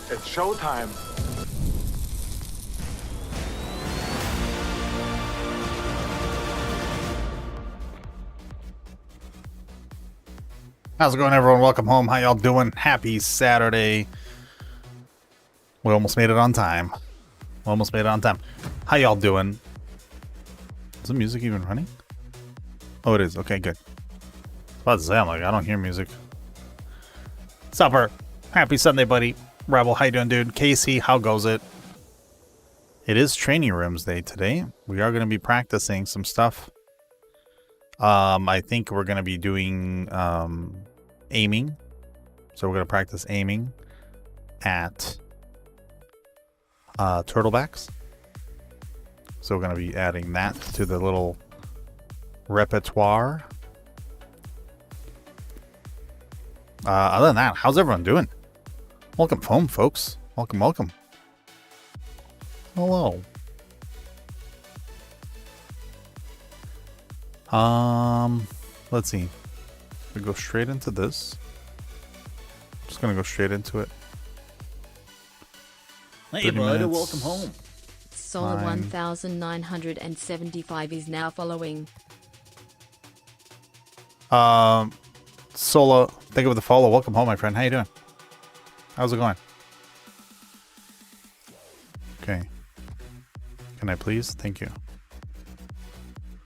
It's showtime. How's it going, everyone? Welcome home. How y'all doing? Happy Saturday. We almost made it on time. How y'all doing? Is the music even running? Oh, it is. Okay, good. I was about to say, I'm like, I don't hear music. Supper. Happy Sunday, buddy. Rebel, how you doing, dude? Casey, how goes it? It is Training Rooms Day today. We are going to be practicing some stuff. I think we're going to be doing aiming. So we're going to practice aiming at turtlebacks. So we're going to be adding that to the little repertoire. Other than that, how's everyone doing? Welcome home, folks. Welcome. Hello. Let's see. We go straight into this. Just gonna go straight into it. Hey, bud, welcome home. Solar 1975 is now following. Sola, thank you for the follow. Welcome home, my friend. How you doing? How's it going? Okay. Can I please? Thank you.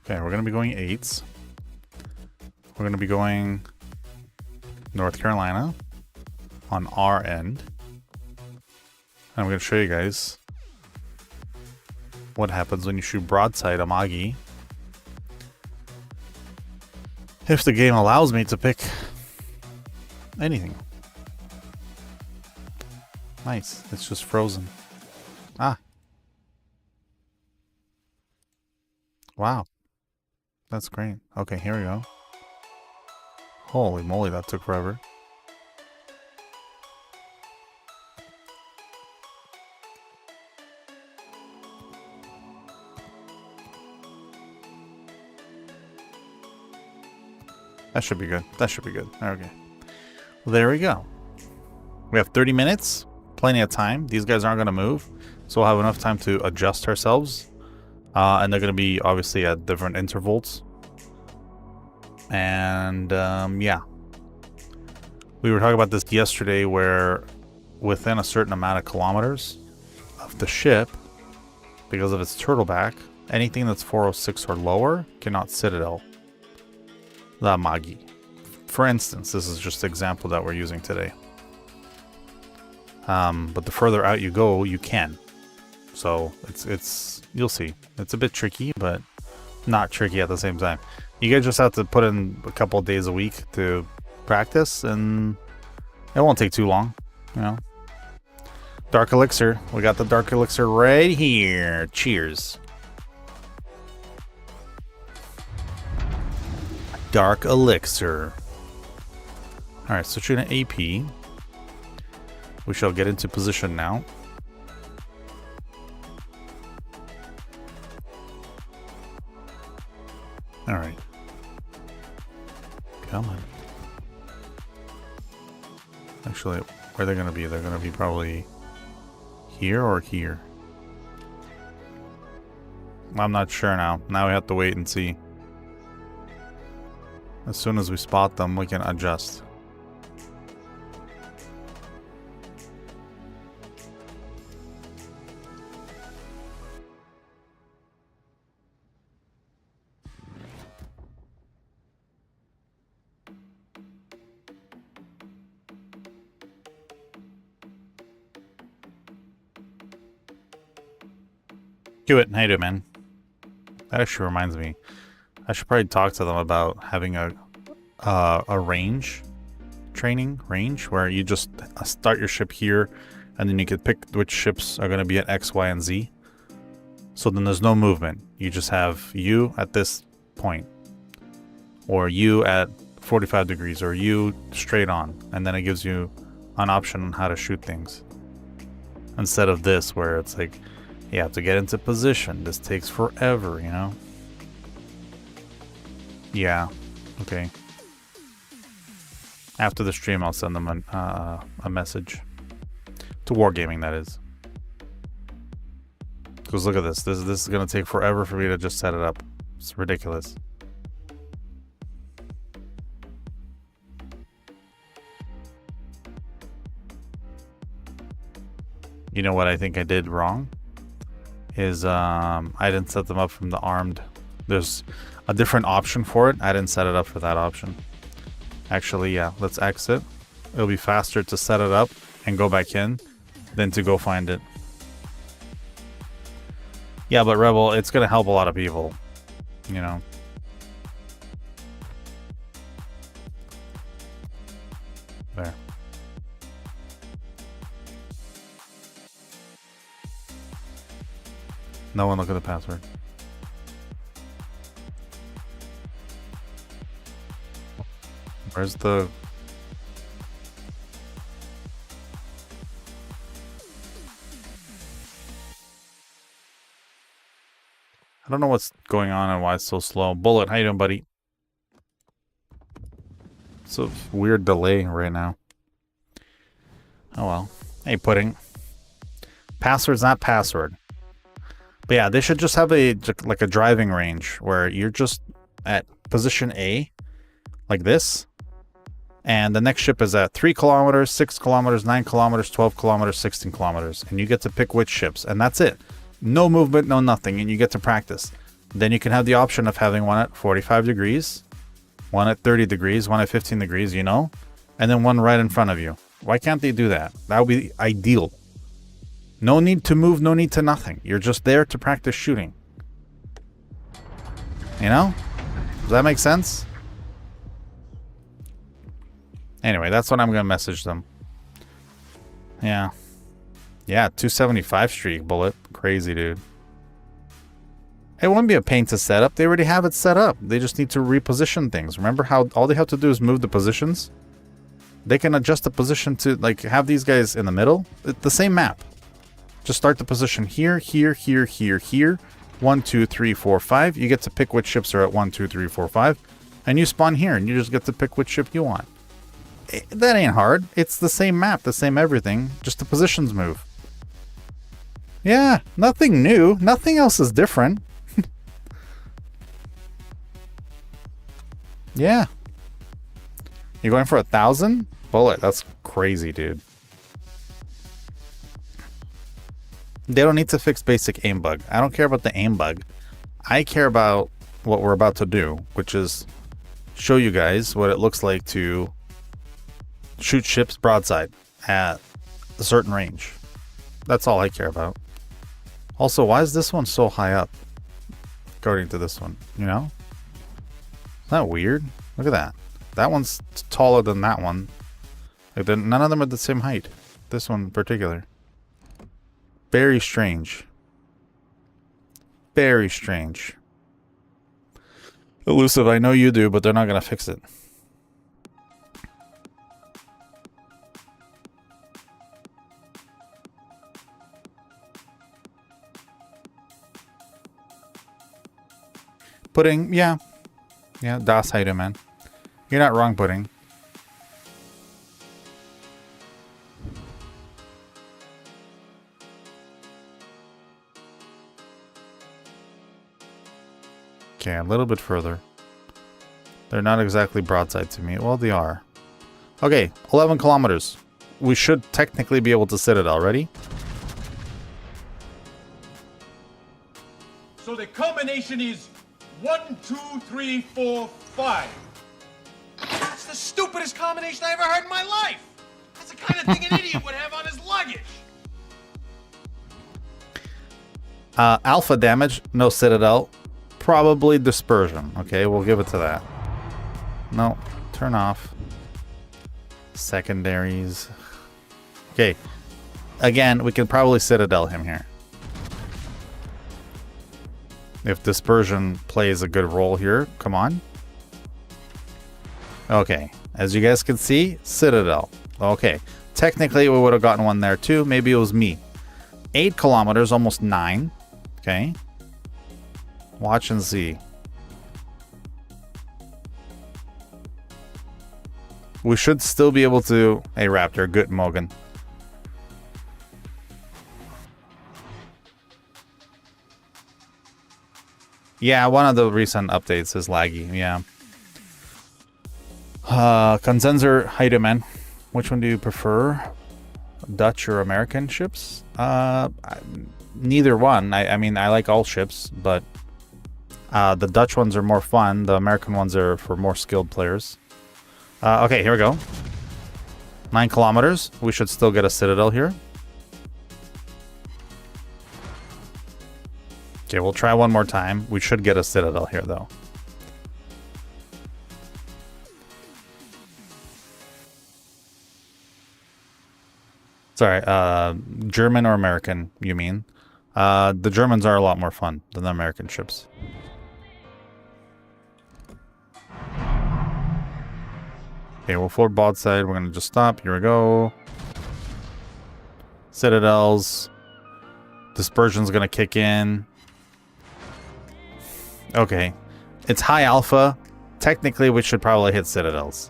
Okay, we're going to be going 8s. We're going to be going North Carolina on our end. And I'm going to show you guys what happens when you shoot broadside Amagi. If the game allows me to pick anything. Nice. It's just frozen. Ah. Wow. That's great. Okay, here we go. Holy moly, that took forever. That should be good. Okay. Well, there we go. We have 30 minutes. Plenty of time. These guys aren't going to move. So we'll have enough time to adjust ourselves. And they're going to be obviously at different intervals. And yeah. We were talking about this yesterday where within a certain amount of kilometers of the ship, because of its turtleback, anything that's 406 or lower cannot citadel the Magi. For instance, this is just an example that we're using today. But the further out you go, you can. So it's you'll see. It's a bit tricky, but not tricky at the same time. You guys just have to put in a couple of days a week to practice, and it won't take too long, you know. Dark Elixir. We got the Dark Elixir right here. Cheers. Dark Elixir. Alright, switching to AP. We shall get into position now. Alright. Come on. Actually, where they're going to be? They're going to be probably here or here. I'm not sure now. Now we have to wait and see. As soon as we spot them, we can adjust. Do it. How you doing, man? That actually reminds me. I should probably talk to them about having a range training where you just start your ship here, and then you can pick which ships are going to be at X, Y, and Z. So then there's no movement. You just have you at this point, or you at 45 degrees, or you straight on, and then it gives you an option on how to shoot things. Instead of this, where it's like you have to get into position. This takes forever, you know? Yeah. Okay. After the stream, I'll send them a message. To wargaming, that is. Because look at this. This is going to take forever for me to just set it up. It's ridiculous. You know what I think I did wrong? Is I didn't set them up from the armed. There's a different option for it. I didn't set it up for that option. Actually, yeah, let's exit. It'll be faster to set it up and go back in than to go find it. Yeah, but Rebel, it's going to help a lot of people, you know. There. No one look at the password. Where's the... I don't know what's going on and why it's so slow. Bullet, how you doing, buddy? It's a weird delay right now. Oh well. Hey, Pudding. Password's not password. But yeah, they should just have a like a driving range where you're just at position A, like this, and the next ship is at 3 kilometers, 6 kilometers, 9 kilometers, 12 kilometers, 16 kilometers, and you get to pick which ships, and that's it. No movement, no nothing, and you get to practice. Then you can have the option of having one at 45 degrees, one at 30 degrees, one at 15 degrees, you know, and then one right in front of you. Why can't they do that? That would be ideal. No need to move, no need to nothing. You're just there to practice shooting. You know? Does that make sense? Anyway, that's what I'm going to message them. Yeah. Yeah, 275 streak, Bullet. Crazy, dude. It wouldn't be a pain to set up. They already have it set up. They just need to reposition things. Remember how all they have to do is move the positions? They can adjust the position to, like, have these guys in the middle. It's the same map. Just start the position here, here, here, here, here. 1, 2, 3, 4, 5. You get to pick which ships are at 1, 2, 3, 4, 5. And you spawn here, and you just get to pick which ship you want. That ain't hard. It's the same map, the same everything. Just the positions move. Yeah, nothing new. Nothing else is different. Yeah. You're going for 1,000? Bullet, that's crazy, dude. They don't need to fix basic aim bug. I don't care about the aim bug. I care about what we're about to do, which is show you guys what it looks like to shoot ships broadside at a certain range. That's all I care about. Also, why is this one so high up according to this one, you know? Isn't that weird? Look at that. That one's taller than that one. Like, none of them are the same height. This one in particular. Very strange. Very strange. Elusive, I know you do, but they're not going to fix it. Pudding, yeah. Yeah, Das, how you doing, man? You're not wrong, Pudding. Okay, a little bit further. They're not exactly broadside to me. Well, they are. Okay, 11 kilometers. We should technically be able to Citadel. Ready? So the combination is 1, 2, 3, 4, 5. That's the stupidest combination I ever heard in my life. That's the kind of thing an idiot would have on his luggage. Alpha damage, no Citadel. Probably dispersion. Okay, we'll give it to that. No, turn off. Secondaries. Okay. Again, we can probably Citadel him here. If dispersion plays a good role here, come on. Okay, as you guys can see, Citadel. Okay, technically we would have gotten one there too. Maybe it was me. 8 kilometers, almost 9. Okay. Watch and see. We should still be able to... Hey, Raptor, good Mogan. Yeah, one of the recent updates is laggy. Yeah. Consenser, how you doing, man? Which one do you prefer? Dutch or American ships? Neither one. I mean, I like all ships, but the Dutch ones are more fun. The American ones are for more skilled players. Okay, here we go. 9 kilometers. We should still get a citadel here. Okay, we'll try one more time. We should get a citadel here, though. Sorry, German or American, you mean? The Germans are a lot more fun than the American ships. Okay, we'll forward broadside. We're going to just stop. Here we go. Citadels. Dispersion's going to kick in. Okay. It's high alpha. Technically, we should probably hit citadels.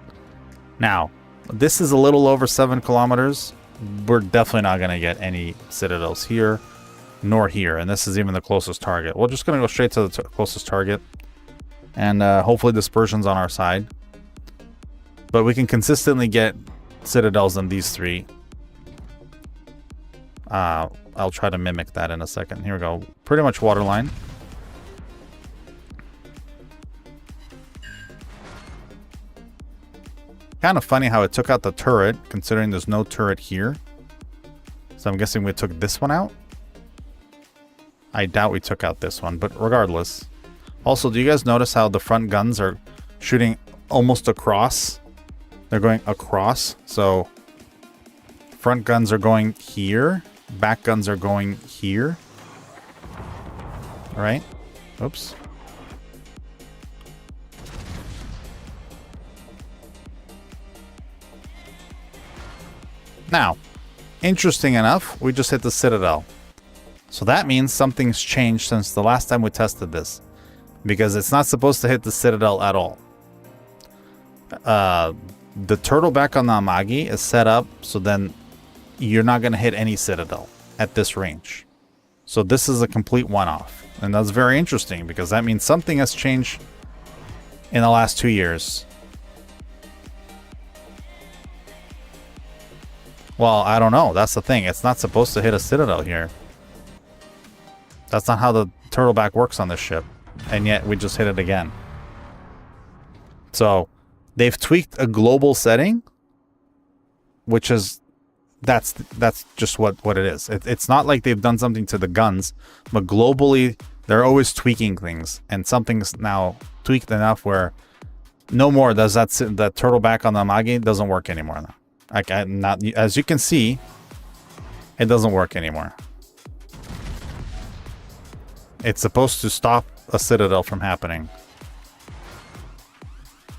Now, this is a little over 7 kilometers. We're definitely not going to get any citadels here, nor here. And this is even the closest target. We're just going to go straight to the closest target. And hopefully dispersion's on our side. But we can consistently get citadels in these 3. I'll try to mimic that in a second. Here we go. Pretty much waterline. Kind of funny how it took out the turret, considering there's no turret here. So I'm guessing we took this one out. I doubt we took out this one, but regardless. Also, do you guys notice how the front guns are shooting almost across? They're going across. So front guns are going here. Back guns are going here. All right. Oops. Now, interesting enough, we just hit the citadel. So that means something's changed since the last time we tested this. Because it's not supposed to hit the citadel at all. The turtle back on the Amagi is set up so then you're not going to hit any citadel at this range. So this is a complete one-off. And that's very interesting because that means something has changed in the last 2 years. Well, I don't know. That's the thing. It's not supposed to hit a citadel here. That's not how the turtleback works on this ship. And yet we just hit it again. So they've tweaked a global setting, which is that's just what it is. It's not like they've done something to the guns, but globally they're always tweaking things, and something's now tweaked enough where no more does that turtleback on the Amagi doesn't work anymore now. Not as you can see, it doesn't work anymore. It's supposed to stop a citadel from happening.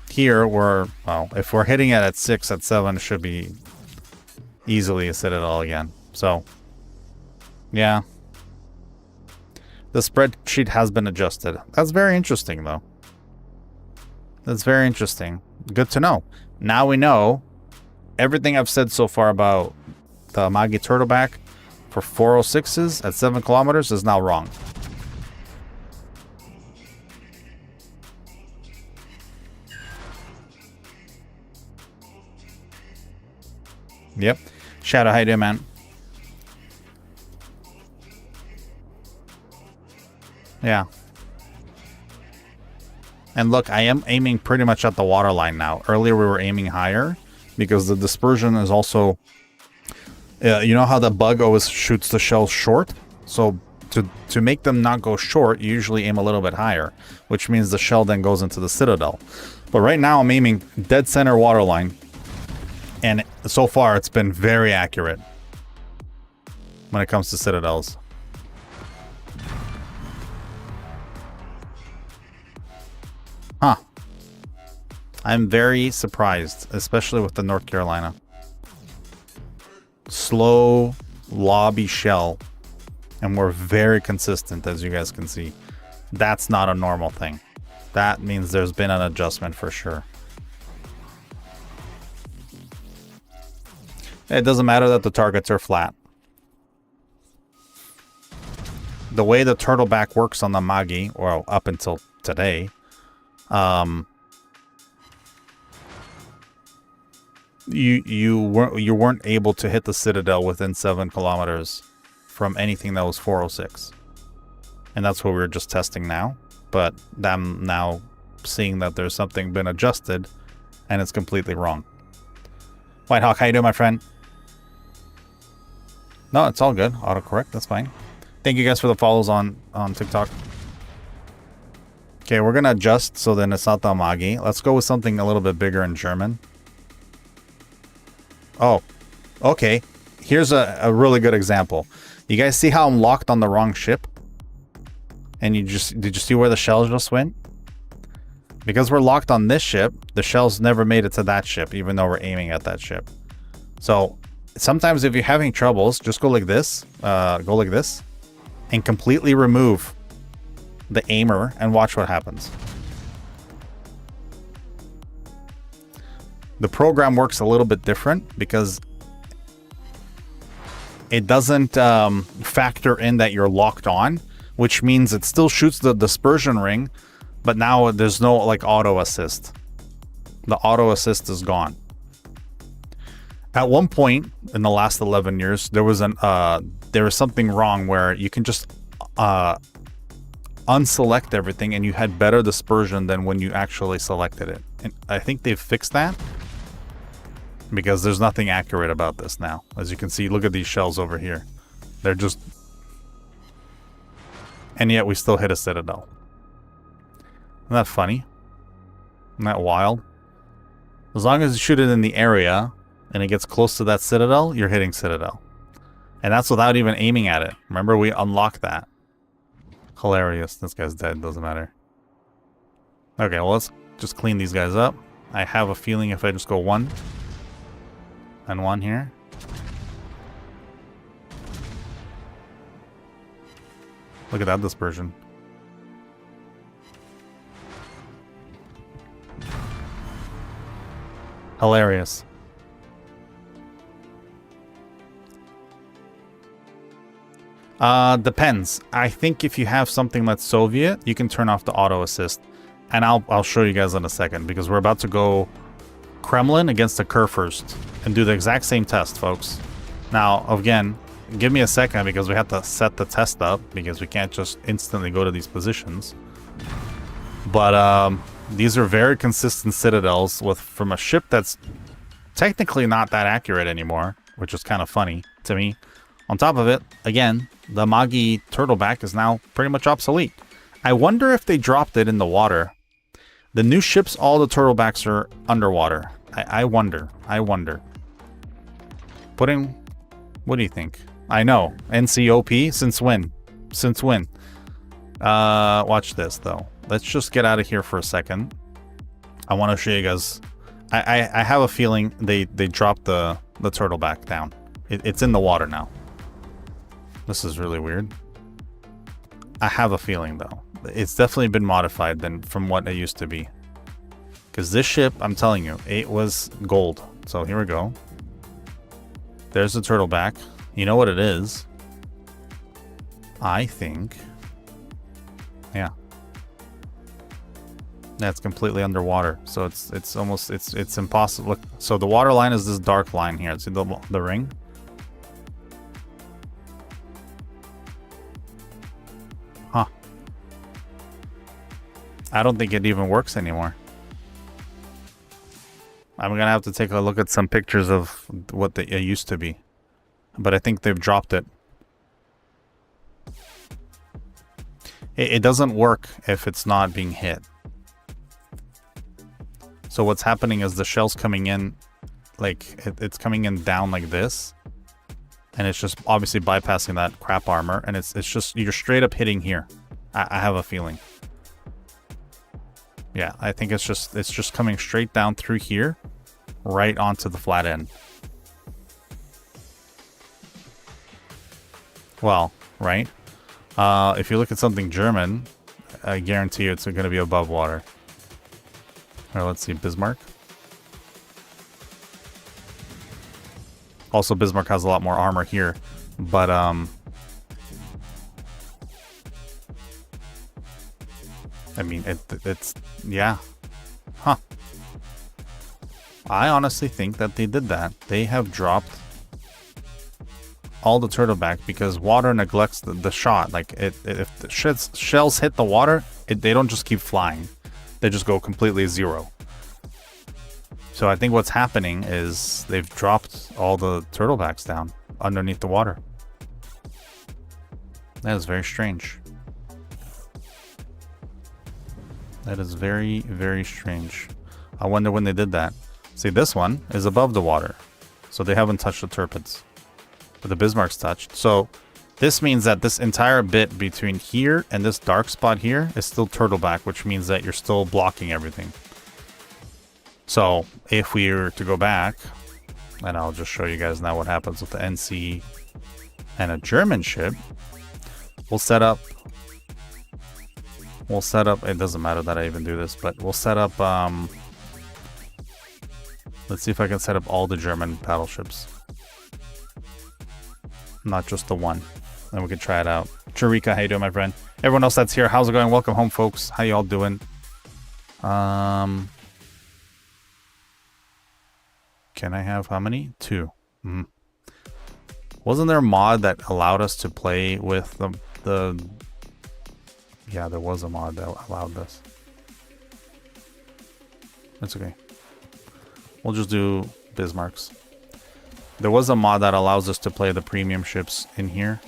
Here well, if we're hitting it at 6, at 7, it should be easily a citadel again. So, yeah. The spreadsheet has been adjusted. That's very interesting, though. That's very interesting. Good to know. Now we know everything I've said so far about the Amagi turtleback for 406s at 7 kilometers is now wrong. Yep. Shadow, how you doing, man? Yeah. And look, I am aiming pretty much at the waterline now. Earlier we were aiming higher because the dispersion is also... you know how the bug always shoots the shells short? So to make them not go short, you usually aim a little bit higher, which means the shell then goes into the citadel. But right now I'm aiming dead center waterline. And so far, it's been very accurate when it comes to citadels. Huh. I'm very surprised, especially with the North Carolina. Slow lobby shell. And we're very consistent, as you guys can see. That's not a normal thing. That means there's been an adjustment for sure. It doesn't matter that the targets are flat. the way the turtleback works on the Magi, well, up until today, you weren't able to hit the Citadel within 7 kilometers from anything that was 406, and that's what we were just testing now. But I'm now seeing that there's something been adjusted, and it's completely wrong. Whitehawk, how you doing, my friend? No, it's all good. Autocorrect, that's fine. Thank you guys for the follows on TikTok. Okay, we're gonna adjust so then it's not the Magi. Let's go with something a little bit bigger in German. Oh, okay. Here's a really good example. You guys see how I'm locked on the wrong ship? And did you see where the shells just went? Because we're locked on this ship, the shells never made it to that ship, even though we're aiming at that ship. So sometimes if you're having troubles, just go like this, and completely remove the aimer and watch what happens. The program works a little bit different because it doesn't factor in that you're locked on, which means it still shoots the dispersion ring, but now there's no like auto assist. The auto assist is gone. At one point in the last 11 years, there was something wrong where you can just unselect everything and you had better dispersion than when you actually selected it. And I think they've fixed that because there's nothing accurate about this now. As you can see, look at these shells over here. They're just... And yet we still hit a Citadel. Isn't that funny? Isn't that wild? As long as you shoot it in the area and it gets close to that Citadel, you're hitting Citadel. And that's without even aiming at it. Remember, we unlocked that. Hilarious. This guy's dead. Doesn't matter. Okay, well, let's just clean these guys up. I have a feeling if I just go 1 and 1 here. Look at that dispersion. Hilarious. Depends. I think if you have something that's Soviet, you can turn off the auto assist. And I'll show you guys in a second, because we're about to go Kremlin against the Kurfürst and do the exact same test, folks. Now, again, give me a second because we have to set the test up because we can't just instantly go to these positions. But these are very consistent citadels from a ship that's technically not that accurate anymore, which is kind of funny to me. On top of it, again, the Magi turtleback is now pretty much obsolete. I wonder if they dropped it in the water. The new ships, all the turtlebacks are underwater. I wonder. What do you think? I know. NCOP? Since when? Since when? Watch this, though. Let's just get out of here for a second. I want to show you guys. I have a feeling they dropped the turtleback down. It's in the water now. This is really weird. I have a feeling, though. It's definitely been modified from what it used to be. Because this ship, I'm telling you, it was gold. So here we go. There's the turtleback. You know what it is? I think... Yeah. That's completely underwater. So it's almost... It's impossible. Look, so the water line is this dark line here. See the ring? Huh. I don't think it even works anymore. I'm gonna have to take a look at some pictures of what it used to be. But I think they've dropped it. It doesn't work if it's not being hit. So what's happening is the shell's coming in, like, it's coming in down like this. And it's just obviously bypassing that crap armor. And it's just, you're straight up hitting here. I have a feeling. Yeah, I think it's just coming straight down through here, right onto the flat end. Well, right? If you look at something German, I guarantee you it's going to be above water. Alright, let's see, Bismarck. Also, Bismarck has a lot more armor here, but I mean, it's yeah. Huh. I honestly think that they did that. They have dropped all the turtle back because water neglects the shot. Like, if the shells hit the water, they don't just keep flying. They just go completely zero. So I think what's happening is they've dropped all the turtlebacks down underneath the water. That is very strange. That is very, very strange. I wonder when they did that. See, this one is above the water, so they haven't touched the turpids. But the Bismarck's touched. So this means that this entire bit between here and this dark spot here is still turtleback, which means that you're still blocking everything. So if we were to go back, and I'll just show you guys now what happens with the NC and a German ship, we'll set up, it doesn't matter that I even do this, but we'll set up, let's see if I can set up all the German battleships. Not just the one. Then we can try it out. Charika, how you doing, my friend? Everyone else that's here, how's it going? Welcome home, folks. How y'all doing? Can I have how many? 2. Wasn't there a mod that allowed us to play with the... Yeah, there was a mod that allowed this. That's okay. We'll just do Bismarcks. There was a mod that allows us to play the premium ships in here,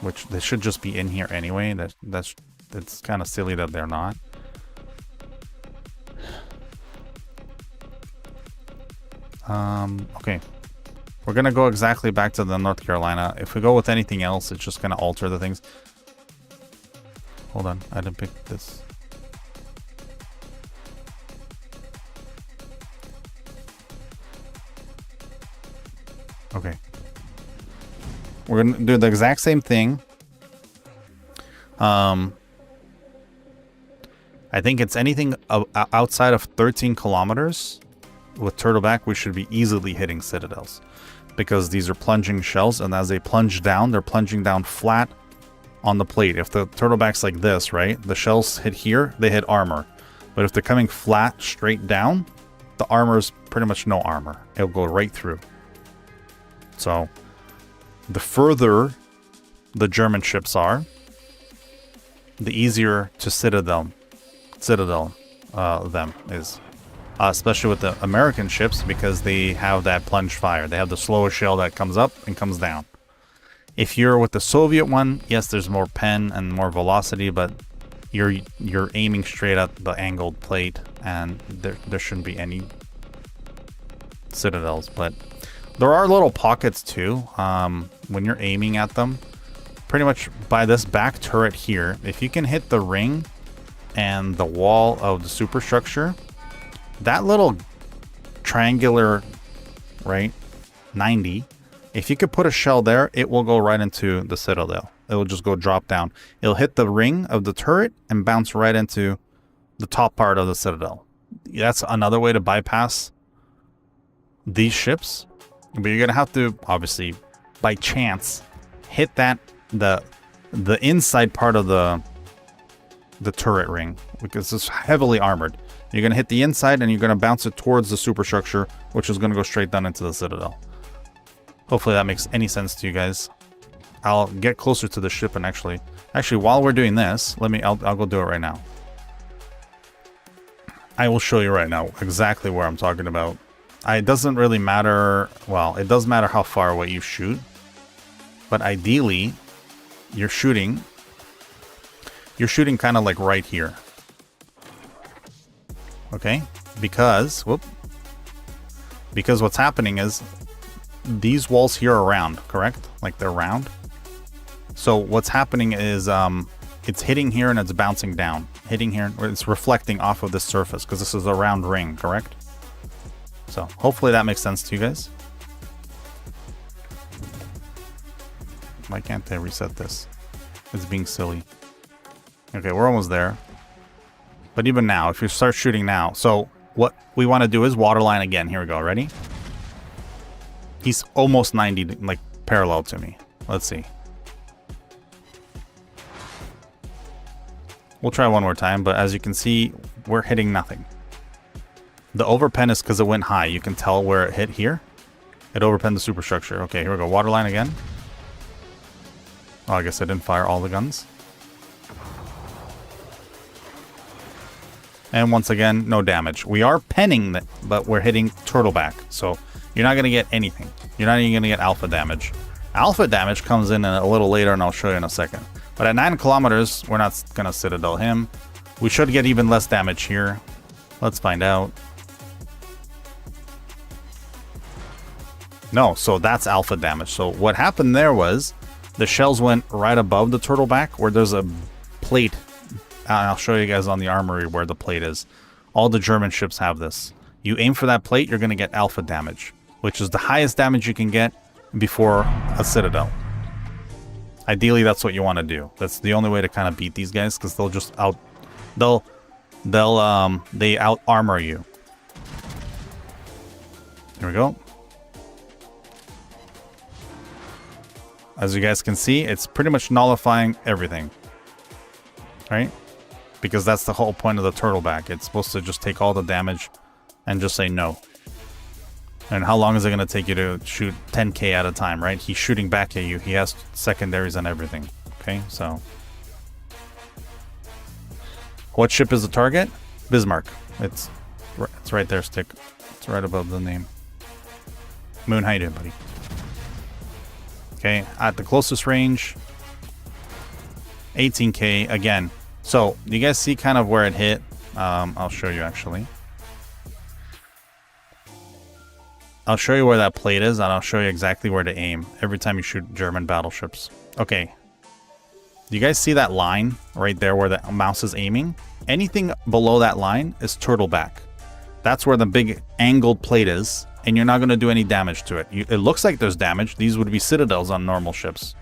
which they should just be in here anyway. It's kind of silly that they're not. Okay. We're gonna go exactly back to the North Carolina. If we go with anything else, it's just gonna alter the things. Hold on, I didn't pick this. Okay. We're gonna do the exact same thing. I think it's anything outside of 13 kilometers. With turtleback, we should be easily hitting citadels because these are plunging shells, and as they plunge down, they're plunging down flat on the plate. If the turtleback's like this, right, the shells hit here, they hit armor. But if they're coming flat straight down, the armor's pretty much no armor. It'll go right through. So the further the German ships are, the easier to citadel them is. Especially with the American ships, because they have that plunge fire. They have the slower shell that comes up and comes down. If you're with the Soviet one, yes, there's more pen and more velocity, but you're aiming straight at the angled plate, and there shouldn't be any citadels. But there are little pockets too. When you're aiming at them, pretty much by this back turret here, if you can hit the ring and the wall of the superstructure, that little triangular, right, 90, if you could put a shell there, it will go right into the citadel. It will just go drop down. It'll hit the ring of the turret and bounce right into the top part of the citadel. That's another way to bypass these ships. But you're going to have to, obviously, by chance, hit that, the inside part of the turret ring, because it's heavily armored. You're going to hit the inside and you're going to bounce it towards the superstructure, which is going to go straight down into the citadel. Hopefully that makes any sense to you guys. I'll get closer to the ship and actually while we're doing this, I'll go do it right now. I will show you right now exactly where I'm talking about. It doesn't really matter. Well, it does matter how far away you shoot, but ideally you're shooting kind of like right here. Okay, because what's happening is these walls here are round, correct? Like they're round. So what's happening is it's hitting here and it's bouncing down. Hitting here, it's reflecting off of this surface because this is a round ring, correct? So hopefully that makes sense to you guys. Why can't I reset this? It's being silly. Okay, we're almost there. But even now, if you start shooting now, so what we want to do is waterline again. Here we go. Ready? He's almost 90, like parallel to me. Let's see. We'll try one more time, but as you can see, we're hitting nothing. The overpen is because it went high. You can tell where it hit here. It overpenned the superstructure. Okay, here we go. Waterline again. Oh, I guess I didn't fire all the guns. And once again, no damage. We are penning, but we're hitting turtleback. So you're not going to get anything. You're not even going to get alpha damage. Alpha damage comes in a little later, and I'll show you in a second. But at 9 kilometers, we're not going to Citadel him. We should get even less damage here. Let's find out. No, so that's alpha damage. So what happened there was the shells went right above the turtleback where there's a plate. I'll show you guys on the armory where the plate is. All the German ships have this. You aim for that plate, you're going to get alpha damage, which is the highest damage you can get before a Citadel. Ideally, that's what you want to do. That's the only way to kind of beat these guys, because they'll just they out armor you. Here we go. As you guys can see, it's pretty much nullifying everything, right? Because that's the whole point of the turtleback. It's supposed to just take all the damage and just say no. And how long is it going to take you to shoot 10k at a time, right? He's shooting back at you. He has secondaries and everything. Okay, so. What ship is the target? Bismarck. It's right there, Stick. It's right above the name. Moon, how you doing, buddy? Okay, at the closest range, 18k again. So, you guys see kind of where it hit? I'll show you actually. I'll show you where that plate is, and I'll show you exactly where to aim every time you shoot German battleships. Okay. Do you guys see that line right there where the mouse is aiming? Anything below that line is turtleback. That's where the big angled plate is, and you're not going to do any damage to it. It looks like there's damage. These would be Citadels on normal ships,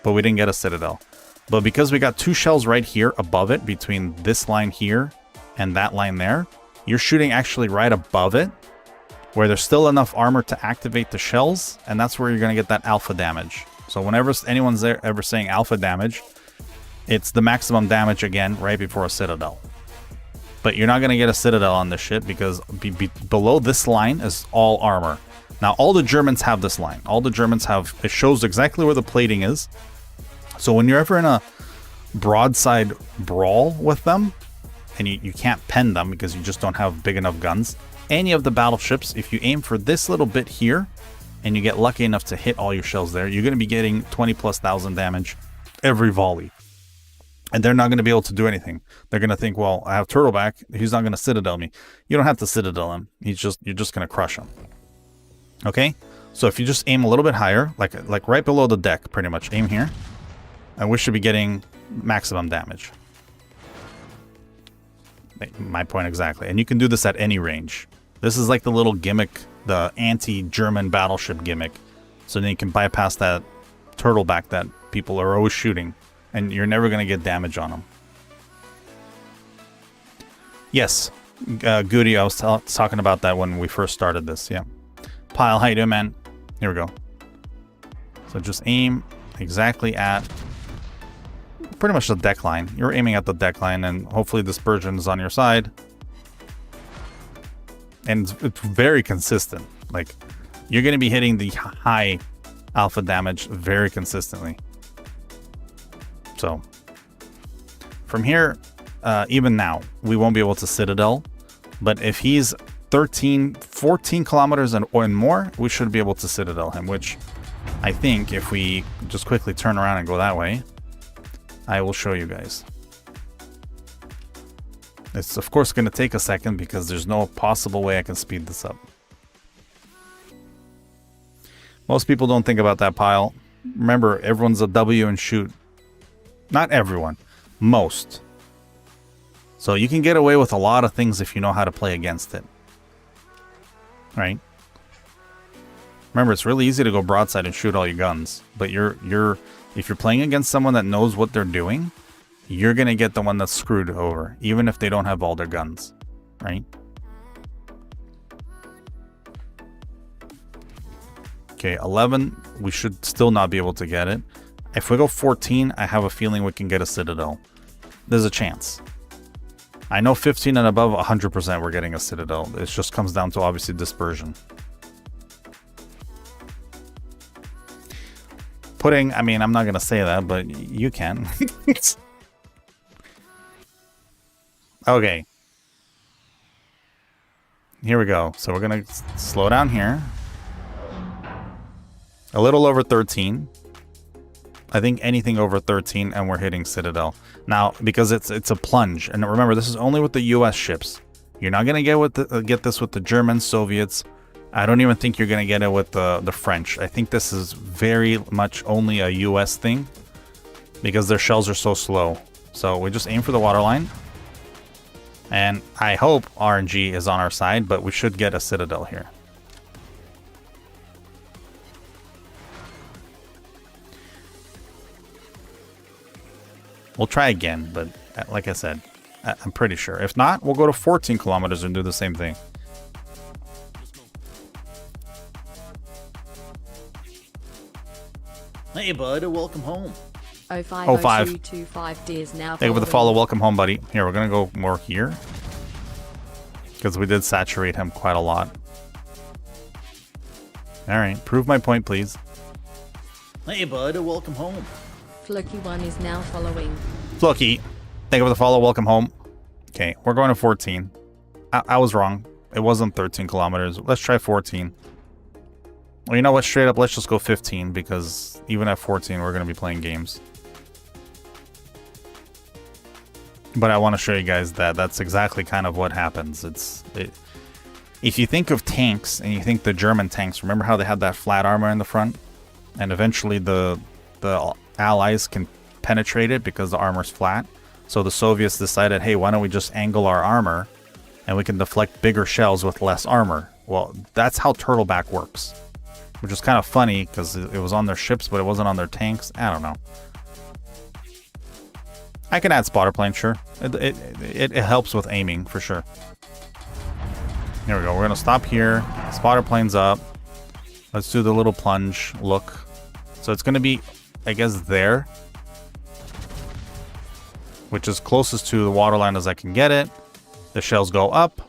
but we didn't get a Citadel. But because we got two shells right here above it, between this line here and that line there, you're shooting actually right above it, where there's still enough armor to activate the shells, and that's where you're going to get that alpha damage. So whenever anyone's there ever saying alpha damage, it's the maximum damage again right before a Citadel. But you're not going to get a Citadel on this shit because below this line is all armor. Now, all the Germans have this line. All the Germans have, it shows exactly where the plating is. So when you're ever in a broadside brawl with them, and you can't pen them because you just don't have big enough guns, any of the battleships, if you aim for this little bit here, and you get lucky enough to hit all your shells there, you're going to be getting 20,000+ damage every volley. And they're not going to be able to do anything. They're going to think, well, I have turtleback. He's not going to Citadel me. You don't have to Citadel him. You're just going to crush him. Okay? So if you just aim a little bit higher, like right below the deck, pretty much, aim here, and we should be getting maximum damage. My point exactly. And you can do this at any range. This is like the little gimmick, the anti-German battleship gimmick. So then you can bypass that turtleback that people are always shooting, and you're never going to get damage on them. Yes, Goody, I was talking about that when we first started this, yeah. Pile, how you doing, man? Here we go. So just aim exactly at pretty much the deck line. You're aiming at the deck line, and hopefully dispersion is on your side. And it's very consistent. Like, you're going to be hitting the high alpha damage very consistently. So, from here, even now, we won't be able to Citadel. But if he's 13, 14 kilometers and more, we should be able to Citadel him, which I think if we just quickly turn around and go that way, I will show you guys. It's of course going to take a second because there's no possible way I can speed this up. Most people don't think about that, Pile. Remember, everyone's a W and shoot. Not everyone. Most. So you can get away with a lot of things if you know how to play against it. Right? Remember, it's really easy to go broadside and shoot all your guns. But if you're playing against someone that knows what they're doing, you're going to get the one that's screwed over, even if they don't have all their guns. Right? Okay, 11, we should still not be able to get it. If we go 14, I have a feeling we can get a Citadel. there's a chance. I know 15 and above, 100% we're getting a Citadel. It just comes down to obviously dispersion. Putting, I mean, I'm not going to say that, but you can. Okay. Here we go. So we're going to slow down here. A little over 13. I think anything over 13 and we're hitting Citadel. Now, because it's a plunge. And remember, this is only with the US ships. You're not going to get this with the Germans, Soviets. I don't even think you're going to get it with the French. I think this is very much only a US thing because their shells are so slow. So we just aim for the waterline. And I hope RNG is on our side, but we should get a Citadel here. We'll try again, but like I said, I'm pretty sure. If not, we'll go to 14 kilometers and do the same thing. Hey, bud, welcome home. 050225 D is now Thank you for the follow. Welcome home, buddy. Here, we're going to go more here. Because we did saturate him quite a lot. Alright, prove my point, please. Hey, bud, welcome home. Fluky 1 is now following. Floki, thank you for the follow. Welcome home. Okay, we're going to 14. I was wrong. It wasn't 13 kilometers. Let's try 14. Well, you know what? Straight up, let's just go 15 because even at 14, we're going to be playing games. But I want to show you guys that that's exactly kind of what happens. If you think of tanks and you think the German tanks, remember how they had that flat armor in the front? And eventually the Allies can penetrate it because the armor's flat. So the Soviets decided, hey, why don't we just angle our armor and we can deflect bigger shells with less armor. Well, that's how Turtleback works. Which is kind of funny because it was on their ships, but it wasn't on their tanks. I don't know. I can add spotter plane, sure. It helps with aiming, for sure. Here we go. We're going to stop here. Spotter plane's up. Let's do the little plunge look. So it's going to be, I guess, there. Which is closest to the waterline as I can get it. The shells go up.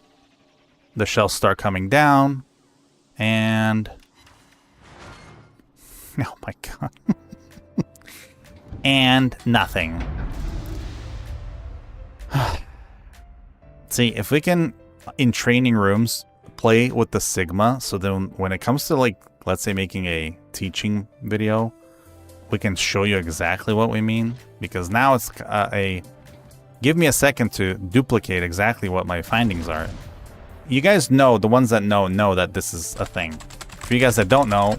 The shells start coming down. And... oh my god. And nothing. See, if we can, in training rooms, play with the Sigma, so then when it comes to, like, let's say making a teaching video, we can show you exactly what we mean. Because now it's give me a second to duplicate exactly what my findings are. You guys know, the ones that know that this is a thing. For you guys that don't know,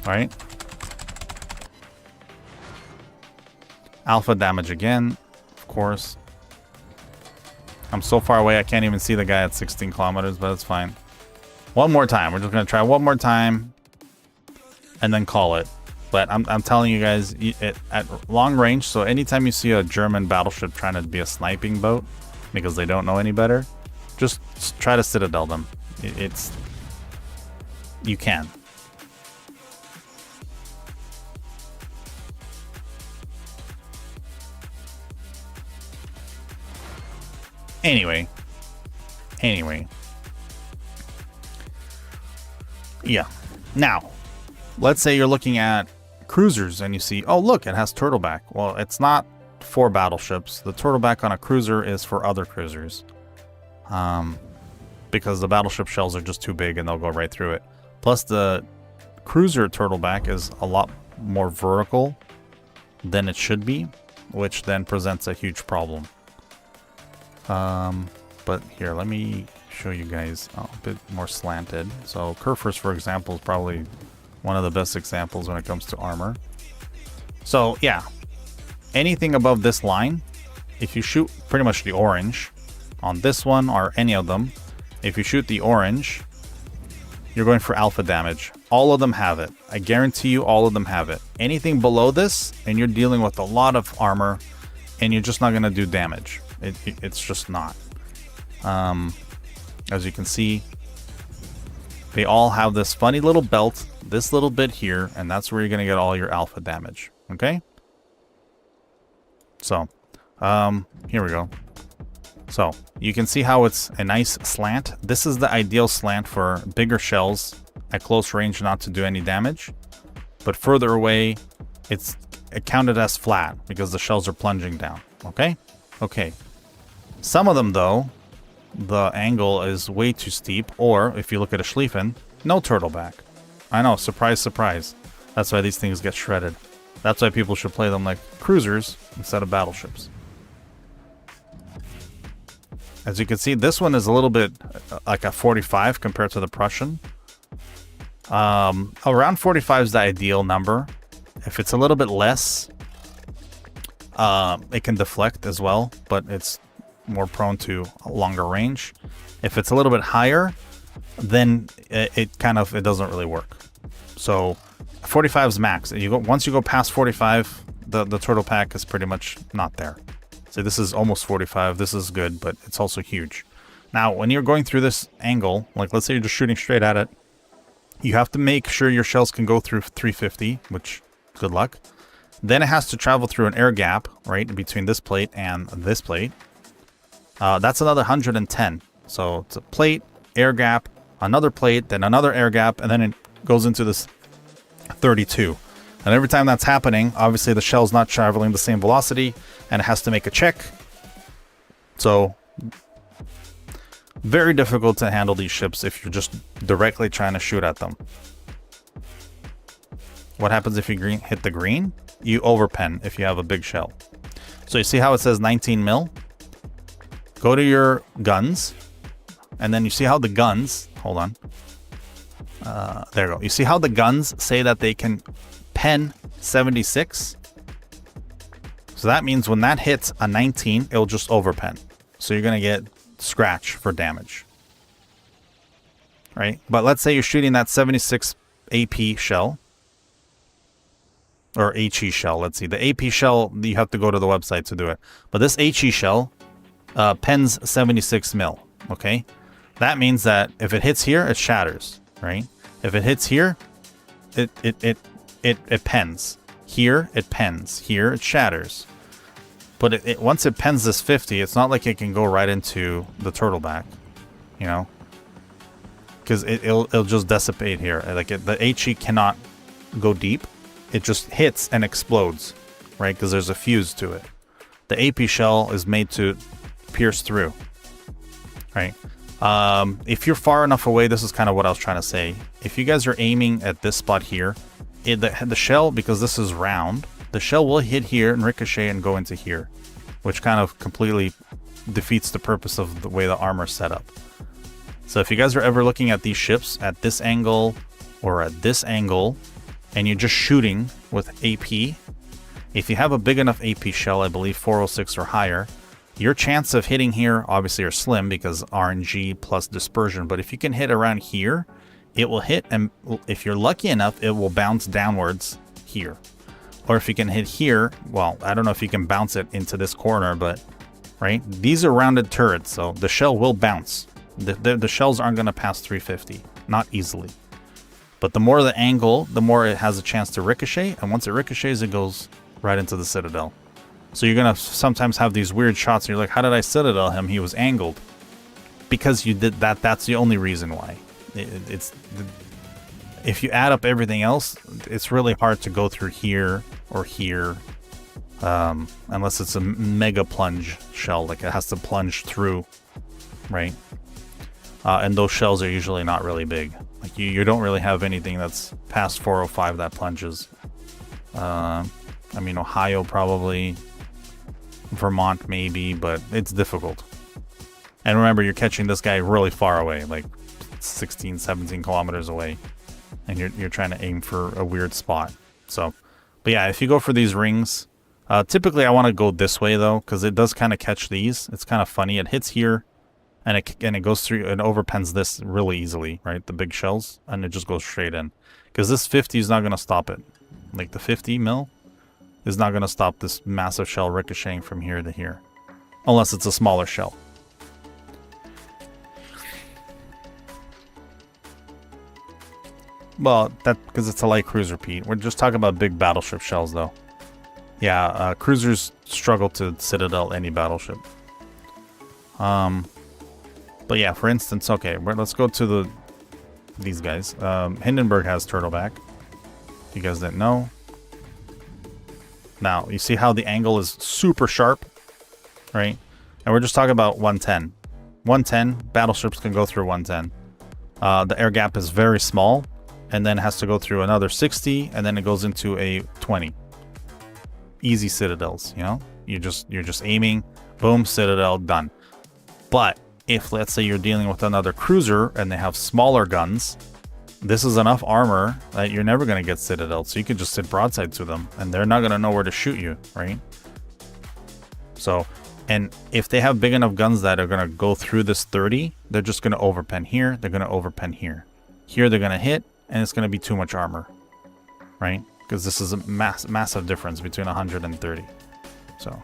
right? Alpha damage again, of course. I'm so far away I can't even see the guy at 16 kilometers, but it's fine. One more time. We're just going to try one more time and then call it. But I'm telling you guys, at long range, so anytime you see a German battleship trying to be a sniping boat because they don't know any better, just try to Citadel them. You can. Anyway. Yeah. Now, let's say you're looking at cruisers and you see, oh look, it has Turtleback. Well, it's not for battleships. The Turtleback on a cruiser is for other cruisers. Because the battleship shells are just too big and they'll go right through it. Plus the cruiser Turtleback is a lot more vertical than it should be, which then presents a huge problem. But here, let me show you guys a bit more slanted. So Kerfers, for example, is probably one of the best examples when it comes to armor. So yeah, anything above this line, if you shoot pretty much the orange on this one or any of them, if you shoot the orange, you're going for alpha damage. All of them have it. I guarantee you all of them have it. Anything below this, and you're dealing with a lot of armor, and you're just not going to do damage. It's just not. As you can see, they all have this funny little belt, this little bit here, and that's where you're going to get all your alpha damage. Okay? So, here we go. So, you can see how it's a nice slant. This is the ideal slant for bigger shells at close range not to do any damage. But further away, it's counted as flat because the shells are plunging down. Okay? Okay. Some of them, though, the angle is way too steep. Or, if you look at a Schlieffen, no turtle back. I know, surprise, surprise. That's why these things get shredded. That's why people should play them like cruisers instead of battleships. As you can see, this one is a little bit like a 45 compared to the Prussian. Around 45 is the ideal number. If it's a little bit less, it can deflect as well, but it's more prone to a longer range. If it's a little bit higher, then it doesn't really work. So 45 is max. Once you go past 45, the turtle pack is pretty much not there. So this is almost 45. This is good, but it's also huge. Now, when you're going through this angle, like let's say you're just shooting straight at it, you have to make sure your shells can go through 350, which good luck. Then it has to travel through an air gap, right, between this plate and this plate. That's another 110. So it's a plate, air gap, another plate, then another air gap, and then it goes into this 32. And every time that's happening, obviously the shell's not traveling the same velocity, and it has to make a check. So, very difficult to handle these ships if you're just directly trying to shoot at them. What happens if you hit the green? You overpen if you have a big shell. So you see how it says 19 mil? Go to your guns, and then you see how the guns, hold on. There you go. You see how the guns say that they can pen 76? So that means when that hits a 19, it'll just overpen. So you're going to get scratch for damage. Right? But let's say you're shooting that 76 AP shell. Or HE shell, let's see. The AP shell, you have to go to the website to do it. But this HE shell pens 76 mil. Okay? That means that if it hits here, it shatters. Right? If it hits here, it pens. Here, it pens. Here, it shatters. But once it pens this 50, it's not like it can go right into the turtle back, you know? Because it'll just dissipate here. Like the HE cannot go deep. It just hits and explodes, right? Because there's a fuse to it. The AP shell is made to pierce through, right? If you're far enough away, this is kind of what I was trying to say. If you guys are aiming at this spot here, the shell, because this is round, the shell will hit here and ricochet and go into here, which kind of completely defeats the purpose of the way the armor's set up. So if you guys are ever looking at these ships at this angle or at this angle, and you're just shooting with AP, if you have a big enough AP shell, I believe 406 or higher, your chance of hitting here obviously are slim because RNG plus dispersion, but if you can hit around here, it will hit, and if you're lucky enough, it will bounce downwards here. Or if you can hit here, well, I don't know if you can bounce it into this corner, but, right? These are rounded turrets, so the shell will bounce. The shells aren't going to pass 350, not easily. But the more the angle, the more it has a chance to ricochet, and once it ricochets, it goes right into the citadel. So you're going to sometimes have these weird shots, and you're like, how did I citadel him? He was angled. Because you did that, that's the only reason why. If you add up everything else, it's really hard to go through here or here, unless it's a mega plunge shell, like it has to plunge through, right? And those shells are usually not really big. Like you don't really have anything that's past 405 that plunges. I mean, Ohio probably, Vermont maybe, but it's difficult. And remember, you're catching this guy really far away, like 16, 17 kilometers away, and you're trying to aim for a weird spot. So, but yeah, if you go for these rings, typically I want to go this way though, because it does kind of catch these. It's kind of funny. It hits here, and it goes through and overpens this really easily, right? The big shells, and it just goes straight in, because this 50 is not going to stop it. Like the 50 mil is not going to stop this massive shell ricocheting from here to here, unless it's a smaller shell. Well, that because it's a light cruiser, Pete. We're just talking about big battleship shells, though. Yeah, cruisers struggle to citadel any battleship. But yeah, for instance, okay, let's go to these guys. Hindenburg has turtleback. You guys didn't know. Now, you see how the angle is super sharp, right? And we're just talking about 110. 110, battleships can go through 110. The air gap is very small, and then has to go through another 60, and then it goes into a 20. Easy citadels, you know? You're just aiming, boom, citadel, done. But if, let's say, you're dealing with another cruiser and they have smaller guns, this is enough armor that you're never going to get citadel, so you can just sit broadside to them, and they're not going to know where to shoot you, right? So, and if they have big enough guns that are going to go through this 30, they're just going to overpen here, they're going to overpen here. Here they're going to hit, and it's going to be too much armor, right? Because this is a massive difference between 100 and 30. So,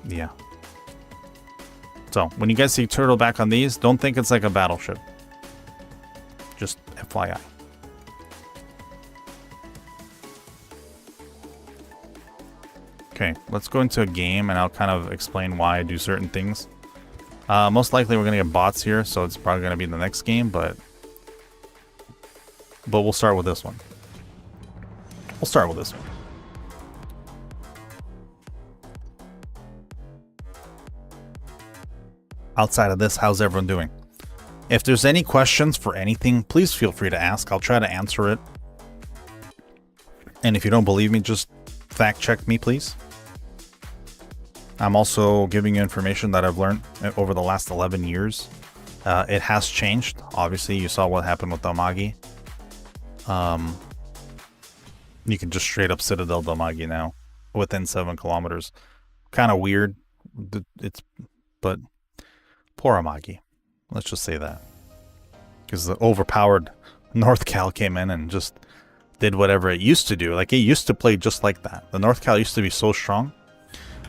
yeah. So, when you guys see turtleback on these, don't think it's like a battleship. Just FYI. Okay, let's go into a game and I'll kind of explain why I do certain things. Most likely we're going to get bots here, so it's probably going to be the next game, but we'll start with this one. We'll start with this one. Outside of this, how's everyone doing? If there's any questions for anything, please feel free to ask. I'll try to answer it. And if you don't believe me, just fact check me, please. I'm also giving you information that I've learned over the last 11 years. It has changed. Obviously, you saw what happened with Damagi. You can just straight up Citadel Damagi now within 7 kilometers. Kind of weird. But poor Amagi. Let's just say that. Because the overpowered North Cal came in and just did whatever it used to do. Like, it used to play just like that. The North Cal used to be so strong.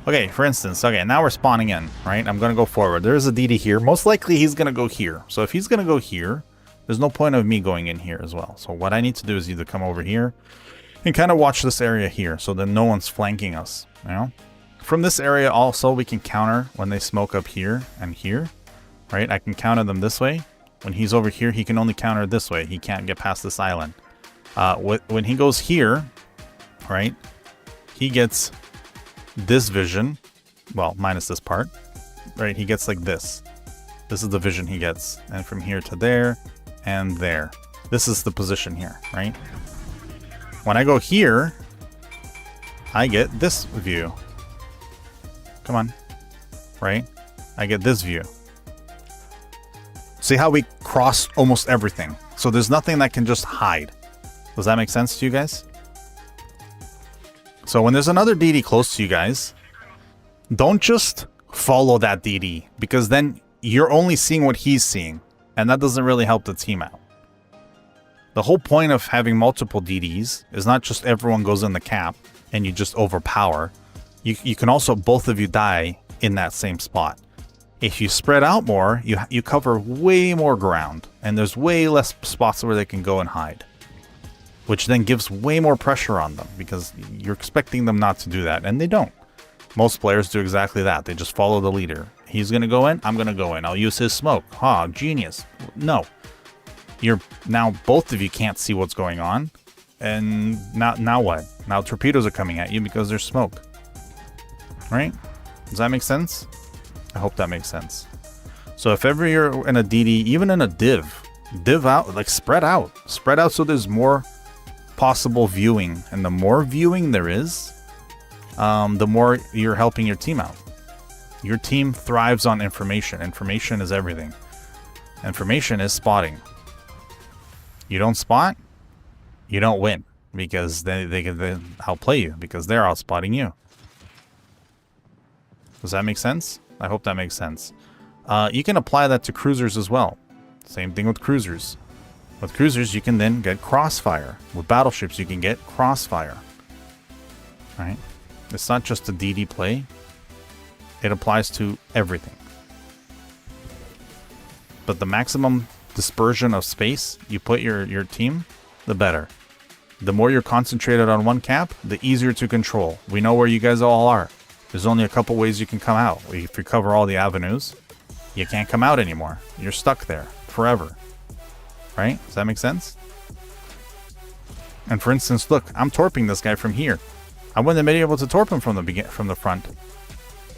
Okay, for instance, okay, now we're spawning in, right? I'm going to go forward. There is a DD here. Most likely he's going to go here. So if he's going to go here, there's no point of me going in here as well. So what I need to do is either come over here and kind of watch this area here so that no one's flanking us, you know? From this area also, we can counter when they smoke up here and here. Right, I can counter them this way. When he's over here, he can only counter this way. He can't get past this island. When he goes here, right, he gets this vision. Well, minus this part. Right, he gets like this. This is the vision he gets. And from here to there and there. This is the position here, right? When I go here, I get this view. Come on. Right? I get this view. See how we cross almost everything. So there's nothing that can just hide. Does that make sense to you guys? So when there's another DD close to you guys, don't just follow that DD, because then you're only seeing what he's seeing, and that doesn't really help the team out. The whole point of having multiple DDs is not just everyone goes in the cap and you just overpower. You can also, both of you die in that same spot. If you spread out more, you cover way more ground, and there's way less spots where they can go and hide, which then gives way more pressure on them, because you're expecting them not to do that, and they don't. Most players do exactly that. They just follow the leader. He's going to go in, I'm going to go in. I'll use his smoke. Ha, genius. No. Now both of you can't see what's going on, and now what? Now torpedoes are coming at you because there's smoke. Right? Does that make sense? I hope that makes sense. So if ever you're in a DD, even in a div out, like spread out so there's more possible viewing, and the more viewing there is, the more you're helping your team out. Your team thrives on information. Information is everything. Information is spotting. You don't spot, you don't win, because they can outplay you because they're out spotting you. Does that make sense? I hope that makes sense. You can apply that to cruisers as well. Same thing with cruisers. With cruisers, you can then get crossfire. With battleships, you can get crossfire. Right? It's not just a DD play. It applies to everything. But the maximum dispersion of space you put your team, the better. The more you're concentrated on one cap, the easier to control. We know where you guys all are. There's only a couple ways you can come out. If you cover all the avenues, you can't come out anymore. You're stuck there forever. Right? Does that make sense? And for instance, look, I'm torping this guy from here. I wouldn't have been able to torp him from the front.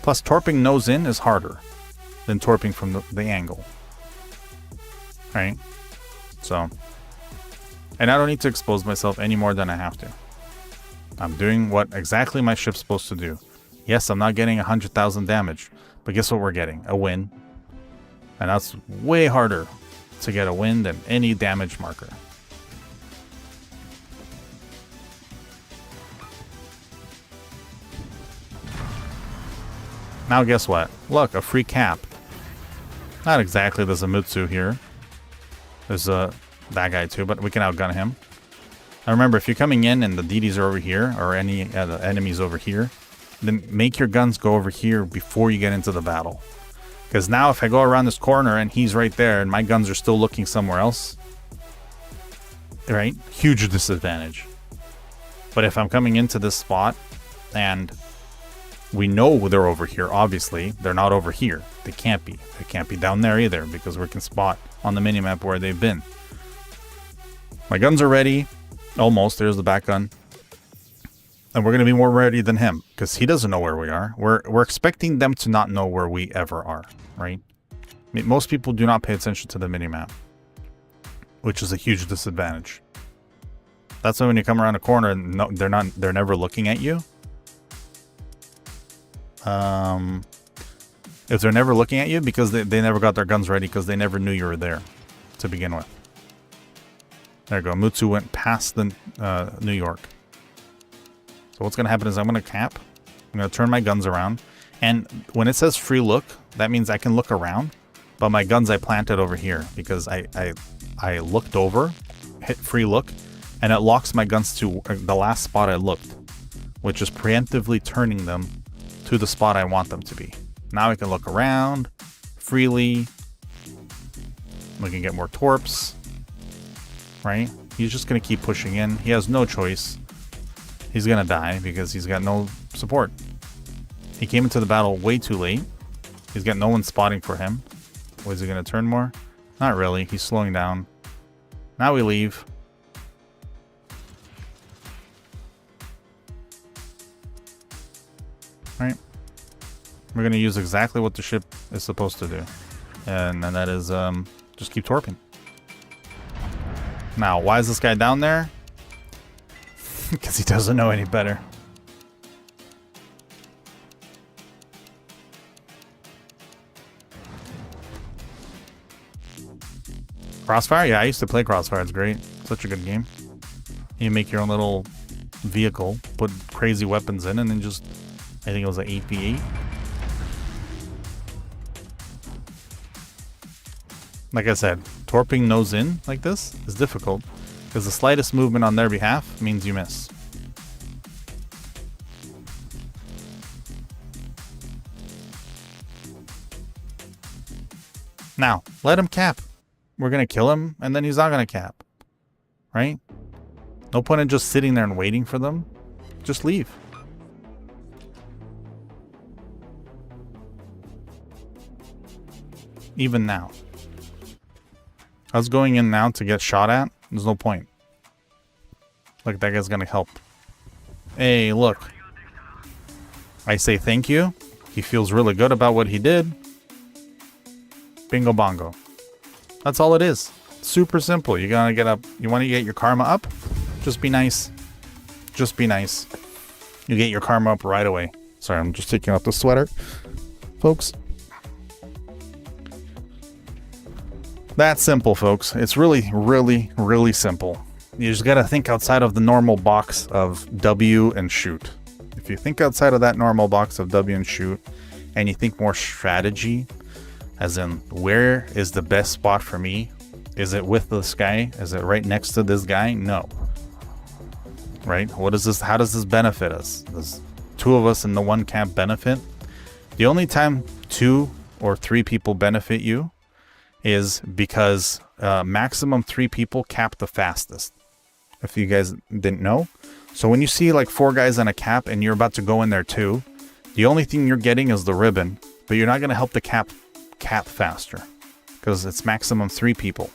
Plus, torping nose in is harder than torping from the angle. Right? So, and I don't need to expose myself any more than I have to. I'm doing what exactly my ship's supposed to do. Yes, I'm not getting 100,000 damage, but guess what we're getting? A win. And that's way harder to get a win than any damage marker. Now guess what? Look, a free cap. Not exactly the Zamutsu here. There's that guy too, but we can outgun him. Now remember, if you're coming in and the DDs are over here, or any the enemies over here, then make your guns go over here before you get into the battle. Because now if I go around this corner and he's right there and my guns are still looking somewhere else, right? Huge disadvantage. But if I'm coming into this spot and we know they're over here, obviously, they're not over here. They can't be. They can't be down there either because we can spot on the minimap where they've been. My guns are ready. Almost. There's the back gun. And we're going to be more ready than him because he doesn't know where we are. We're expecting them to not know where we ever are, right? I mean, most people do not pay attention to the minimap, which is a huge disadvantage. That's why when you come around a corner, no, they're never looking at you. If they're never looking at you, because they never got their guns ready because they never knew you were there to begin with. There you go. Mutsu went past the New York. So what's going to happen is I'm going to cap. I'm going to turn my guns around. And when it says free look, that means I can look around. But my guns I planted over here because I looked over, hit free look, and it locks my guns to the last spot I looked, which is preemptively turning them to the spot I want them to be. Now I can look around freely. We can get more torps, right? He's just going to keep pushing in. He has no choice. He's going to die because he's got no support. He came into the battle way too late. He's got no one spotting for him. What, is he going to turn more? Not really. He's slowing down. Now we leave. Right? We're going to use exactly what the ship is supposed to do. And that is just keep torping. Now, why is this guy down there? Because he doesn't know any better. Crossfire? Yeah, I used to play Crossfire. It's great. Such a good game. You make your own little vehicle, put crazy weapons in, and then just... I think it was an 8v8. Like I said, torping nose in like this is difficult because the slightest movement on their behalf means you miss. Now, let him cap. We're going to kill him and then he's not going to cap. Right? No point in just sitting there and waiting for them. Just leave. Even now. I was going in now to get shot at. There's no point. Look, that guy's gonna help. Hey, look. I say thank you. He feels really good about what he did. Bingo bongo. That's all it is. Super simple. You gotta get up. You want to get your karma up? Just be nice. Just be nice. You get your karma up right away. Sorry, I'm just taking off the sweater, folks. That's simple, folks. It's really, really, really simple. You just gotta think outside of the normal box of W and shoot. If you think outside of that normal box of W and shoot, and you think more strategy, as in where is the best spot for me? Is it with this guy? Is it right next to this guy? No. Right? What is this? How does this benefit us? Does two of us in the one camp benefit? The only time 2 or 3 people benefit you is because maximum 3 people cap the fastest. if you guys didn't know. So when you see like 4 guys on a cap and you're about to go in there too, the only thing you're getting is the ribbon, but you're not going to help the cap faster because it's maximum 3 people.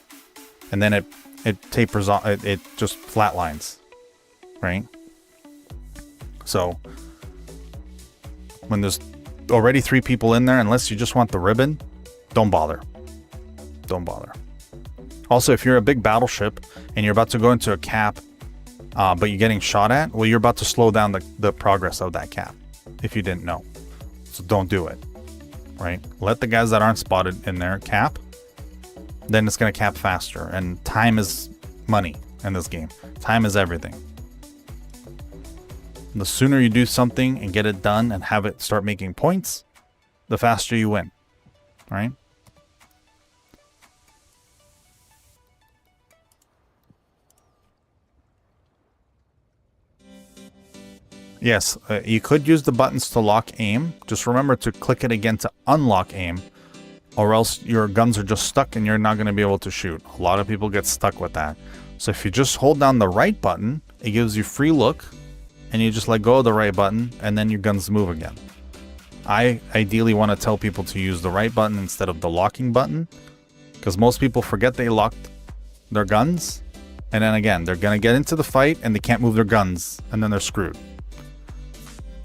And then it tapers off, it just flatlines, right? So when there's already 3 people in there, unless you just want the ribbon, don't bother. Don't bother. Also, if you're a big battleship and you're about to go into a cap, but you're getting shot at, well, you're about to slow down the progress of that cap, if you didn't know. So don't do it, right? Let the guys that aren't spotted in there cap, then it's going to cap faster. And time is money in this game. Time is everything. The sooner you do something and get it done and have it start making points, the faster you win, right? Yes, you could use the buttons to lock aim. Just remember to click it again to unlock aim, or else your guns are just stuck and you're not going to be able to shoot. A lot of people get stuck with that. So if you just hold down the right button, it gives you free look, and you just let go of the right button, and then your guns move again. I ideally want to tell people to use the right button instead of the locking button, because most people forget they locked their guns, and then again, they're going to get into the fight and they can't move their guns, and then they're screwed.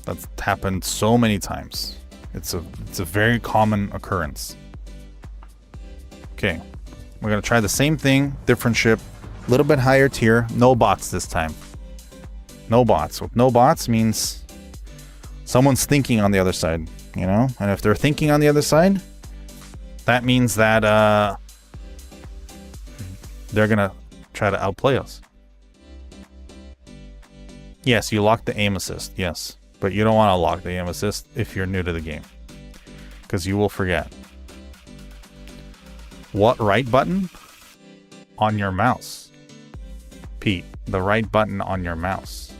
That's happened so many times. It's a very common occurrence. Okay, we're gonna try the same thing, different ship, a little bit higher tier, no bots this time. No bots. With no bots means someone's thinking on the other side, you know? And if they're thinking on the other side, that means that they're gonna try to outplay us. Yes, you lock the aim assist, yes. But you don't want to lock the aim assist if you're new to the game, because you will forget. What right button? On your mouse. Pete, the right button on your mouse.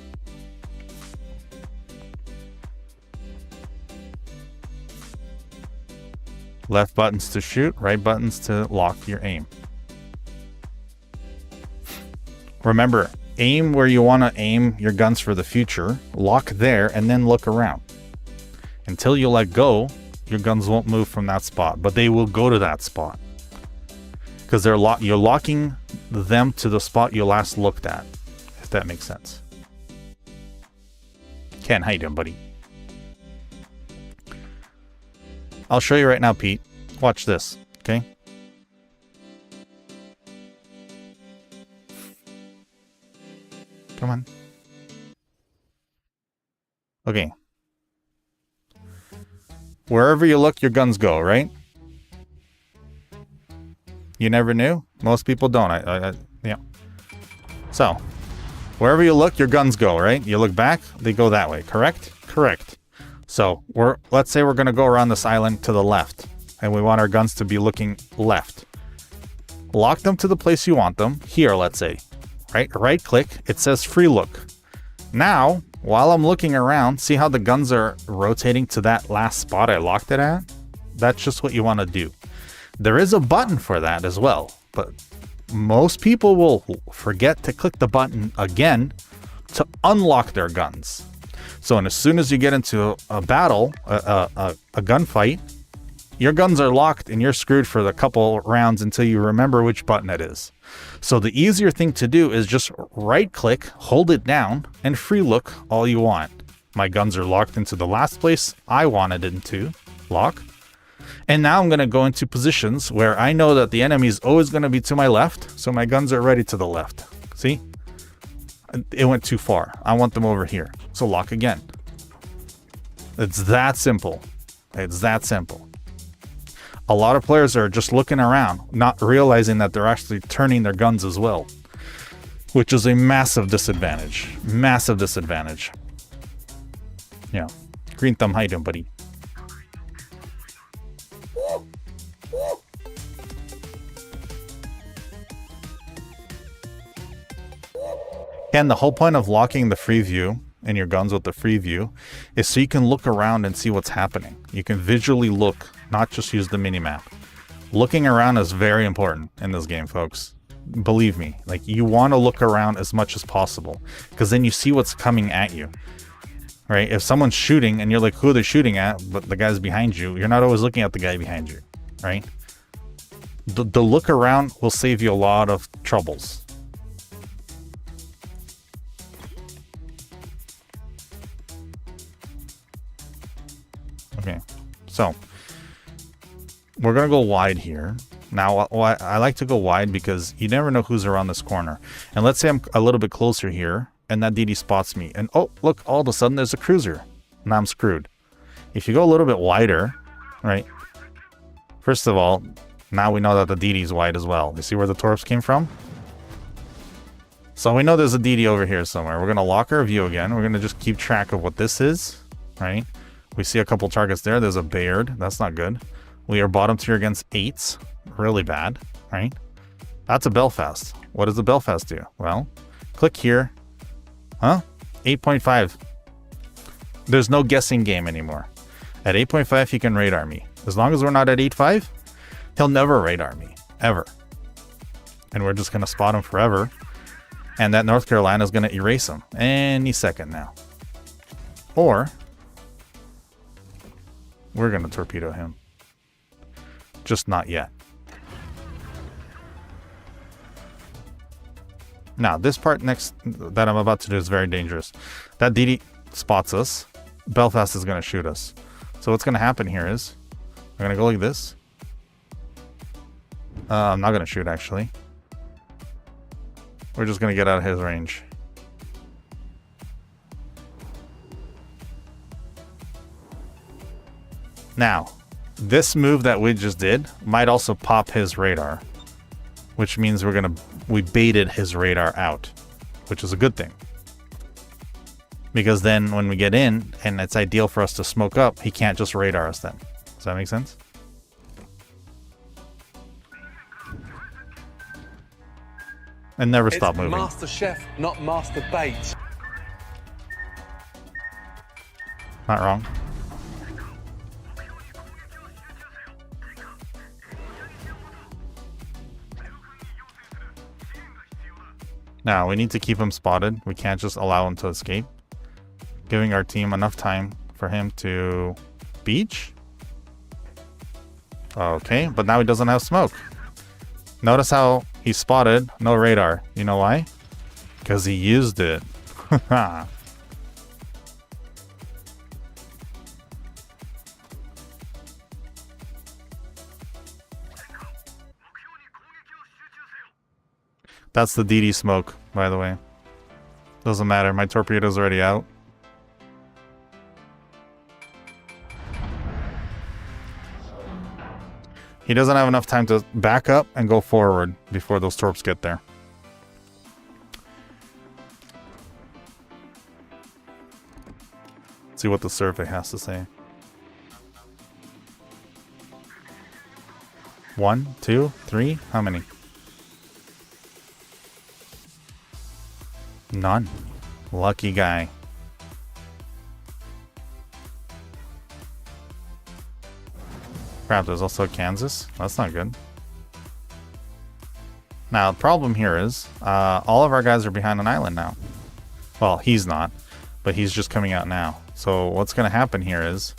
Left buttons to shoot, right buttons to lock your aim. Remember, aim where you want to aim your guns for the future, lock there, and then look around. Until you let go, your guns won't move from that spot, but they will go to that spot. Because you're locking them to the spot you last looked at, if that makes sense. Ken, how you doing, buddy? I'll show you right now, Pete. Watch this, okay? Come on. Okay. Wherever you look, your guns go, right? You never knew? Most people don't. Yeah. So, wherever you look, your guns go, right? You look back, they go that way, correct? Correct. So, let's say we're going to go around this island to the left, and we want our guns to be looking left. Lock them to the place you want them. Here, let's say. Right click, it says free look. Now, while I'm looking around, see how the guns are rotating to that last spot I locked it at? That's just what you want to do. There is a button for that as well, but most people will forget to click the button again to unlock their guns. So as soon as you get into a battle, a gunfight, your guns are locked and you're screwed for the couple rounds until you remember which button it is. So the easier thing to do is just right click, hold it down, and free look all you want. My guns are locked into the last place I wanted it to lock. And now I'm going to go into positions where I know that the enemy is always going to be to my left, so my guns are ready to the left. See? It went too far. I want them over here. So lock again. It's that simple. It's that simple. A lot of players are just looking around, not realizing that they're actually turning their guns as well, which is a massive disadvantage. Massive disadvantage. Yeah. Green Thumb, how you doing, buddy? And the whole point of locking the free view and your guns with the free view is so you can look around and see what's happening. You can visually look, not just use the minimap. Looking around is very important in this game, folks. believe me. Like, you want to look around as much as possible, because then you see what's coming at you. Right? If someone's shooting and you're like, who are they shooting at? But the guy's behind you. You're not always looking at the guy behind you. Right? The look around will save you a lot of troubles. Okay. So, we're going to go wide here. Now, I like to go wide because you never know who's around this corner. And let's say I'm a little bit closer here, and that DD spots me. And oh, look, all of a sudden there's a cruiser. Now I'm screwed. If you go a little bit wider, right? First of all, now we know that the DD is wide as well. You see where the torps came from? So we know there's a DD over here somewhere. We're going to lock our view again. We're going to just keep track of what this is, right? We see a couple targets there. There's a Bayard. That's not good. We are bottom tier against 8s. Really bad, right? That's a Belfast. What does the Belfast do? Well, click here. Huh? 8.5. There's no guessing game anymore. At 8.5, he can radar me. As long as we're not at 8.5, he'll never radar me. Ever. And we're just going to spot him forever. And that North Carolina is going to erase him any second now. Or we're going to torpedo him. Just not yet. Now, this part next that I'm about to do is very dangerous. That DD spots us. Belfast is going to shoot us. So what's going to happen here is I'm going to go like this. I'm not going to shoot, actually. We're just going to get out of his range. Now, this move that we just did might also pop his radar, which means we baited his radar out, which is a good thing. Because then when we get in, and it's ideal for us to smoke up, he can't just radar us then. Does that make sense? And never stop moving. Master Chef, not Master Bait. Not wrong. Now, we need to keep him spotted. We can't just allow him to escape. Giving our team enough time for him to beach. Okay, but now he doesn't have smoke. Notice how he's spotted, no radar. You know why? Because he used it. That's the DD smoke, by the way. Doesn't matter, my torpedo's already out. He doesn't have enough time to back up and go forward before those torps get there. Let's see what the survey has to say. 1, 2, 3, how many? None. Lucky guy. Crap, there's also Kansas. That's not good. Now, the problem here is all of our guys are behind an island now. Well, he's not, but he's just coming out now. So what's going to happen here is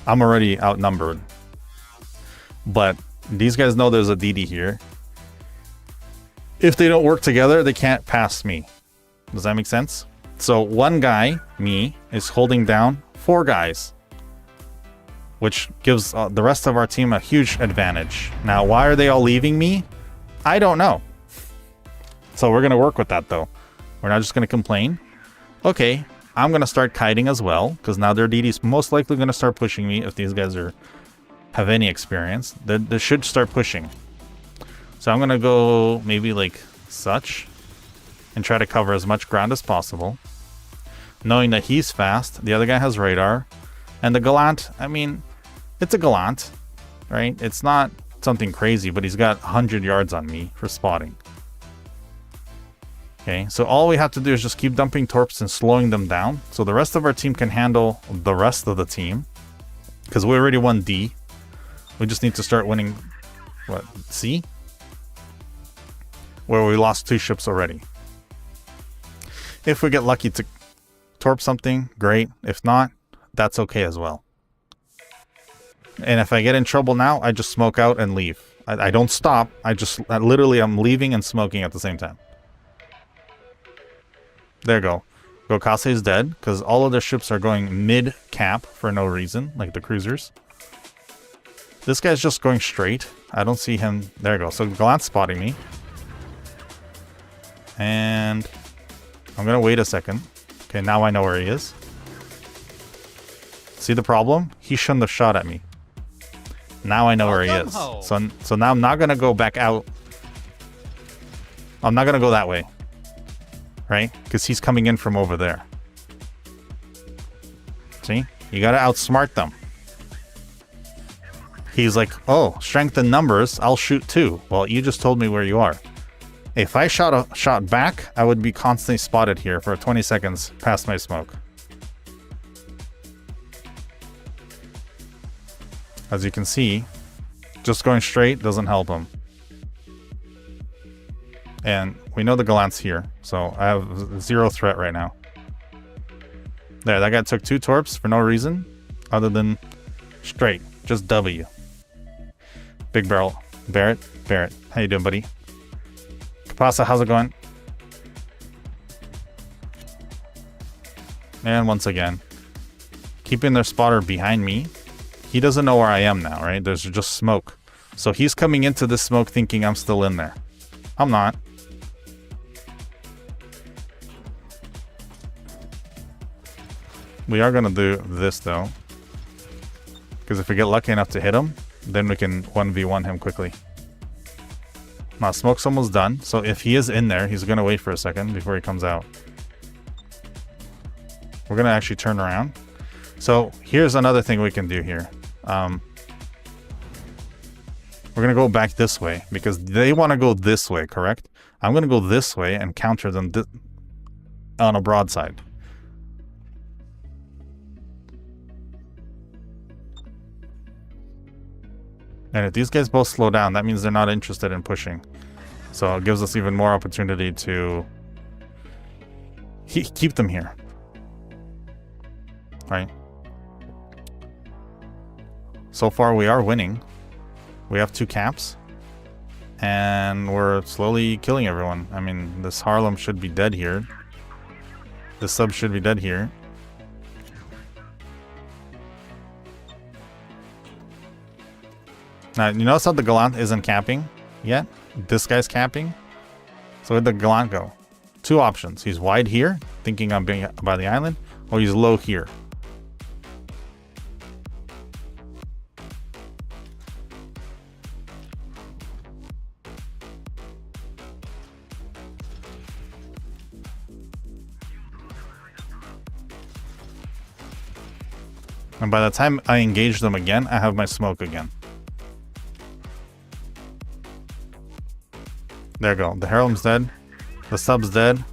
I'm already outnumbered. But these guys know there's a DD here. If they don't work together, they can't pass me. Does that make sense? So one guy, me, is holding down 4 guys, which gives the rest of our team a huge advantage. Now, why are they all leaving me? I don't know. So we're going to work with that, though. We're not just going to complain. Okay, I'm going to start kiting as well, because now their DD's most likely going to start pushing me if these guys have any experience. They should start pushing. So I'm going to go maybe like such and try to cover as much ground as possible, knowing that he's fast, the other guy has radar, and the Gallant, I mean, it's a Gallant, right? It's not something crazy, but he's got 100 yards on me for spotting. Okay, so all we have to do is just keep dumping torps and slowing them down, so the rest of our team can handle the rest of the team, because we already won D. We just need to start winning, what, C? where we lost 2 ships already. If we get lucky to torp something, great. If not, that's okay as well. And if I get in trouble now, I just smoke out and leave. I don't stop. Literally, I'm leaving and smoking at the same time. There you go. Gokase is dead, because all of their ships are going mid-cap for no reason, like the cruisers. This guy's just going straight. I don't see him. There you go. So Galant's spotting me. And I'm going to wait a second. Okay, now I know where he is. See the problem? He shouldn't have shot at me. Now I know where he is. So now I'm not going to go back out. I'm not going to go that way. Right? Because he's coming in from over there. See? You got to outsmart them. He's like, oh, strength in numbers, I'll shoot too. Well, you just told me where you are. If I shot back, I would be constantly spotted here for 20 seconds past my smoke. As you can see, just going straight doesn't help him. And we know the Gallant's here, so I have 0 threat right now. There, that guy took 2 torps for no reason, other than straight, just W. Big barrel. Barrett? Barrett. How you doing, buddy? Kapasa, how's it going? And once again, keeping their spotter behind me. He doesn't know where I am now, right? There's just smoke. So he's coming into this smoke thinking I'm still in there. I'm not. We are going to do this, though. Because if we get lucky enough to hit him, then we can 1v1 him quickly. Now, smoke's almost done. So if he is in there, he's going to wait for a second before he comes out. We're going to actually turn around. So here's another thing we can do here. We're going to go back this way because they want to go this way, correct? I'm going to go this way and counter them on a broadside. And if these guys both slow down, that means they're not interested in pushing. So it gives us even more opportunity to keep them here. Right? So far we are winning. We have 2 caps. And we're slowly killing everyone. I mean, this Harlem should be dead here. The sub should be dead here. Now, you notice how the Gallant isn't capping yet? This guy's capping. So where'd the Gallant go? 2 options. He's wide here, thinking I'm being by the island, or he's low here. And by the time I engage them again, I have my smoke again. There you go. The Harlem's dead. The sub's dead. And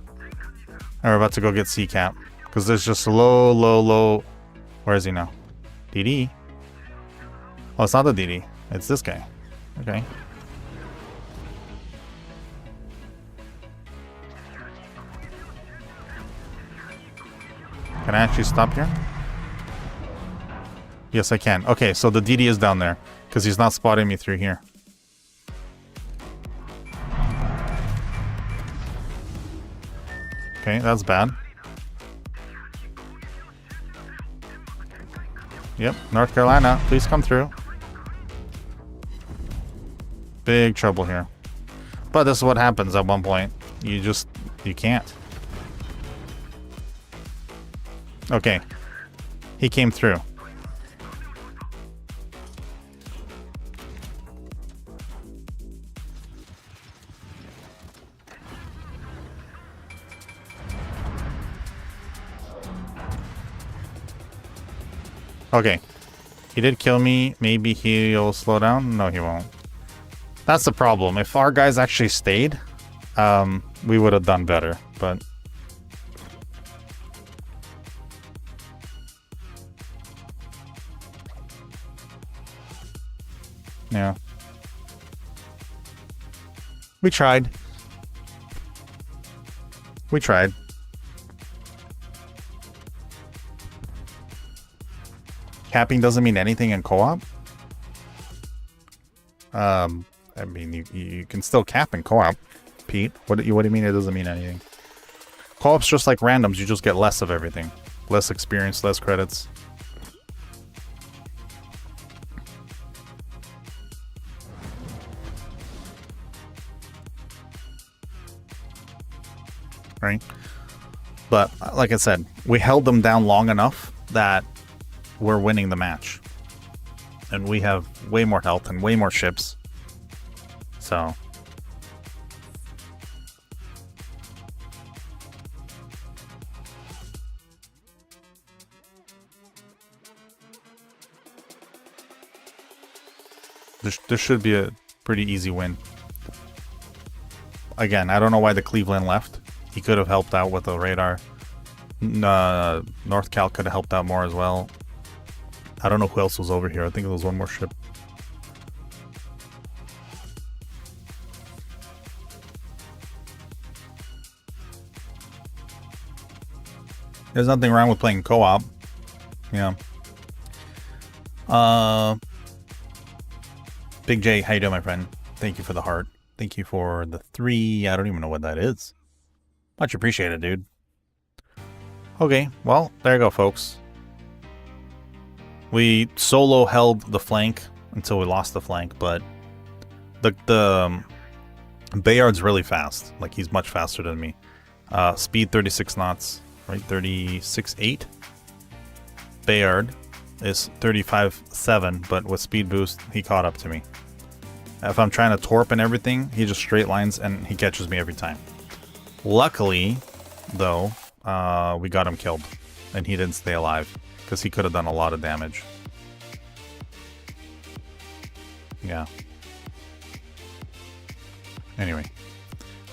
we're about to go get C-Cap. Because there's just low. Where is he now? DD? Oh, it's not the DD. It's this guy. Okay. Can I actually stop here? Yes, I can. Okay, so the DD is down there. Because he's not spotting me through here. Okay, that's bad. Yep, North Carolina, please come through. Big trouble here. But this is what happens at one point. You can't. Okay. He came through. Okay. He did kill me. Maybe he'll slow down. No, he won't. That's the problem. If our guys actually stayed, we would have done better. But yeah. We tried. We tried. Capping doesn't mean anything in co-op. I mean, you can still cap in co-op, Pete. What do you mean it doesn't mean anything? Co-op's just like randoms. You just get less of everything. Less experience, less credits. Right? But like I said, we held them down long enough that we're winning the match. And we have way more health and way more ships. So this should be a pretty easy win. Again, I don't know why the Cleveland left. He could have helped out with the radar. North Cal could have helped out more as well. I don't know who else was over here. I think there was one more ship. There's nothing wrong with playing co-op. Yeah. Big J, how you doing, my friend? Thank you for the heart. Thank you for the 3. I don't even know what that is. Much appreciated, dude. Okay, well, there you go, folks. We solo held the flank until we lost the flank, but the Bayard's really fast. Like, he's much faster than me. Speed 36 knots, right? 36.8. Bayard is 35.7, but with speed boost, he caught up to me. If I'm trying to torp and everything, he just straight lines and he catches me every time. Luckily, though, we got him killed, and he didn't stay alive because he could have done a lot of damage. Yeah. Anyway.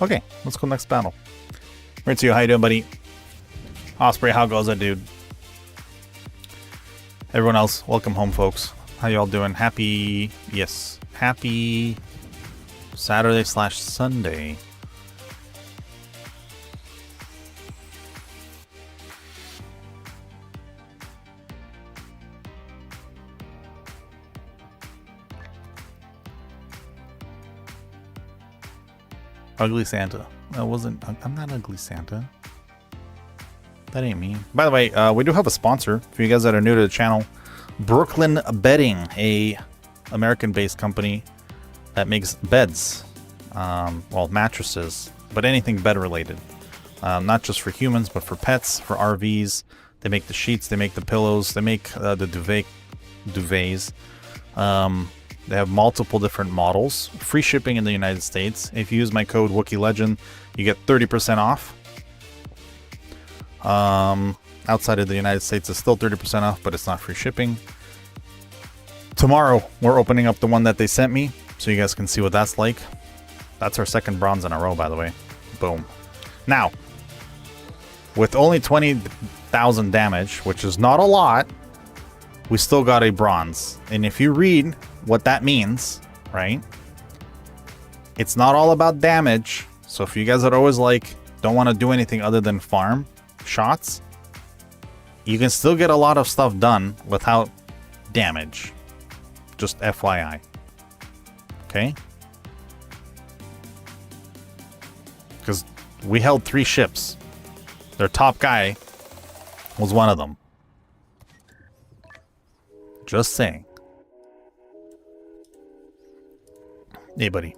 Okay, let's go next battle. Right to you. How you doing, buddy? Osprey, how goes it, dude? Everyone else, welcome home, folks. How y'all doing? Happy Saturday/Sunday. Ugly Santa. I wasn't. I'm not Ugly Santa. That ain't me. By the way, we do have a sponsor for you guys that are new to the channel. Brooklyn Bedding, a American-based company that makes beds, well, mattresses, but anything bed-related. Not just for humans, but for pets, for RVs. They make the sheets, they make the pillows, they make the duvets. They have multiple different models. Free shipping in the United States. If you use my code Wookie Legend, you get 30% off. Outside of the United States, it's still 30% off, but it's not free shipping. Tomorrow, we're opening up the one that they sent me, so you guys can see what that's like. That's our second bronze in a row, by the way. Boom. Now, with only 20,000 damage, which is not a lot, we still got a bronze. And if you read what that means, right? It's not all about damage. So if you guys are always like, don't want to do anything other than farm shots, you can still get a lot of stuff done without damage. Just FYI. Okay? Because we held 3 ships. Their top guy was one of them. Just saying. Hey, buddy.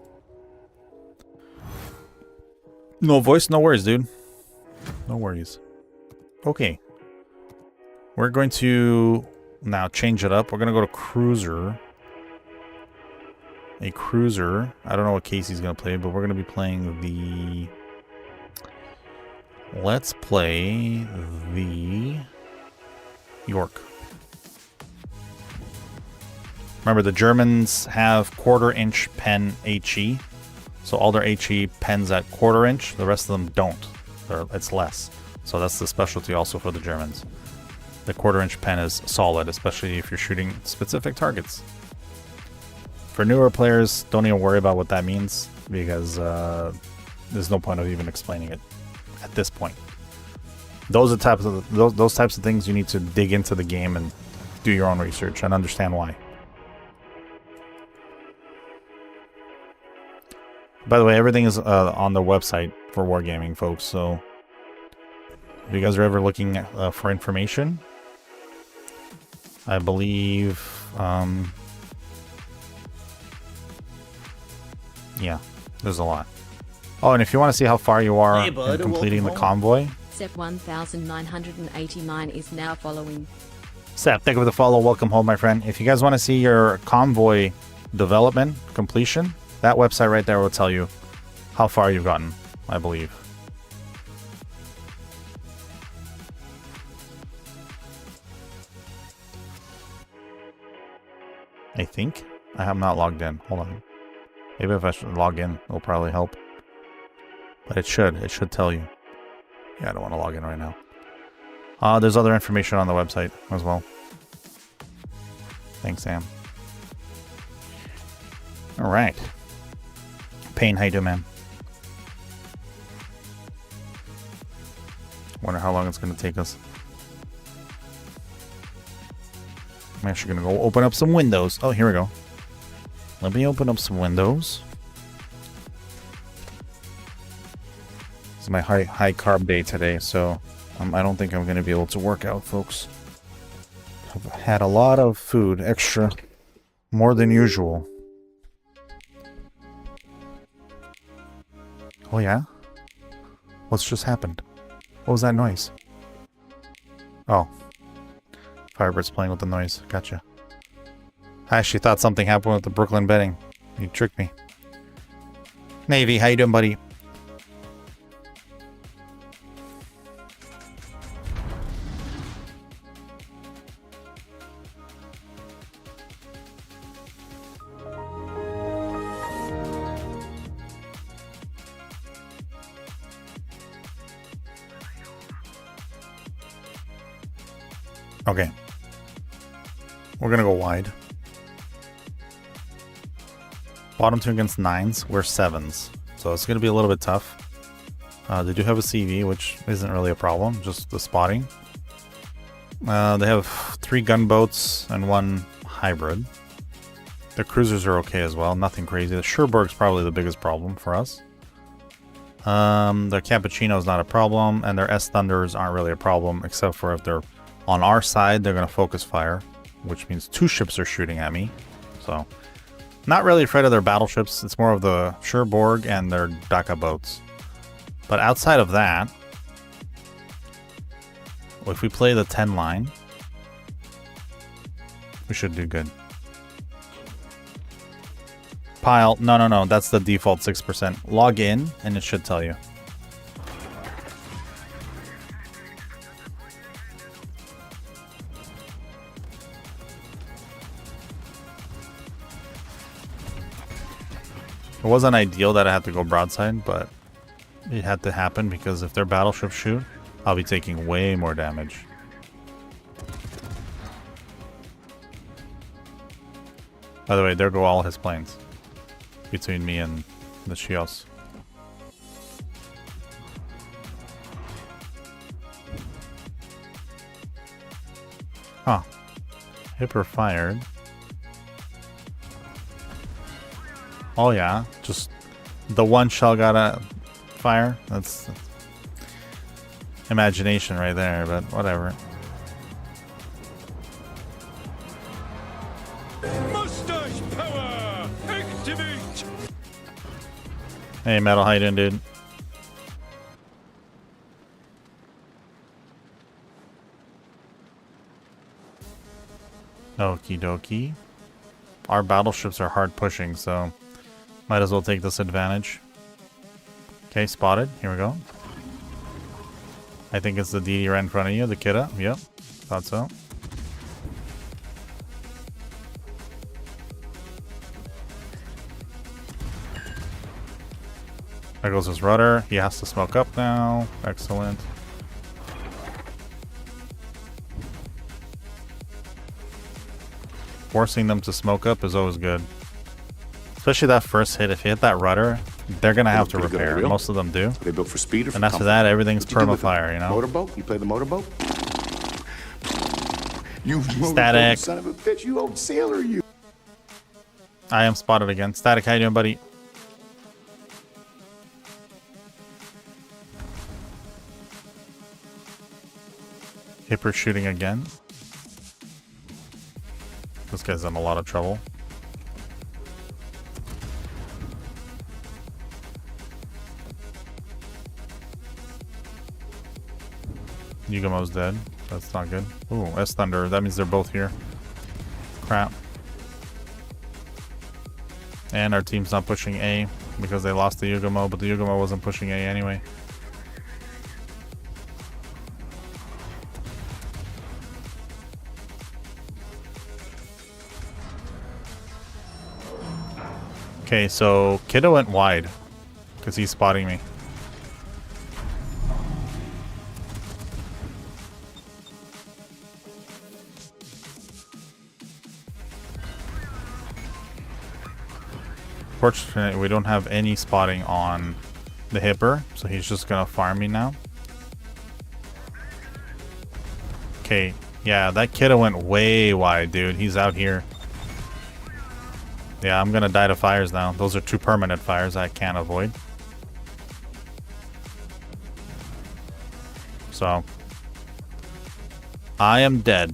No voice, no worries, dude. No worries. Okay. We're going to now change it up. We're going to go to cruiser. A cruiser. I don't know what Casey's going to play, but we're going to be playing the... Let's play the York. Remember, the Germans have 1/4 inch pen HE. So all their HE pens at 1/4 inch. The rest of them don't. It's less. So that's the specialty also for the Germans. The 1/4 inch pen is solid, especially if you're shooting specific targets. For newer players, don't even worry about what that means, because there's no point of even explaining it. at this point. Those are those types of things you need to dig into the game and do your own research and understand why. By the way, everything is on the website for Wargaming, folks. So if you guys are ever looking for information, I believe, yeah, there's a lot. Oh, and if you want to see how far you are in completing the convoy, Sep 1989 is now following. Sep, thank you for the follow. Welcome home, my friend. If you guys want to see your convoy development completion, that website right there will tell you how far you've gotten, I believe. I think. I have not logged in. Hold on. Maybe if I should log in, it'll probably help. But it should. It should tell you. Yeah, I don't want to log in right now. There's other information on the website as well. Thanks, Sam. Alright. Payne, how you doing, man? Wonder how long it's going to take us. I'm actually going to go open up some windows. Oh, here we go. Let me open up some windows. This is my high carb day today, so I don't think I'm going to be able to work out, folks. I've had a lot of food, extra, more than usual. Oh yeah? What's just happened? What was that noise? Oh. Firebird's playing with the noise. Gotcha. I actually thought something happened with the Brooklyn betting. You tricked me. Navy, how you doing, buddy? Okay. We're gonna go wide. Bottom two against 9s, we're 7s. So it's gonna be a little bit tough. They do have a CV, which isn't really a problem, just the spotting. They have 3 gunboats and 1 hybrid. Their cruisers are okay as well, nothing crazy. The Cherbourg's probably the biggest problem for us. Their Cappuccino is not a problem, and their S-Thunders aren't really a problem, except for if they're on our side, they're going to focus fire, which means 2 ships are shooting at me. So, not really afraid of their battleships. It's more of the Cherbourg and their Daka boats. But outside of that, if we play the 10 line, we should do good. Pile, no, that's the default 6%. Log in, and it should tell you. It wasn't ideal that I had to go broadside, but it had to happen because if their battleships shoot, I'll be taking way more damage. By the way, there go all his planes between me and the Chios. Huh. Hipper fired. Oh yeah, just the one shell got a fire. That's imagination right there, but whatever. Mustache power! Activate! Hey Metal, how you doing, dude? Okie dokie. Our battleships are hard pushing, so might as well take this advantage. Okay, spotted. Here we go. I think it's the DD right in front of you, the Kidda. Yep, thought so. There goes his rudder. He has to smoke up now. Excellent. Forcing them to smoke up is always good. Especially that first hit. If you hit that rudder, they're gonna have to Pretty good, repair. real. Most of them do. They built for speed or for And after comfort? that, everything's What'd you do with permafire, them? you know? Motorboat? You play the motorboat? You Static. son of a bitch, you old sailor, you. I am spotted again. Static, how you doing, buddy? Hipper shooting again. This guy's in a lot of trouble. Yugamo's dead. That's not good. Ooh, S Thunder. That means they're both here. Crap. And our team's not pushing A because they lost the Yugamo, but the Yugamo wasn't pushing A anyway. Okay, so Kiddo went wide because he's spotting me. Fortunately, we don't have any spotting on the Hipper, so he's just gonna farm me now. Okay, yeah, that Kiddo went way wide, dude. He's out here. Yeah, I'm gonna die to fires now. Those are 2 permanent fires I can't avoid. So, I am dead.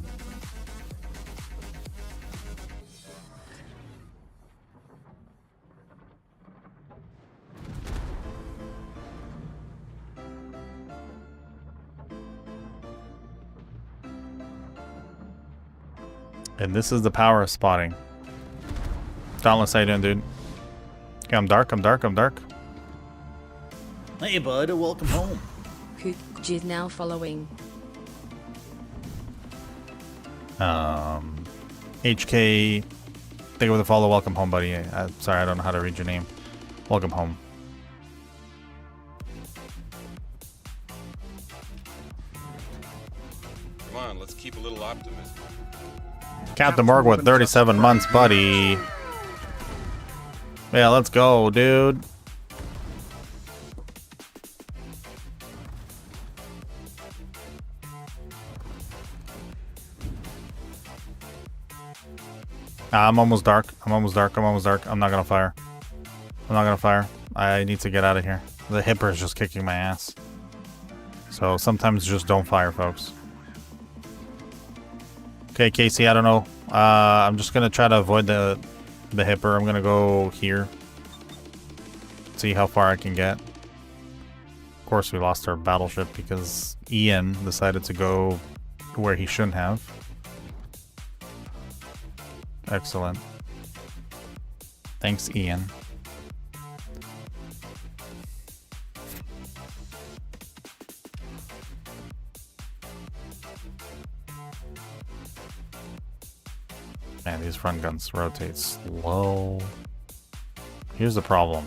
And this is the power of spotting. Dauntless, how you doing, dude? Okay, I'm dark, I'm dark, I'm dark. Hey, bud, welcome home. Cook is now following. HK, thank you for the follow. Welcome home, buddy. Sorry, I don't know how to read your name. Welcome home. Come on, let's keep a little optimism. Captain Morgan with 37 months, buddy. Yeah, let's go, dude. I'm almost dark. I'm almost dark. I'm almost dark. I'm not gonna fire. I'm not gonna fire. I need to get out of here. The Hipper is just kicking my ass. So sometimes just don't fire, folks. Okay, Casey, I don't know. I'm just gonna try to avoid the Hipper. I'm gonna go here. See how far I can get. Of course, we lost our battleship because Ian decided to go where he shouldn't have. Excellent. Thanks, Ian. Man, these front guns rotate slow. Here's the problem.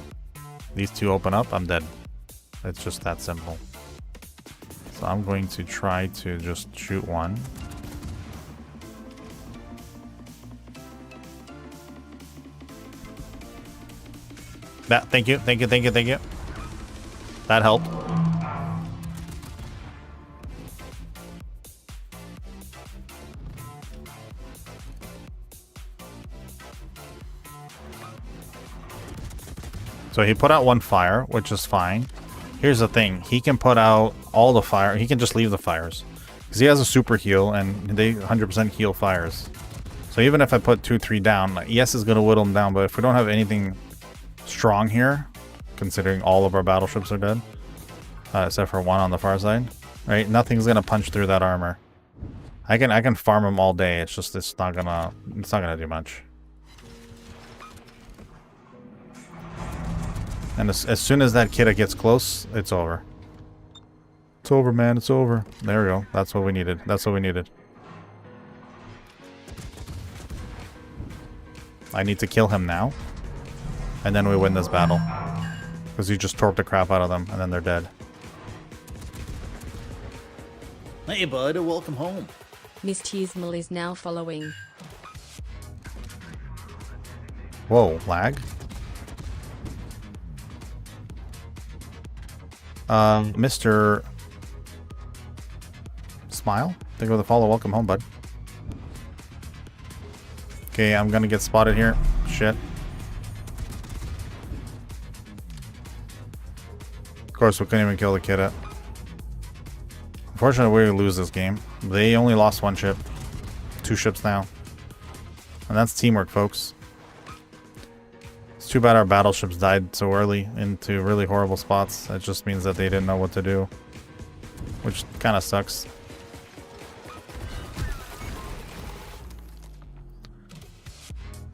These 2 open up, I'm dead. It's just that simple. So I'm going to try to just shoot one. That, thank you, thank you, thank you, thank you. That helped. So he put out 1 fire, which is fine. Here's the thing. He can put out all the fire. He can just leave the fires. Because he has a super heal, and they 100% heal fires. So even if I put 2, 3 down, like, yes, it's going to whittle them down. But if we don't have anything strong here, considering all of our battleships are dead, except for 1 on the far side, right? Nothing's going to punch through that armor. I can farm him all day. It's just it's not gonna do much. And as soon as that kidda gets close, it's over. It's over, man. It's over. There we go. That's what we needed. That's what we needed. I need to kill him now. And then we win this battle. Because you just torped the crap out of them, and then they're dead. Hey, bud, welcome home. Miss Tismal is now following. Whoa, lag? Mr. Smile? Thank you for the follow. Welcome home, bud. Okay, I'm gonna get spotted here. Shit. Of course, we couldn't even kill the kid at. Unfortunately, we lose this game. They only lost 1 ship. 2 ships now. And that's teamwork, folks. It's too bad our battleships died so early into really horrible spots. That just means that they didn't know what to do. Which kind of sucks.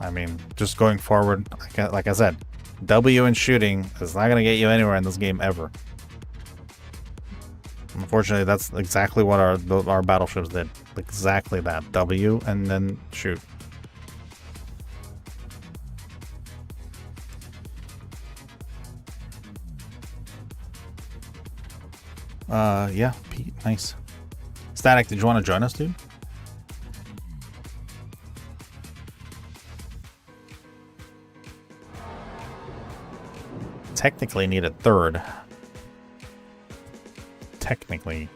I mean, just going forward, like I said, W in shooting is not going to get you anywhere in this game ever. Unfortunately, that's exactly what our battleships did. Exactly that. W and then shoot. Yeah, Pete, nice. Static, did you want to join us, dude? Technically need a 3rd. Technically.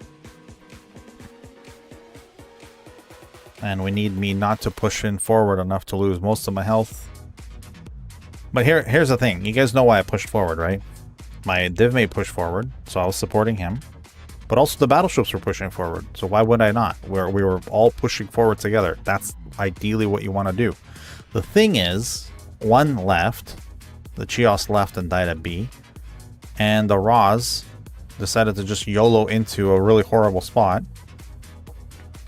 And we need me not to push in forward enough to lose most of my health. But here's the thing. You guys know why I pushed forward, right? My div mate pushed forward, so I was supporting him. But also the battleships were pushing forward, so why would I not? We were all pushing forward together. That's ideally what you want to do. The thing is, one left. The Chios left and died at B. And the Roz decided to just YOLO into a really horrible spot.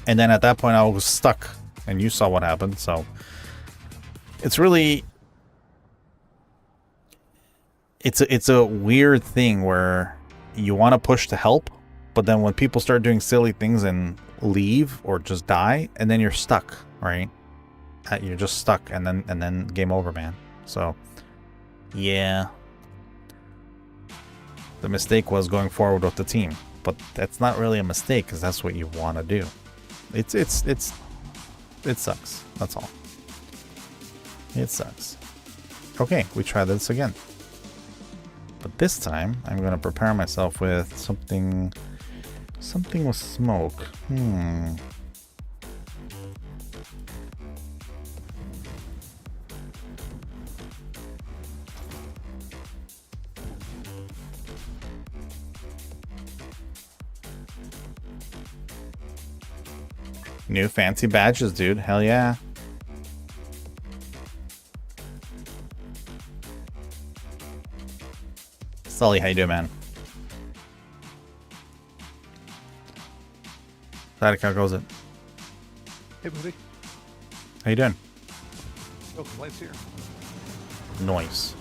And then at that point I was stuck. And you saw what happened, so... It's really... It's a weird thing where you want to push to help, but then when people start doing silly things and leave or just die, and then you're stuck, right? You're just stuck, and then game over, man. So... Yeah. The mistake was going forward with the team, but that's not really a mistake because that's what you want to do. It sucks. That's all. It sucks. Okay, we try this again. But this time I'm gonna prepare myself with something with smoke. New fancy badges, dude. Hell yeah. Sully, how you doing, man? Static, how goes it? Hey, buddy. How you doing? No complaints here. Nice.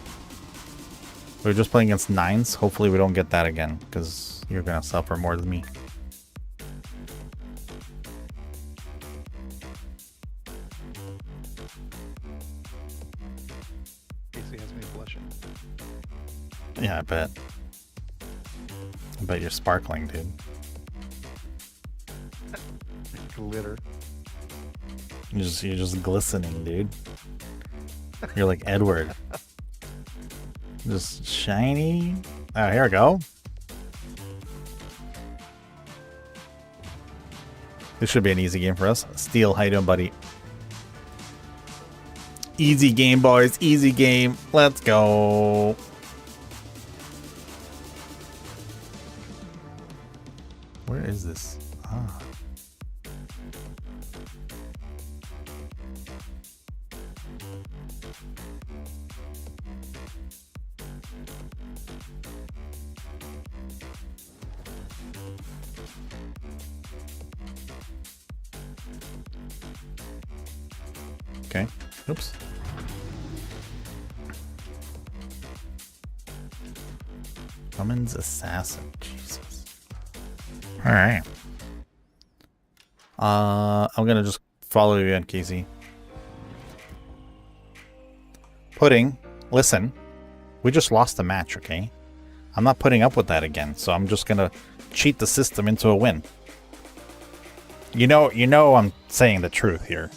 We were just playing against 9s. Hopefully we don't get that again, because you're going to suffer more than me. Casey has me blushing. Yeah, I bet. I bet you're sparkling, dude. Glitter. You're just glistening, dude. You're like Edward. Just shiny. Oh, here we go. This should be an easy game for us. Steel, how you doing, buddy? Easy game, boys. Easy game. Let's go. Where is this? Ah. Okay. Oops. Cummins Assassin. Jesus. Alright. I'm gonna just follow you in, Casey. Pudding, listen. We just lost the match, okay? I'm not putting up with that again, so I'm just gonna cheat the system into a win. You know I'm saying the truth here.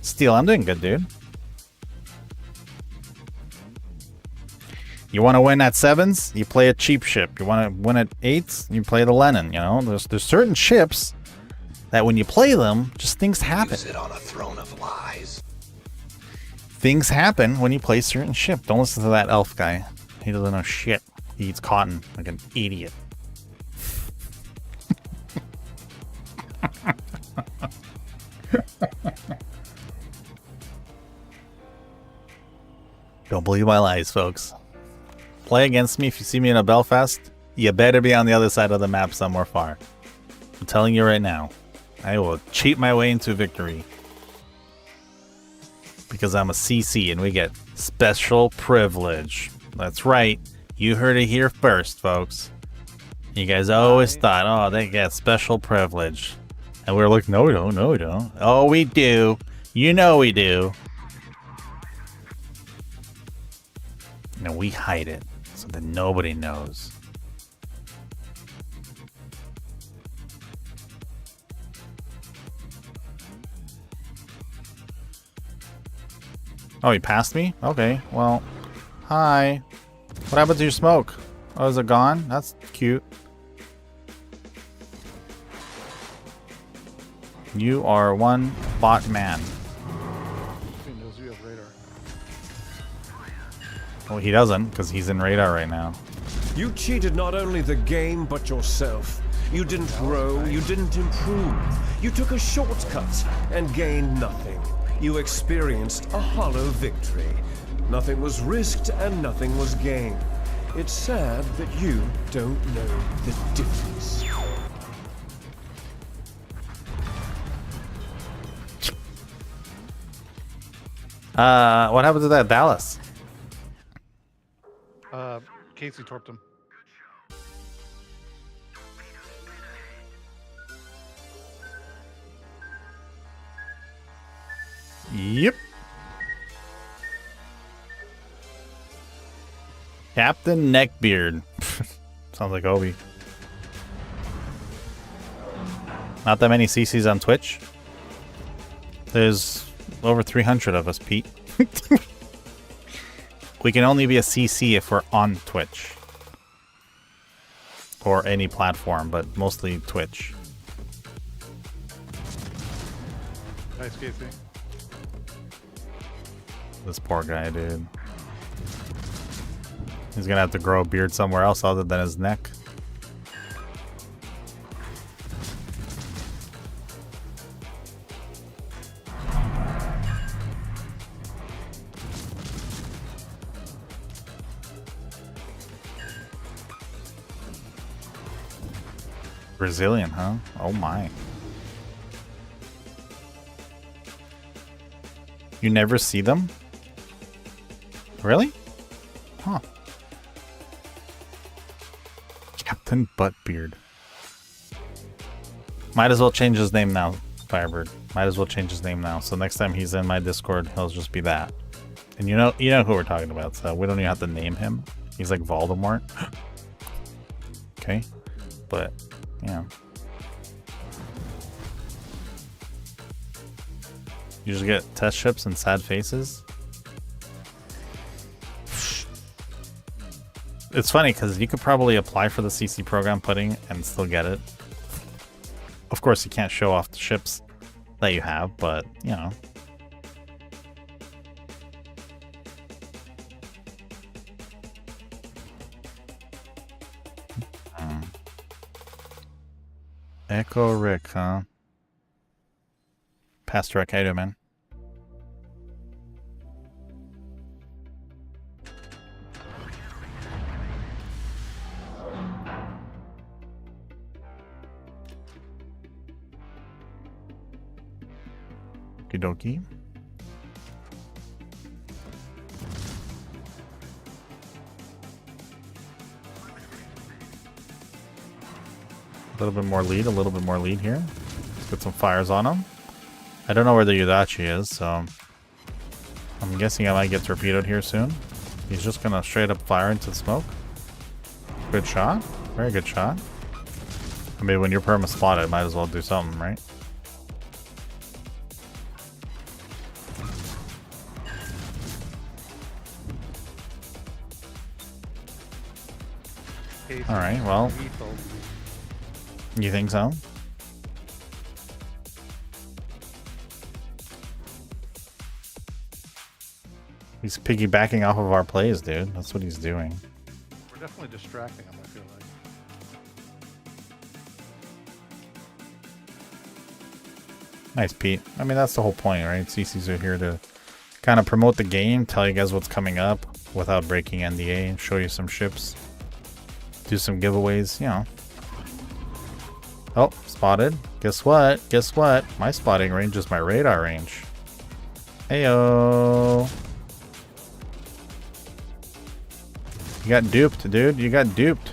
Steel, I'm doing good, dude. You want to win at 7s? You play a cheap ship. You want to win at 8s? You play the Lenin. You know, there's certain ships that when you play them, just things happen. Sit on a throne of lies. Things happen when you play certain ship. Don't listen to that elf guy. He doesn't know shit. He eats cotton like an idiot. Don't believe my lies, folks. Play against me if you see me in a Belfast. You better be on the other side of the map somewhere far. I'm telling you right now. I will cheat my way into victory. Because I'm a CC and we get special privilege. That's right. You heard it here first, folks. You guys always thought, oh, they get special privilege. And we're like, no, we don't. No, we don't. Oh, we do. You know we do. And we hide it so that nobody knows. Oh, he passed me? Okay, well, hi. What happened to your smoke? Oh, is it gone? That's cute. You are one bot man. He knows you have radar. Well, he doesn't, because he's in radar right now. You cheated not only the game, but yourself. You didn't grow, you didn't improve. You took a shortcut and gained nothing. You experienced a hollow victory. Nothing was risked and nothing was gained. It's sad that you don't know the difference. What happened to that Dallas? Casey torped him. Yep. Captain Neckbeard. Sounds like Obi. Not that many CCs on Twitch. There's over 300 of us, Pete. We can only be a CC if we're on Twitch. Or any platform, but mostly Twitch. Nice, Casey. This poor guy, dude. He's gonna have to grow a beard somewhere else other than his neck. Brazilian, huh? Oh my. You never see them? Really? Huh. Captain Buttbeard. Might as well change his name now, Firebird. Might as well change his name now. So next time he's in my Discord, he'll just be that. And you know who we're talking about, so we don't even have to name him. He's like Voldemort. Okay. But, yeah. You just get test ships and sad faces. It's funny because you could probably apply for the CC program pudding and still get it. Of course, you can't show off the ships that you have, but you know. Echo Rick, huh? Pastor Rick, how you doing, man? Okie dokie. A little bit more lead, a little bit more lead here. Let's get some fires on him. I don't know where the Yudachi is, so I'm guessing I might get torpedoed here soon. He's just gonna straight up fire into the smoke. Good shot. Very good shot. I mean, when you're perma spotted, might as well do something, right? Casey. All right, well. Lethal. You think so? He's piggybacking off of our plays, dude. That's what he's doing. We're definitely distracting him, I feel like. Nice, Pete. I mean, that's the whole point, right? CCs are here to kind of promote the game, tell you guys what's coming up without breaking NDA, show you some ships, do some giveaways, you know. Oh, spotted. Guess what? Guess what? My spotting range is my radar range. Heyo. You got duped, dude. You got duped.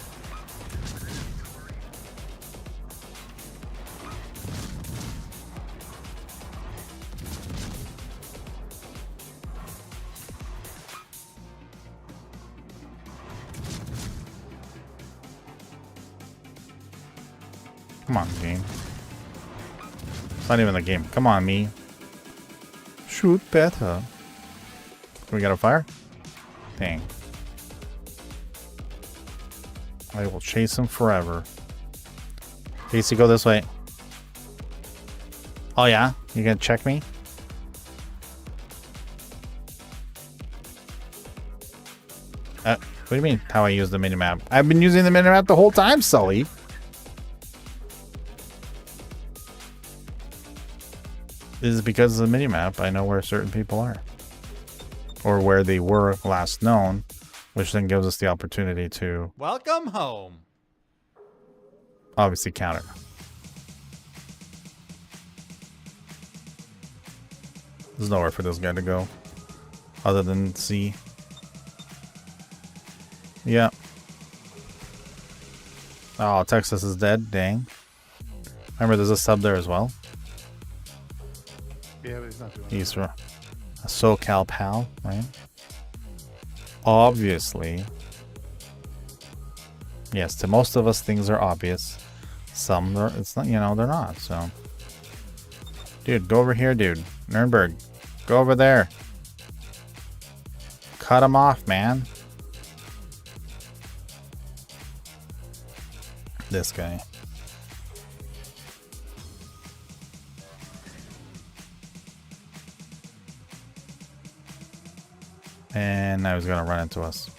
Come on, game. It's not even the game. Come on, me. Shoot better. Can we get a fire? Dang. I will chase him forever. Casey, go this way. Oh, yeah? You gonna check me? What do you mean, how I use the minimap? I've been using the minimap the whole time, Sully. This is because of the minimap. I know where certain people are. Or where they were last known, which then gives us the opportunity to... Welcome home. Obviously counter. There's nowhere for this guy to go. Other than C. Yeah. Oh, Texas is dead. Dang. Remember, there's a sub there as well. Yeah, but he's not doing He's a SoCal pal, right? Obviously. Yes, to most of us, things are obvious. Some, it's not, you know, they're not, so. Dude, go over here, dude. Nürnberg. Go over there. Cut him off, man. This guy. And now he's gonna run into us.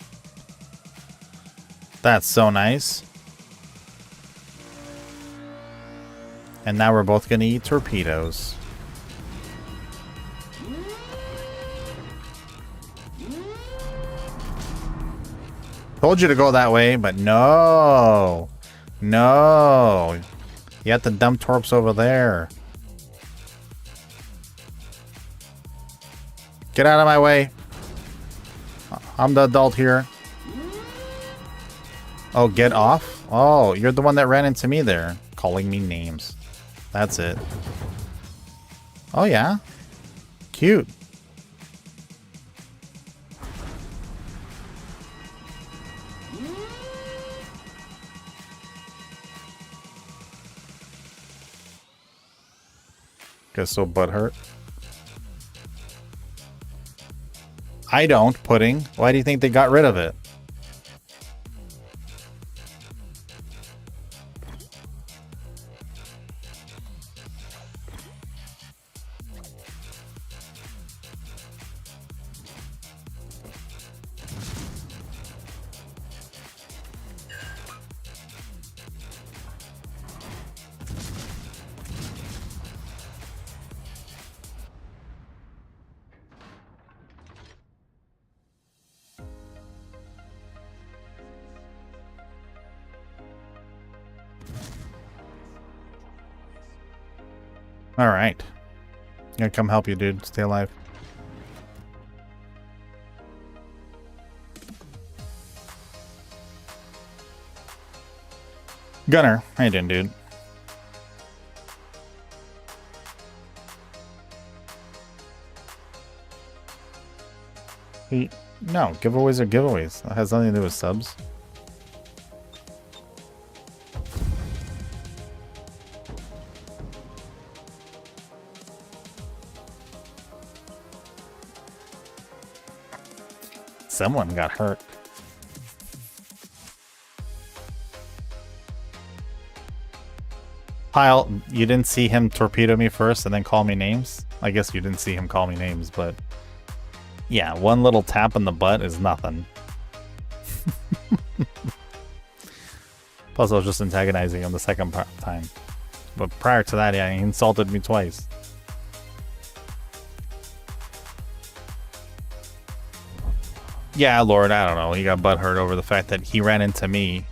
That's so nice. And now we're both gonna eat torpedoes. Told you to go that way, but no. No. You have to dump torps over there. Get out of my way. I'm the adult here. Oh, get off? Oh, you're the one that ran into me there. Calling me names. That's it. Oh, yeah? Cute. Guess so butthurt. I don't, Pudding. Why do you think they got rid of it? All right. Gonna come help you, dude. Stay alive. Gunner, how you doing, dude? No, giveaways are giveaways. That has nothing to do with subs. Someone got hurt. Pile, you didn't see him torpedo me first and then call me names? I guess you didn't see him call me names, but yeah, one little tap in the butt is nothing. Plus, I was just antagonizing him the second time. But prior to that, yeah, he insulted me twice. Yeah, Lord, I don't know. He got butthurt over the fact that he ran into me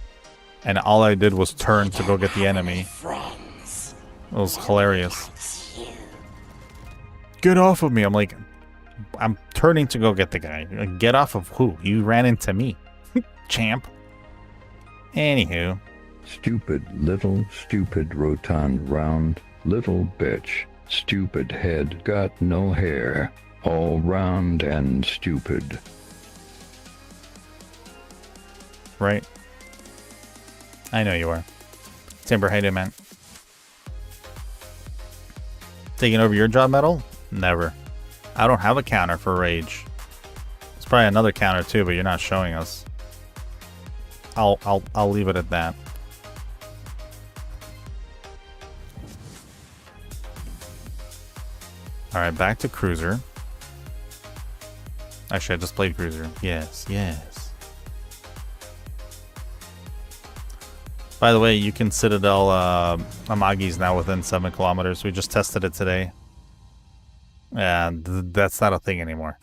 and all I did was turn to go get the enemy. It was hilarious. Get off of me. I'm like, I'm turning to go get the guy. Get off of who? You ran into me. Champ. Anywho. Stupid, little, stupid, rotund, round, little bitch. Stupid head, got no hair. All round and stupid. Right. I know you are. Timber, how you doing, man? Taking over your job, Metal? Never. I don't have a counter for rage. There's probably another counter too, but you're not showing us. I'll leave it at that. Alright, back to Cruiser. Actually, I just played Cruiser. Yes, yes. By the way, you can Citadel Amagi's now within 7 kilometers. We just tested it today. And that's not a thing anymore.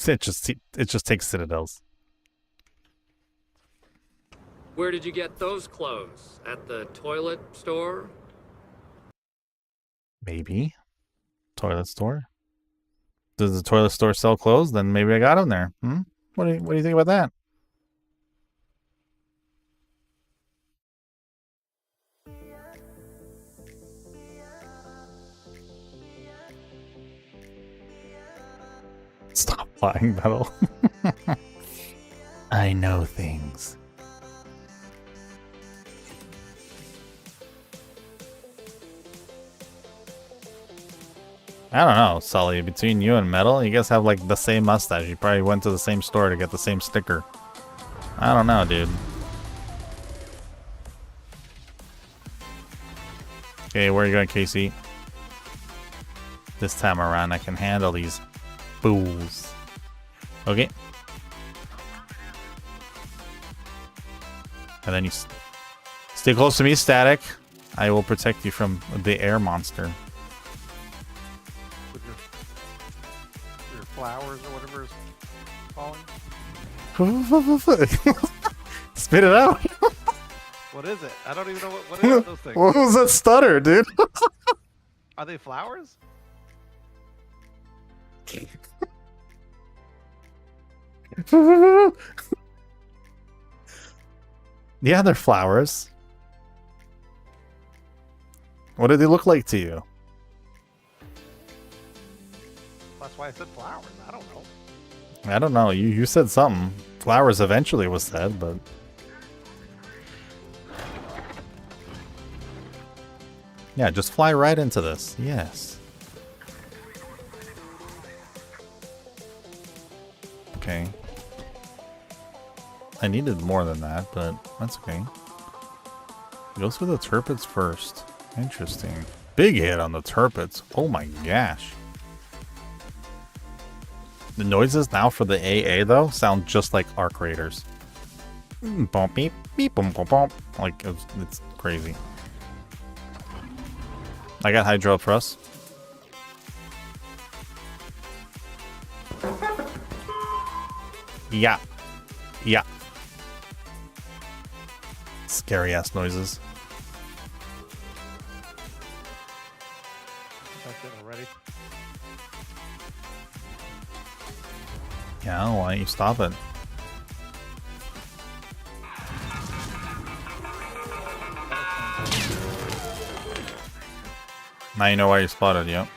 it just takes Citadels. Where did you get those clothes? At the toilet store? Maybe. Toilet store? Does the toilet store sell clothes? Then maybe I got them there. What do you think about that? Stop flying, Metal. I know things. I don't know, Sully. Between you and Metal, you guys have like the same mustache. You probably went to the same store to get the same sticker. I don't know, dude. Okay, where are you going, Casey? This time around, I can handle these fools. Okay. And then you stay close to me, Static. I will protect you from the air monster. With your flowers or whatever is falling. Spit it out. What is it? I don't even know what are those things. What was that stutter, dude? Are they flowers? Yeah, they're flowers. What do they look like to you? That's why I said flowers. I don't know. I don't know. You said something. Flowers eventually was said, but... Yeah, just fly right into this. Yes. Okay. I needed more than that, but that's okay. Goes for the turpits first. Interesting. Big hit on the turpits. Oh my gosh. The noises now for the AA though sound just like Arc Raiders. Bump beep beep bump bump bump. Like it's crazy. I got Hydro up for us. Yeah. Yeah. Scary ass noises. That's it already. Yeah, why don't you stop it? Now you know why you spotted, yep.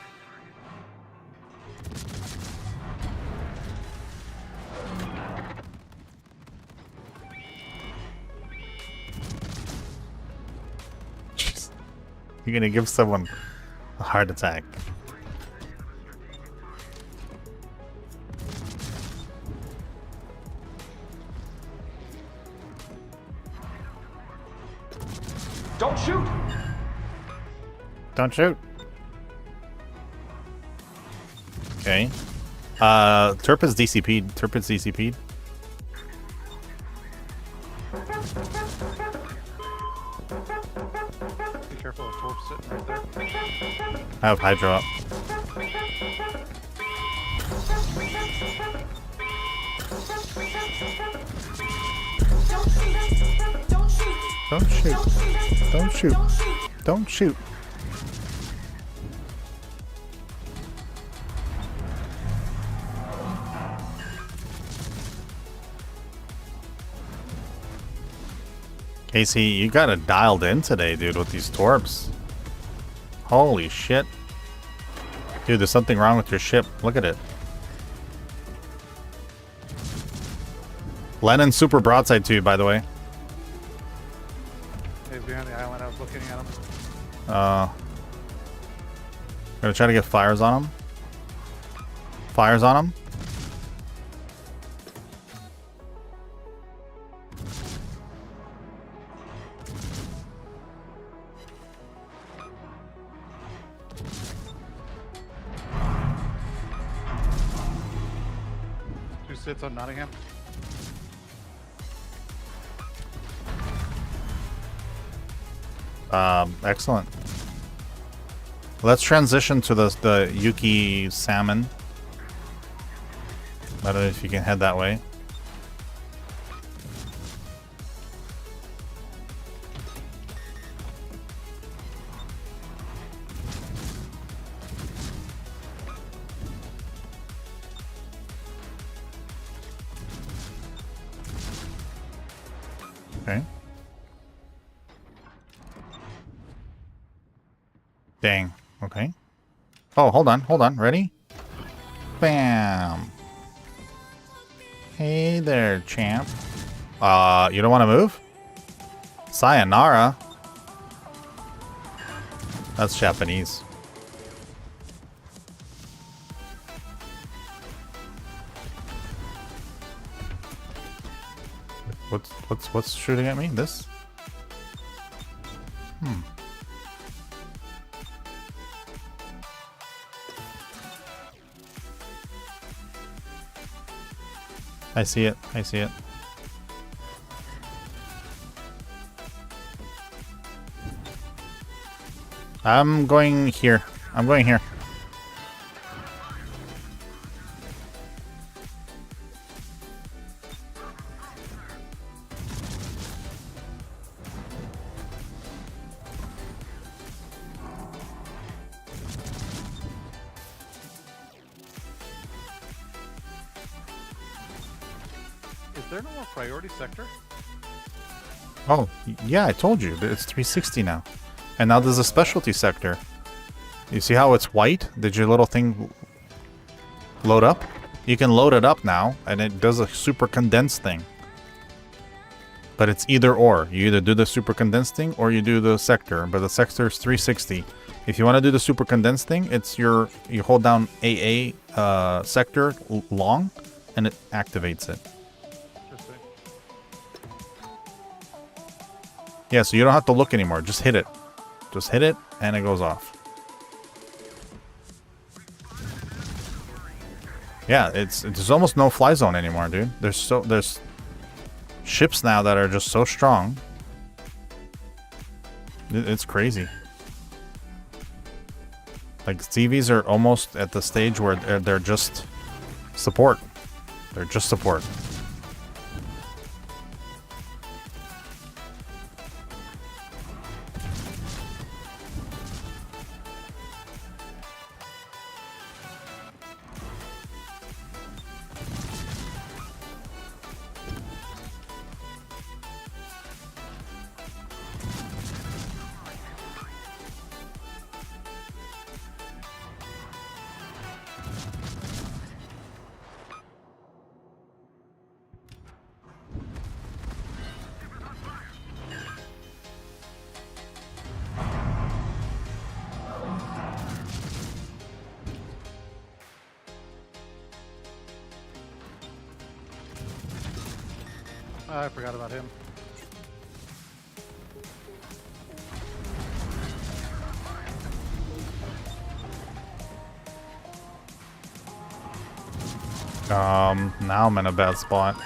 Jeez. You're gonna give someone a heart attack. Don't shoot! Don't shoot. Okay. Turp is DCP'd. Turp is DCP'd. Be careful of Torp sitting right there. I have Hydro up. Don't shoot. Don't shoot. Don't shoot. Casey, you got it dialed in today, dude, with these torps. Holy shit. Dude, there's something wrong with your ship. Look at it. Lennon super broadside too, by the way. He's behind the island. I was looking at him. Gonna try to get fires on him. Fires on him. Two sits on Nottingham. Excellent. Let's transition to the Yuki salmon. I don't know if you can head that way. Okay. Dang. Okay. Oh, hold on. Ready? Bam. Hey there, champ. You don't want to move? Sayonara. That's Japanese. What's shooting at me? This? I see it. I see it. I'm going here. I'm going here. Is there no more priority sector? Oh, yeah, I told you. It's 360 now. And now there's a specialty sector. You see how it's white? Did your little thing load up? You can load it up now, and it does a super condensed thing. But it's either or. You either do the super condensed thing or you do the sector. But the sector is 360. If you want to do the super condensed thing, it's you hold down AA sector long, and it activates it. Yeah, so you don't have to look anymore. Just hit it. Just hit it, and it goes off. Yeah, there's almost no fly zone anymore, dude. There's ships now that are just so strong. It's crazy. Like CVs are almost at the stage where they're just support. They're just support. I forgot about him. Now I'm in a bad spot.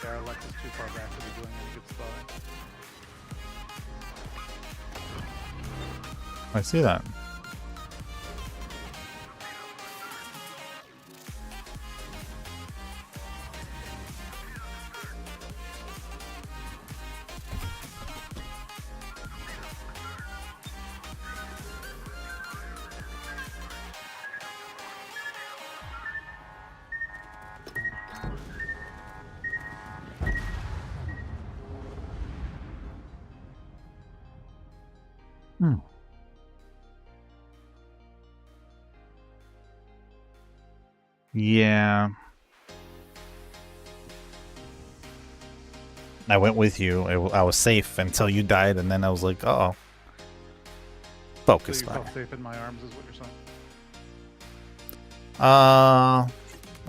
Yeah, our luck is too far back to be doing any good spotting. I see that. Yeah. I went with you. I was safe until you died, and then I was like, uh-oh. Focus So you fire. felt safe in my arms, is what you're saying?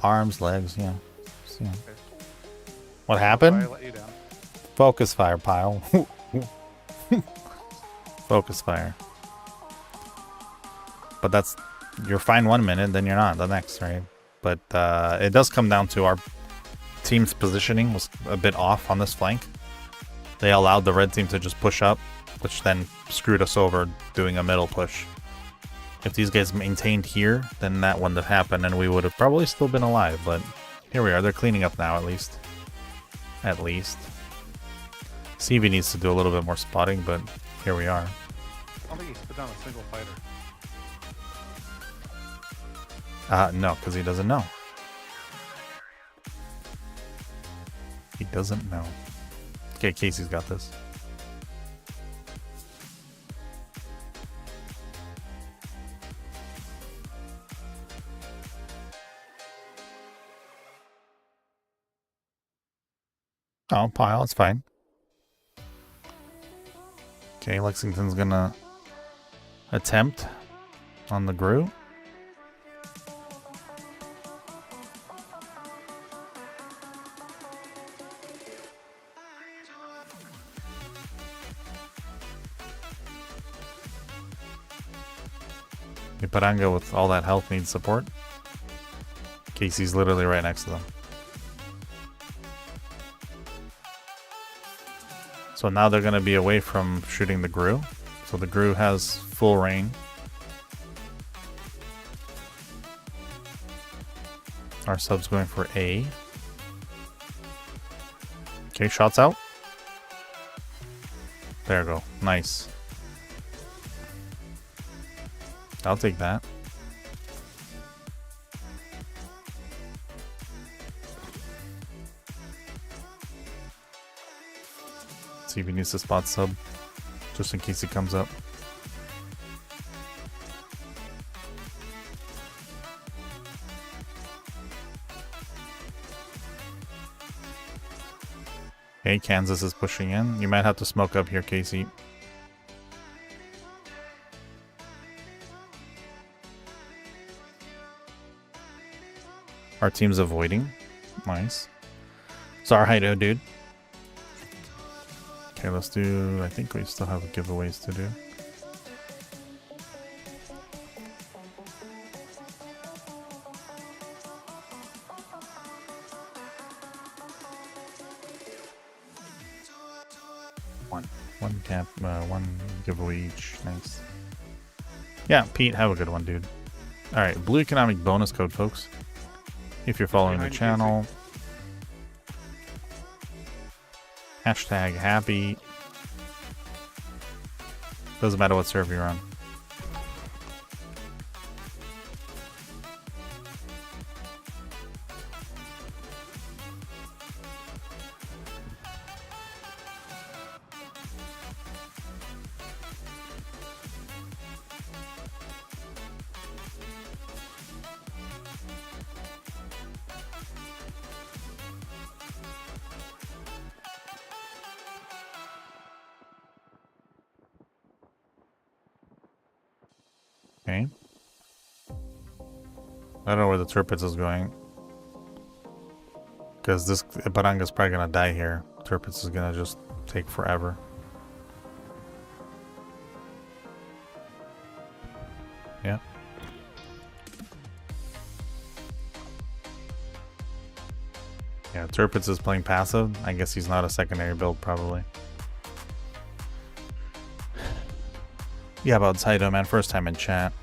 Arms, legs, yeah. So, yeah. Okay. What I happened? let you down. Focus fire, pile. Focus fire. But that's... You're fine 1 minute, then you're not the next, right? But it does come down to our team's positioning was a bit off on this flank. They allowed the red team to just push up, which then screwed us over doing a middle push. If these guys maintained here, then that wouldn't have happened and we would have probably still been alive, but here we are. They're cleaning up now, at least. At least. CV needs to do a little bit more spotting, but here we are. I don't think he's put down a single fighter. No, because he doesn't know. He doesn't know. Okay, Casey's got this. Oh, pile, it's fine. Okay, Lexington's gonna attempt on the Gru. Paranga with all that health needs support. Casey's literally right next to them. So now they're going to be away from shooting the Gru. So the Gru has full reign. Our sub's going for A. Okay, shots out. There we go. Nice. I'll take that. See if he needs to spot sub, just in case he comes up. Okay, Kansas is pushing in. You might have to smoke up here, Casey. Our team's avoiding. Nice. It's our hideout, dude. Okay, let's do... I think we still have giveaways to do. One cap, one giveaway each. Nice. Yeah, Pete, have a good one, dude. Alright, blue economic bonus code, folks. If you're following the channel. Hashtag happy. Doesn't matter what server you're on. Okay. I don't know where the Turpitz is going. Because this Baranga's probably going to die here. Turpitz is going to just take forever. Yeah. Yeah, Turpitz is playing passive. I guess he's not a secondary build, probably. Yeah, about Taito, man. First time in chat.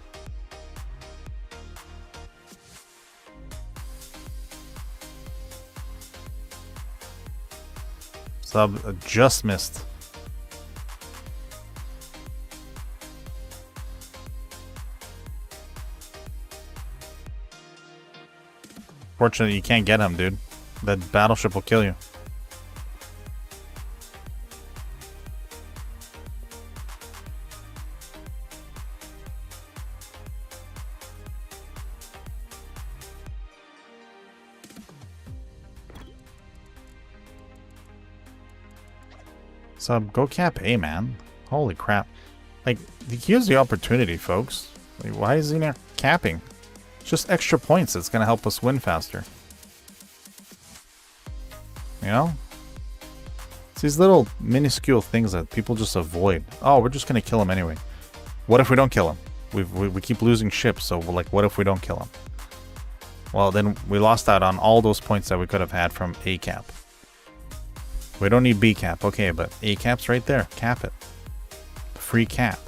Sub just missed. Fortunately, you can't get him, dude. That battleship will kill you. Sub, go cap A, man. Holy crap. Like, here's the opportunity, folks. Like, why is he not capping? Just extra points that's going to help us win faster. You know? It's these little minuscule things that people just avoid. Oh, we're just going to kill him anyway. What if we don't kill him? We keep losing ships, so we're like, what if we don't kill him? Well, then we lost out on all those points that we could have had from A cap. We don't need B cap, okay, but A cap's right there. Cap it. Free cap.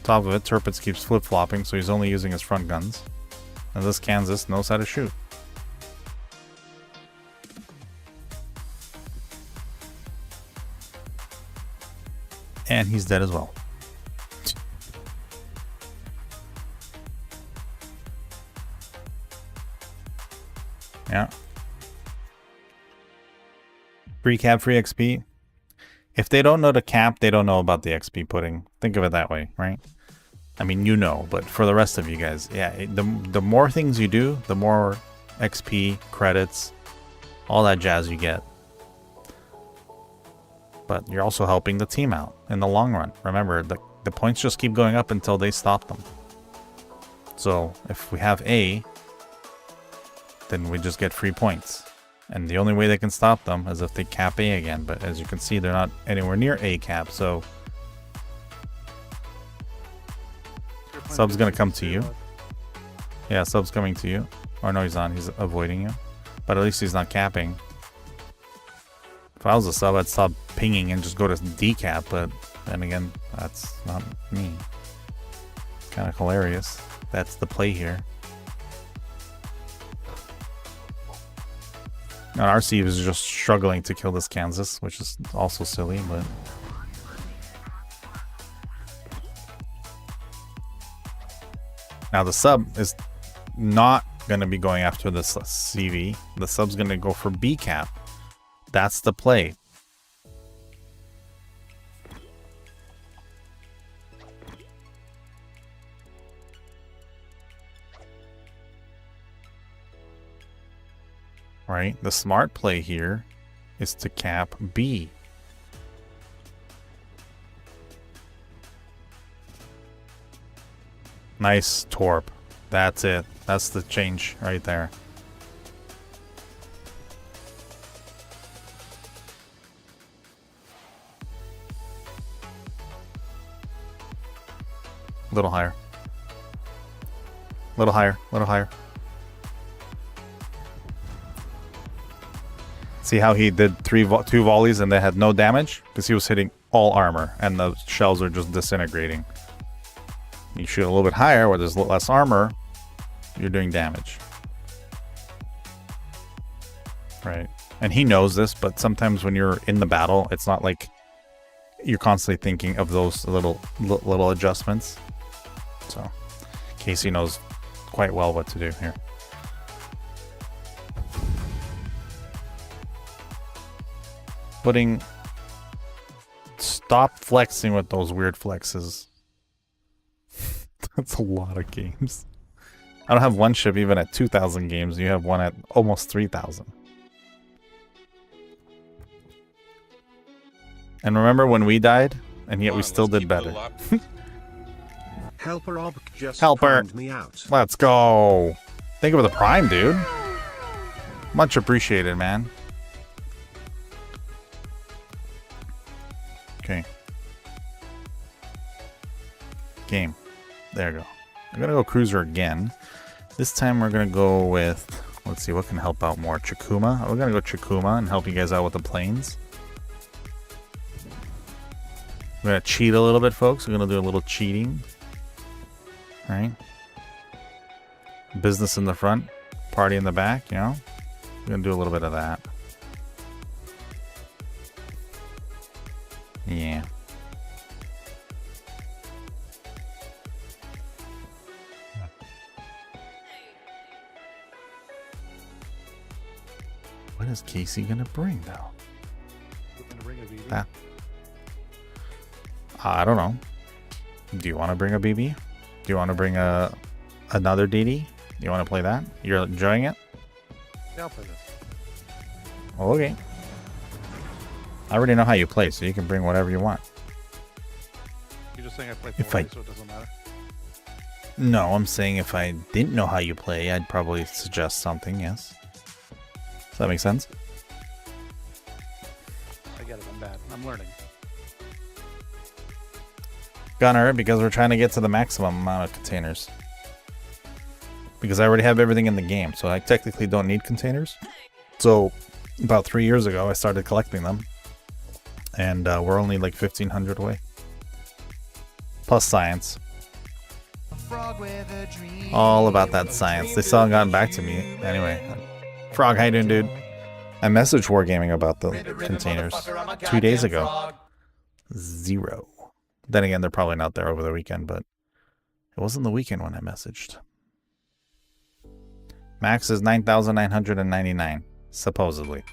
Top of it, Turpitz keeps flip-flopping, so he's only using his front guns. And this Kansas knows how to shoot. And he's dead as well. Yeah. Free cap, free XP. If they don't know to cap, they don't know about the XP pudding. Think of it that way, right? I mean, you know, but for the rest of you guys, yeah, the more things you do, the more XP, credits, all that jazz you get. But you're also helping the team out in the long run. Remember, the points just keep going up until they stop them. So if we have A, then we just get free points. And the only way they can stop them is if they cap A again. But as you can see, they're not anywhere near A cap, so Sub's gonna come to you. Yeah, Sub's coming to you. Or no, he's not. He's avoiding you. But at least he's not capping. If I was a Sub, I'd stop pinging and just go to D cap. But then again, that's not me. Kind of hilarious. That's the play here. And RC is just struggling to kill this Kansas, which is also silly, but now the Sub is not going to be going after this CV. The Sub's going to go for B cap. That's the play. Right? The smart play here is to cap B. Nice torp. That's it. That's the change right there. A little higher. A little higher. A little higher. See how he did two volleys and they had no damage? Because he was hitting all armor and the shells are just disintegrating. You shoot a little bit higher where there's less armor, you're doing damage. Right. And he knows this, but sometimes when you're in the battle, it's not like you're constantly thinking of those little adjustments. So Casey knows quite well what to do here. Stop flexing with those weird flexes. That's a lot of games. I don't have one ship even at 2,000 games. You have one at almost 3,000. And remember when we died, and yet we still did better. Helper Ob just Helper, found me out. Let's go. Thank you for the prime, dude. Much appreciated, man. Okay. Game. There you go. I'm going to go Cruiser again. This time we're going to go with... Let's see, what can help out more? Chikuma. We're going to go Chikuma and help you guys out with the planes. We're going to cheat a little bit, folks. We're going to do a little cheating. Right? Business in the front, party in the back, you know? We're going to do a little bit of that. Yeah. What is Casey going to bring, though? That. I don't know. Do you want to bring a BB? Do you want to bring another DD? You want to play that? You're enjoying it? Yeah, I'll play this. Okay. I already know how you play, so you can bring whatever you want. You're just saying I play If 4 so it doesn't matter? No, I'm saying if I didn't know how you play, I'd probably suggest something, yes. Does that make sense? I get it, I'm bad. I'm learning. Gunner, because we're trying to get to the maximum amount of containers. Because I already have everything in the game, so I technically don't need containers. So, about 3 years ago, I started collecting them. And we're only like 1,500 away. Plus science. All about that science. They still haven't gotten back to me. Anyway. Frog, how you doing, dude? I messaged Wargaming about the containers 2 days ago. 0. Then again, they're probably not there over the weekend, but it wasn't the weekend when I messaged. Max is 9,999, supposedly.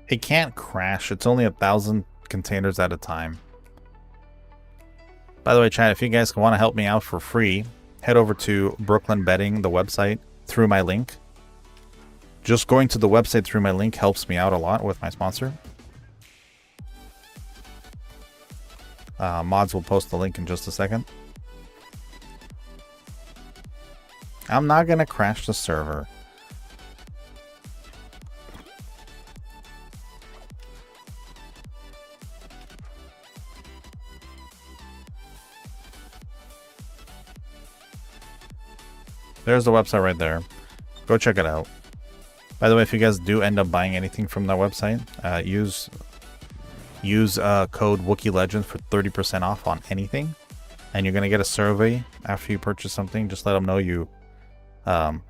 It can't crash. It's only 1,000 containers at a time. By the way, chat, if you guys want to help me out for free, head over to Brooklyn Betting, the website, through my link. Just going to the website through my link helps me out a lot with my sponsor. Mods will post the link in just a second. I'm not going to crash the server. There's the website right there. Go check it out. By the way, if you guys do end up buying anything from that website, use code Wookie Legends for 30% off on anything, and you're gonna get a survey after you purchase something. Just let them know you got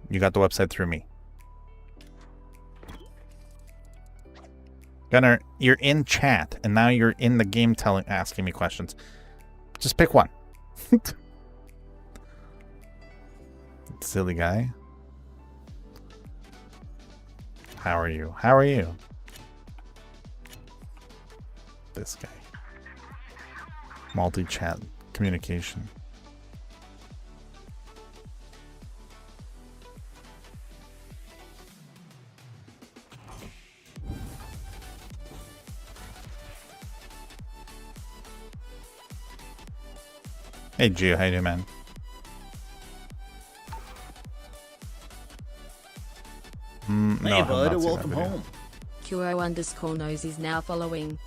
the website through me. Gunner, you're in chat, and now you're in the game asking me questions. Just pick one. Silly guy. How are you? How are you? This guy. Multi-chat communication. Hey Gio, how you doing, man? Hey bud, welcome home. Kuro_knows is now following.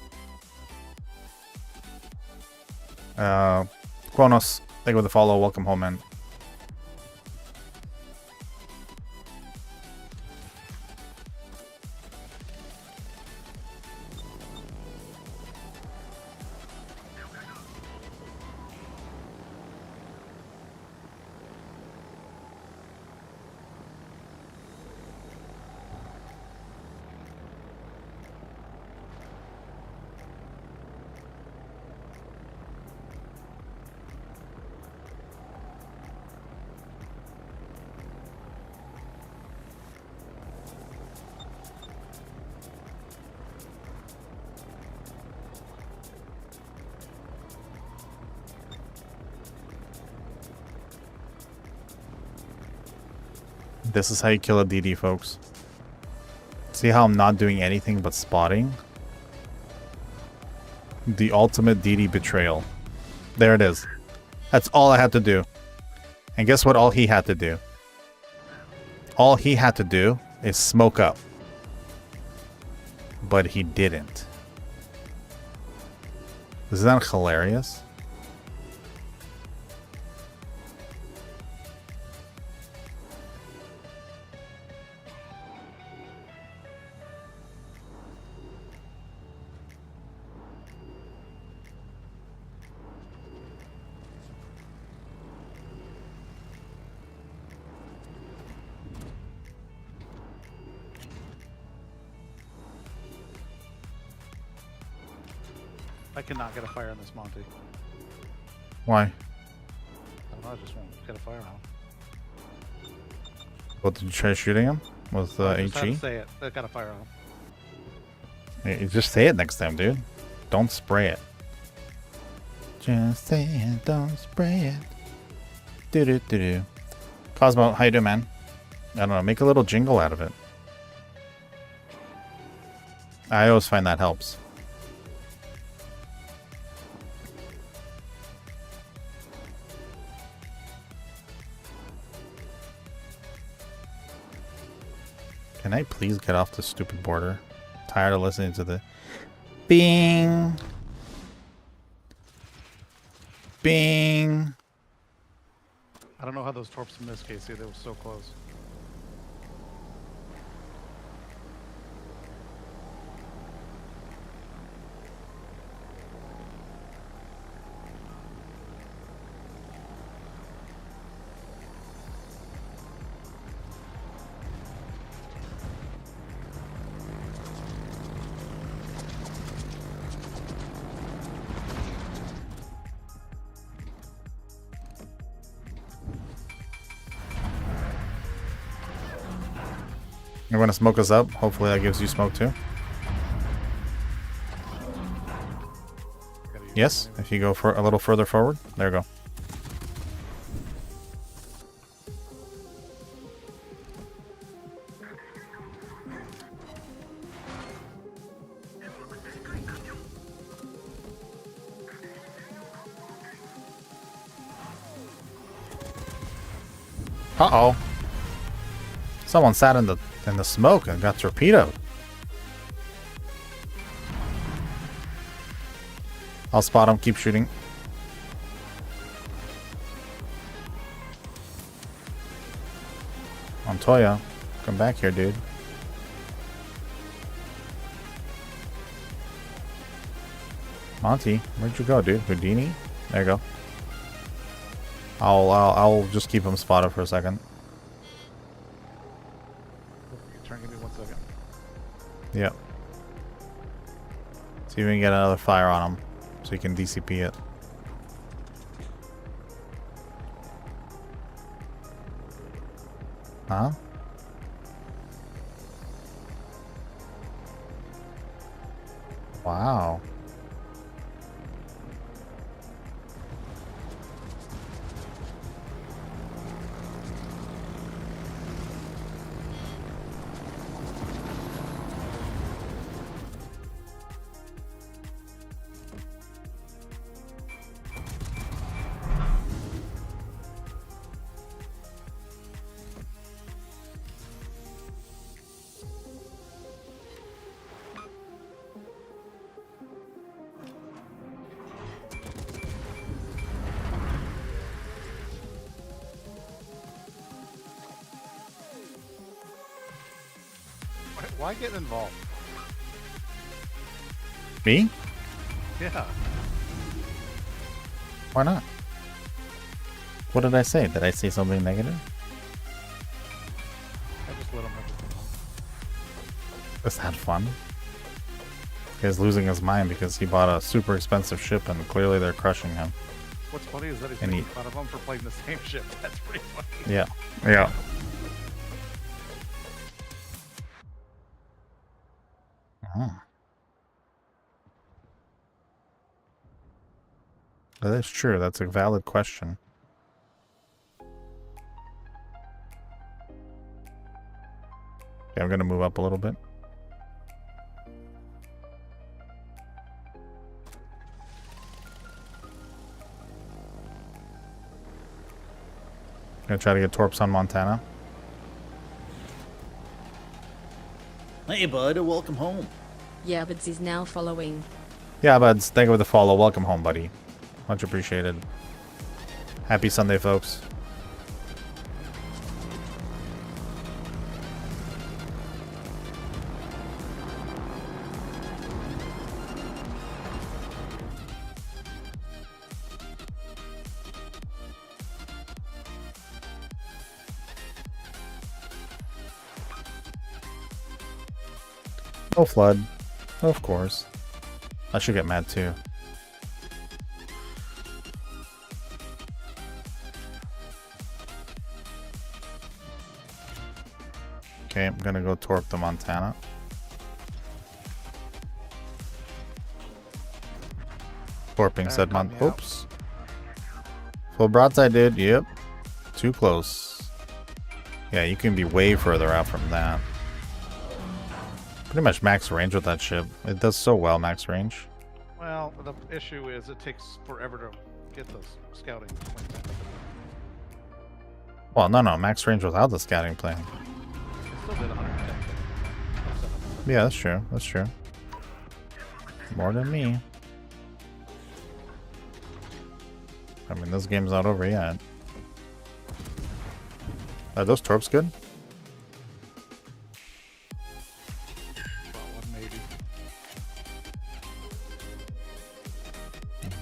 Kronos, thank you for the follow. Welcome home, man. This is how you kill a DD, folks. See how I'm not doing anything but spotting? The ultimate DD betrayal. There it is. That's all I had to do. And guess what all he had to do? All he had to do is smoke up. But he didn't. Isn't that hilarious? I cannot get a fire on this Monty. Why? I don't know, I just won't get a fire on him. What, did you try shooting him with I just had to HE? say it. I got a fire on him. You just say it next time, dude. Don't spray it. Just say it, don't spray it. Do. Cosmo, how you doing, man? I don't know, make a little jingle out of it. I always find that helps. Can I please get off this stupid border? Tired of listening to the bing, bing. I don't know how those torps missed, Casey. They were so close. You're gonna smoke us up. Hopefully that gives you smoke too. Yes, if you go for a little further forward. There you go. Uh-oh. Someone sat in the smoke and got torpedoed. I'll spot him, keep shooting. Montoya, come back here, dude. Monty, where'd you go, dude? Houdini? There you go. I'll just keep him spotted for a second. Turn, give me 1 second. Yep. See if we can get another fire on him, so you can DCP it. Huh? Wow. Why get involved? Me? Yeah. Why not? What did I say? Did I say something negative? I just let him have it. Is that fun? He's losing his mind because he bought a super expensive ship and clearly they're crushing him. What's funny is that he's And making fun of him for playing the same ship. That's pretty funny. Yeah. Yeah. That is true. That's a valid question. Okay, I'm going to move up a little bit. Gonna try to get torps on Montana. Hey, bud. Welcome home. Yeah, but is now following. Yeah, buds. Thank you for the follow. Welcome home, buddy. Much appreciated. Happy Sunday, folks. No flood. Of course. I should get mad too. Okay, I'm gonna go torque the Montana. Torping said oops. Full broadside, dude. Yep. Too close. Yeah, you can be way further out from that. Pretty much max range with that ship. It does so well, max range. Well, the issue is it takes forever to get those scouting planes out. Well, no, max range without the scouting plane. It still did 110. Yeah, that's true. That's true. More than me. I mean, this game's not over yet. Are those torps good?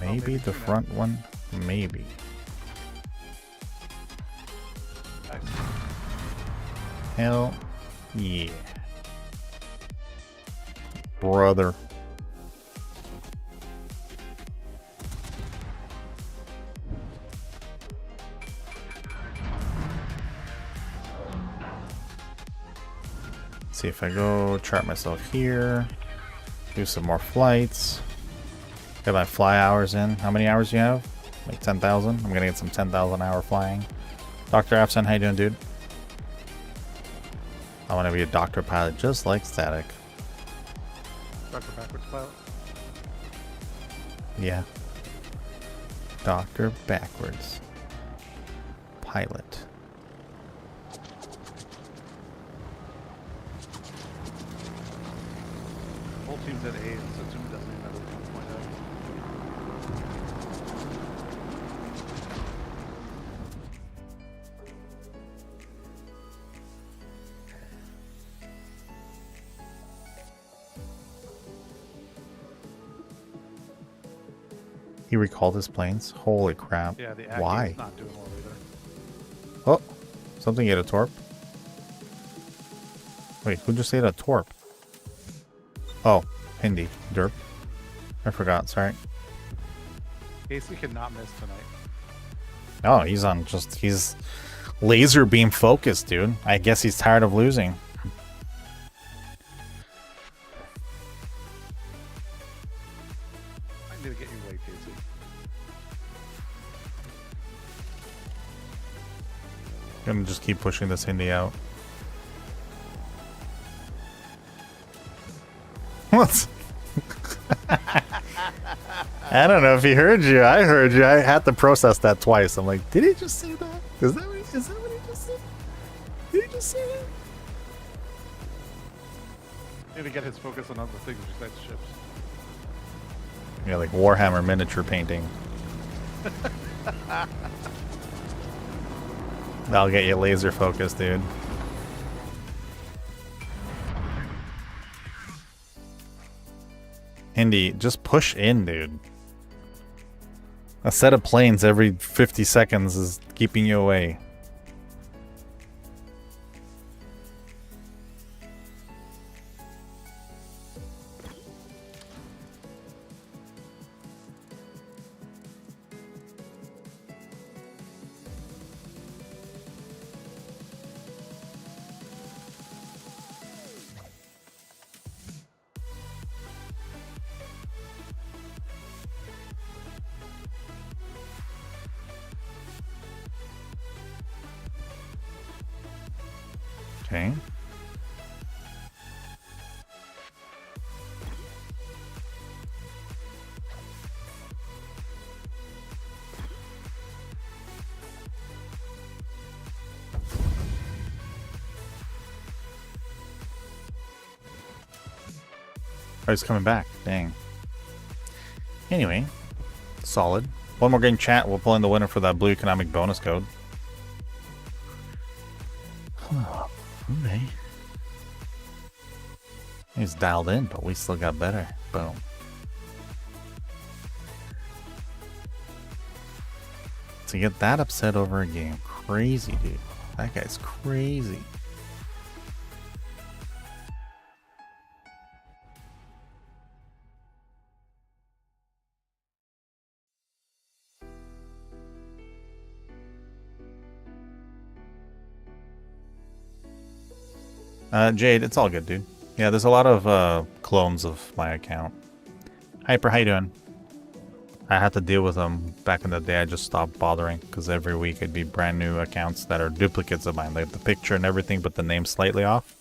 Maybe the front one? Maybe. Hell yeah. Brother. See if I go chart myself here. Do some more flights. Get my fly hours in. How many hours do you have? Like 10,000? I'm gonna get some 10,000 hour flying. Dr. Afson, how you doing, dude? I want to be a doctor pilot just like Static. Dr. Backwards pilot? Yeah. Doctor Backwards. Pilot. Whole team's at A, and so Zoom doesn't even have a point out. He recalled his planes? Holy crap. Yeah, the Why? is not doing well either. Oh, something ate a torp. Wait, who just ate a torp? Oh, Hindi. Derp. I forgot, sorry. Casey cannot miss tonight. Oh, he's on just, he's laser beam focused, dude. I guess he's tired of losing. I need to get you away, Casey. Gonna just keep pushing this Hindi out. What? I don't know if he heard you. I heard you. I had to process that twice. I'm like, did he just say that? Is that what he just said? Did he just say that? Need to get his focus on other things besides ships. Yeah, like Warhammer miniature painting. That'll get you laser focused, dude. Hindi, just push in, dude. A set of planes every 50 seconds is keeping you away. Okay. Oh, he's coming back. Dang. Anyway, solid. One more game chat. We'll pull in the winner for that blue economic bonus code. Okay. He's dialed in, but we still got better. Boom. To get that upset over a game. Crazy, dude. That guy's crazy. Jade, it's all good, dude. Yeah, there's a lot of clones of my account. Hyper, how you doing? I had to deal with them back in the day. I just stopped bothering because every week it'd be brand new accounts that are duplicates of mine. Like the picture and everything, but the name's slightly off.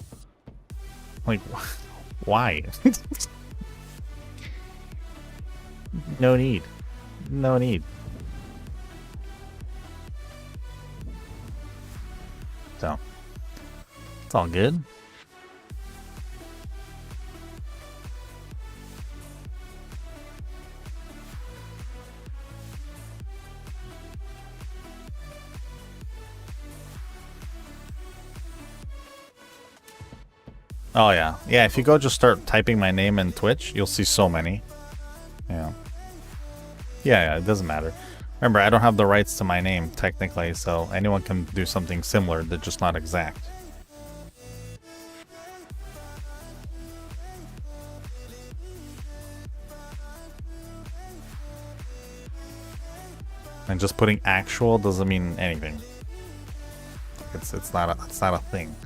Like, why? No need. No need. So, it's all good. Oh yeah. Yeah, if you go just start typing my name in Twitch, you'll see so many. Yeah. Yeah, it doesn't matter. Remember, I don't have the rights to my name, technically, so anyone can do something similar, they're just not exact. And just putting actual doesn't mean anything. It's not a thing.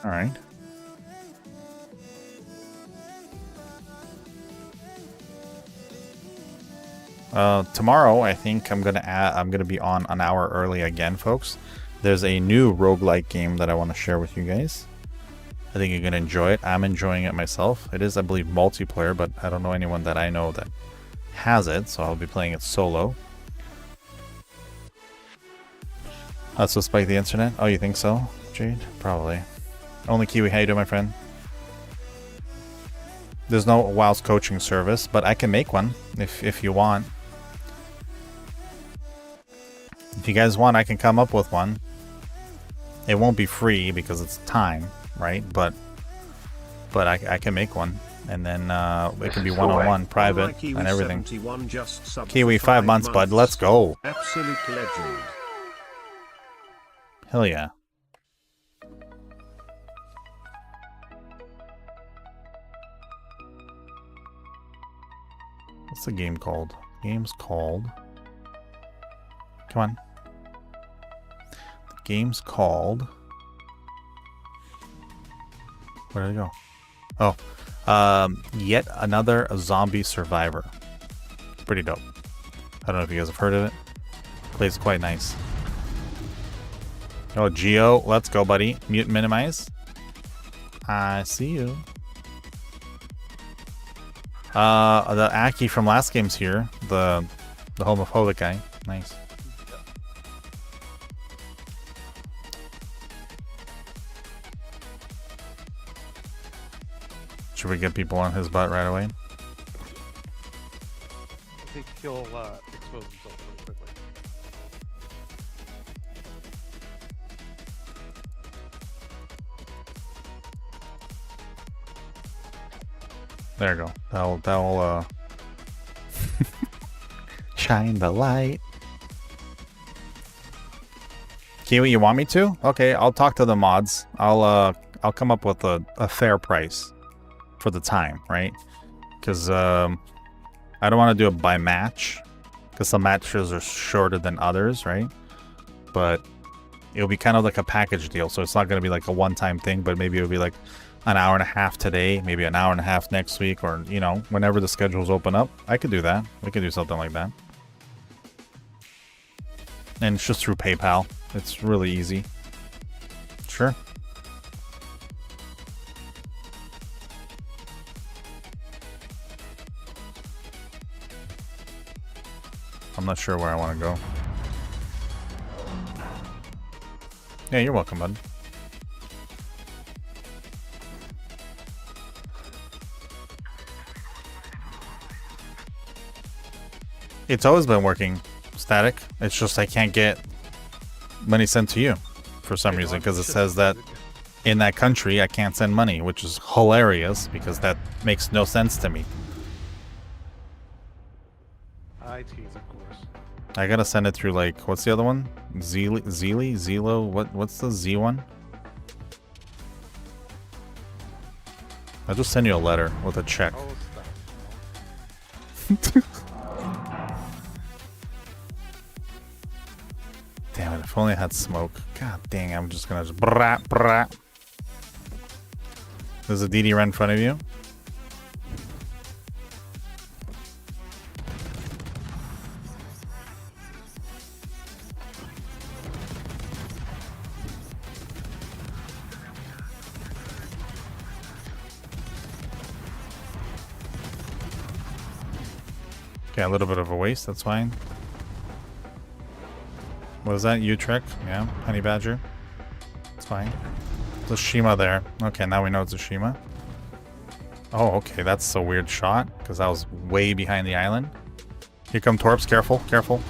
All right. Tomorrow, I think I'm gonna be on an hour early again, folks. There's a new roguelike game that I want to share with you guys. I think you're gonna enjoy it. I'm enjoying it myself. It is, I believe, multiplayer, but I don't know anyone that I know that has it, so I'll be playing it solo. So spike the internet? Oh, you think so, Jade? Probably. Only Kiwi, how you doing, my friend? There's no WoW's coaching service, but I can make one if you want. If you guys want, I can come up with one. It won't be free because it's time, right? But I can make one, and then it can be one-on-one, private, and everything. Kiwi, 5 months, bud. Let's go. Absolute legend. Hell yeah. What's the game called? Game's called... Come on. The game's called... Where did it go? Oh. Yet Another Zombie Survivor. It's pretty dope. I don't know if you guys have heard of it. Plays quite nice. Oh, Geo. Let's go, buddy. Mute and minimize. I see you. The Aki from last game's here. The homophobic guy. Nice. Should we get people on his butt right away? I think he'll expose himself really quickly. There you go. That'll shine the light. Kiwi, you want me to? Okay, I'll talk to the mods. I'll come up with a fair price for the time, right? Because I don't want to do it by match, because some matches are shorter than others, right? But it'll be kind of like a package deal, so it's not going to be like a one-time thing, but maybe it'll be like an hour and a half today, maybe an hour and a half next week, or, you know, whenever the schedules open up. I could do that. We could do something like that. And it's just through PayPal. It's really easy. Sure. I'm not sure where I want to go. Yeah, you're welcome, bud. It's always been working, Static. It's just I can't get money sent to you for some reason, because it says that in that country I can't send money, which is hilarious because that makes no sense to me. ITs, of course. I gotta send it through, like, what's the other one? Zelo? What's the Z one? I'll just send you a letter with a check. Oh, Damn it, if only I had smoke. God dang, I'm just gonna just brat brat. There's a DD right in front of you. Okay, a little bit of a waste, that's fine. What is that? Utrecht? Yeah, Honey Badger. It's fine. There's a Shima there. Okay, now we know it's a Shima. Oh, okay, that's a weird shot, because I was way behind the island. Here come Torps, careful, careful.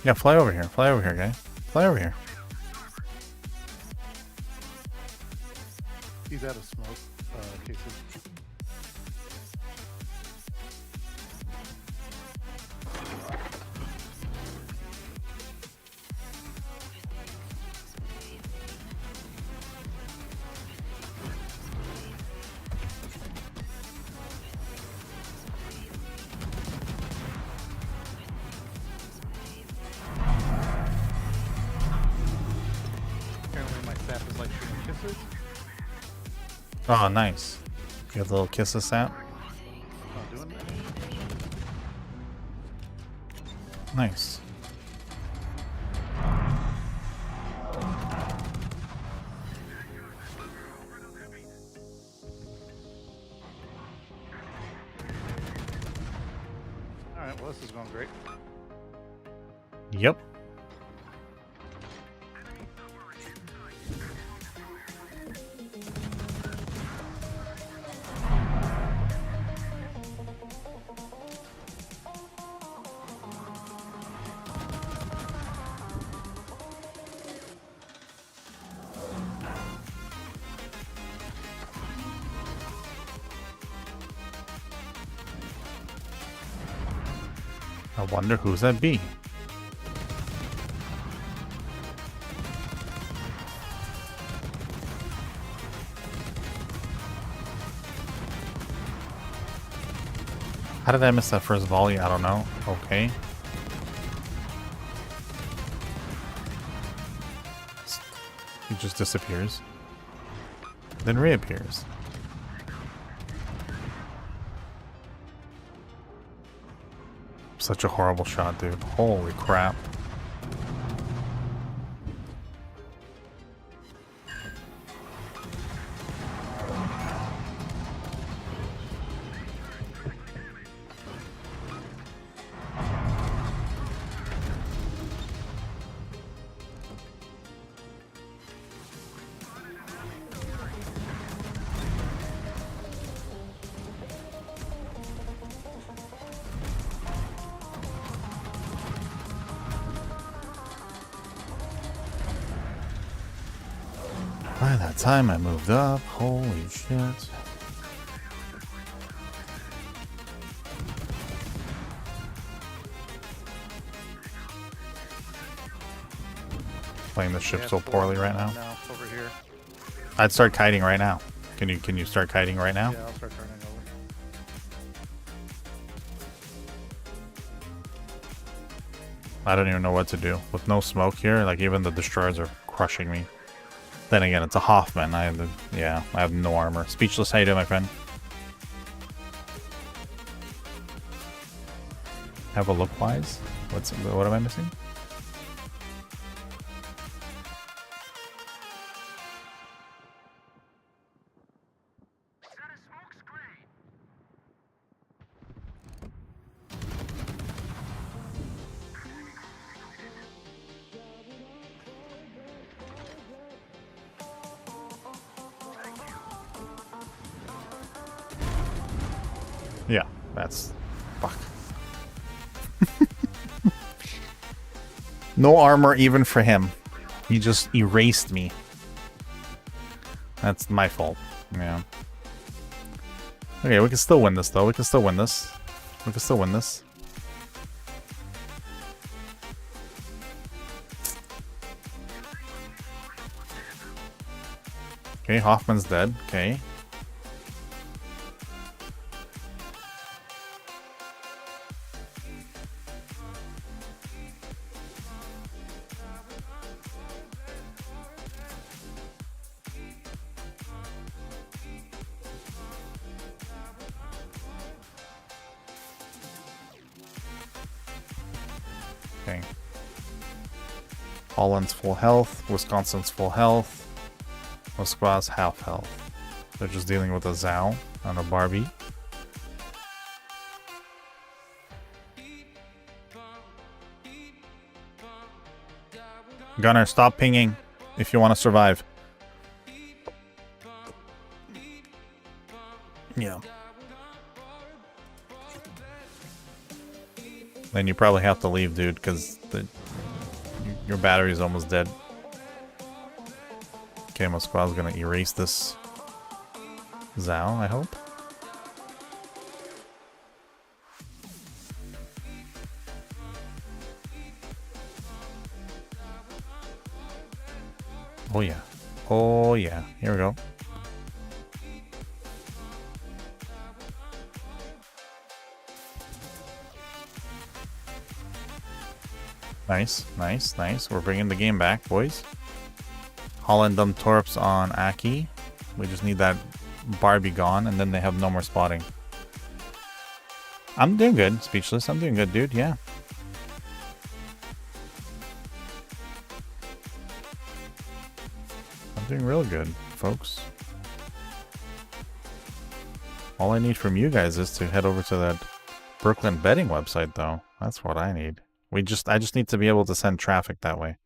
Yeah, fly over here, guy. Fly over here. he's out of smoke cases. Apparently my staff is like shooting kisses. Oh, nice. You have the little kisses out. Not doing that. Nice. Alright, well this is going great. Yep. I wonder who's that be. How did I miss that first volley? I don't know. Okay. He just disappears. Then reappears. Such a horrible shot, dude. Holy crap. By that time I moved up, holy shit. Playing the ship so poorly right now. Over here. I'd start kiting right now. Can you start kiting right now? Yeah, I'll start turning over. I don't even know what to do. With no smoke here, like even the destroyers are crushing me. Then again, it's a Hoffman. I have no armor. Speechless, how you doing, my friend? Have a look wise? What am I missing? Yeah, that's... fuck. No armor even for him. He just erased me. That's my fault. Yeah. Okay, we can still win this, though. We can still win this. We can still win this. Okay, Hoffman's dead. Okay. Okay. Holland's full health. Wisconsin's full health. Moskva's half health. They're just dealing with a Zhao and a Barbie. Gunner, stop pinging if you want to survive. Yeah. Then you probably have to leave, dude, because your battery is almost dead. Okay, Moskva's gonna erase this Zhao, I hope. Oh yeah. Oh yeah. Here we go. Nice, nice, nice. We're bringing the game back, boys. Holland dumped Torps on Aki. We just need that Barbie gone, and then they have no more spotting. I'm doing good, Speechless. I'm doing good, dude. Yeah. I'm doing real good, folks. All I need from you guys is to head over to that Brooklyn betting website, though. That's what I need. I just need to be able to send traffic that way.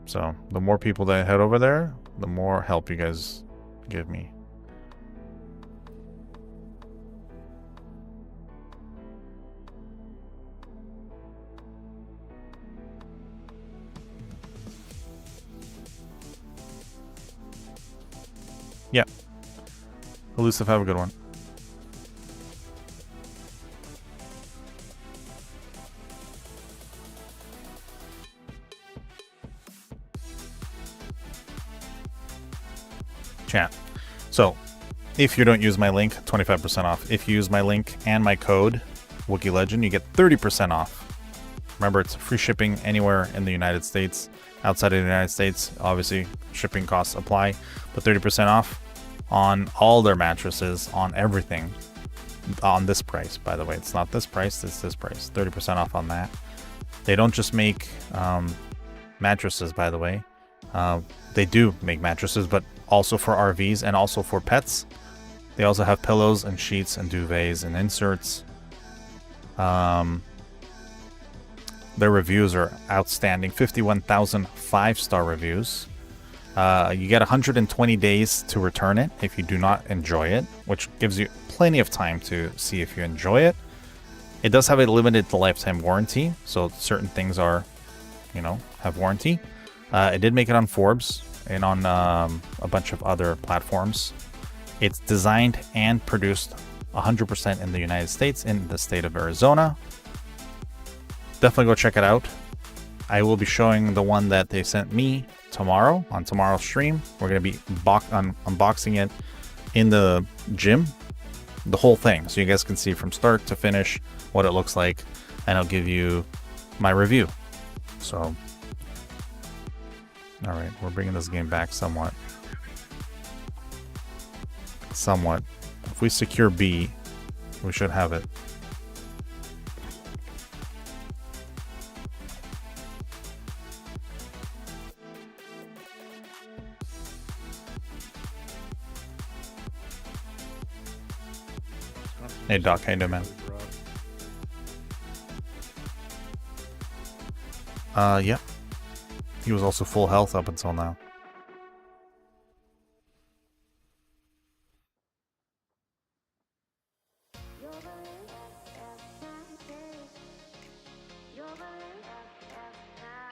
So, the more people that head over there, the more help you guys give me. Yeah. Elusive, have a good one. Chat. So, if you don't use my link, 25% off. If you use my link and my code, Wookie Legend, you get 30% off. Remember, it's free shipping anywhere in the United States. Outside of the United States, obviously, shipping costs apply. But 30% off on all their mattresses, on everything. On this price, by the way. It's not this price, it's this price. 30% off on that. They don't just make mattresses, by the way. They do make mattresses, but also for RVs and also for pets. They also have pillows and sheets and duvets and inserts. Their reviews are outstanding. 51,000 5-star reviews. You get 120 days to return it if you do not enjoy it, which gives you plenty of time to see if you enjoy it. It does have a limited lifetime warranty, so certain things are, have warranty. It did make it on Forbes and on a bunch of other platforms. It's designed and produced 100% in the United States, in the state of Arizona. Definitely go check it out. I will be showing the one that they sent me tomorrow on tomorrow's stream. We're going to be unboxing it in the gym, the whole thing, so you guys can see from start to finish what it looks like, and I'll give you my review. So Alright, we're bringing this game back somewhat. Somewhat. If we secure B, we should have it. Hey Doc, how you doing, man? Yeah. He was also full health up until now.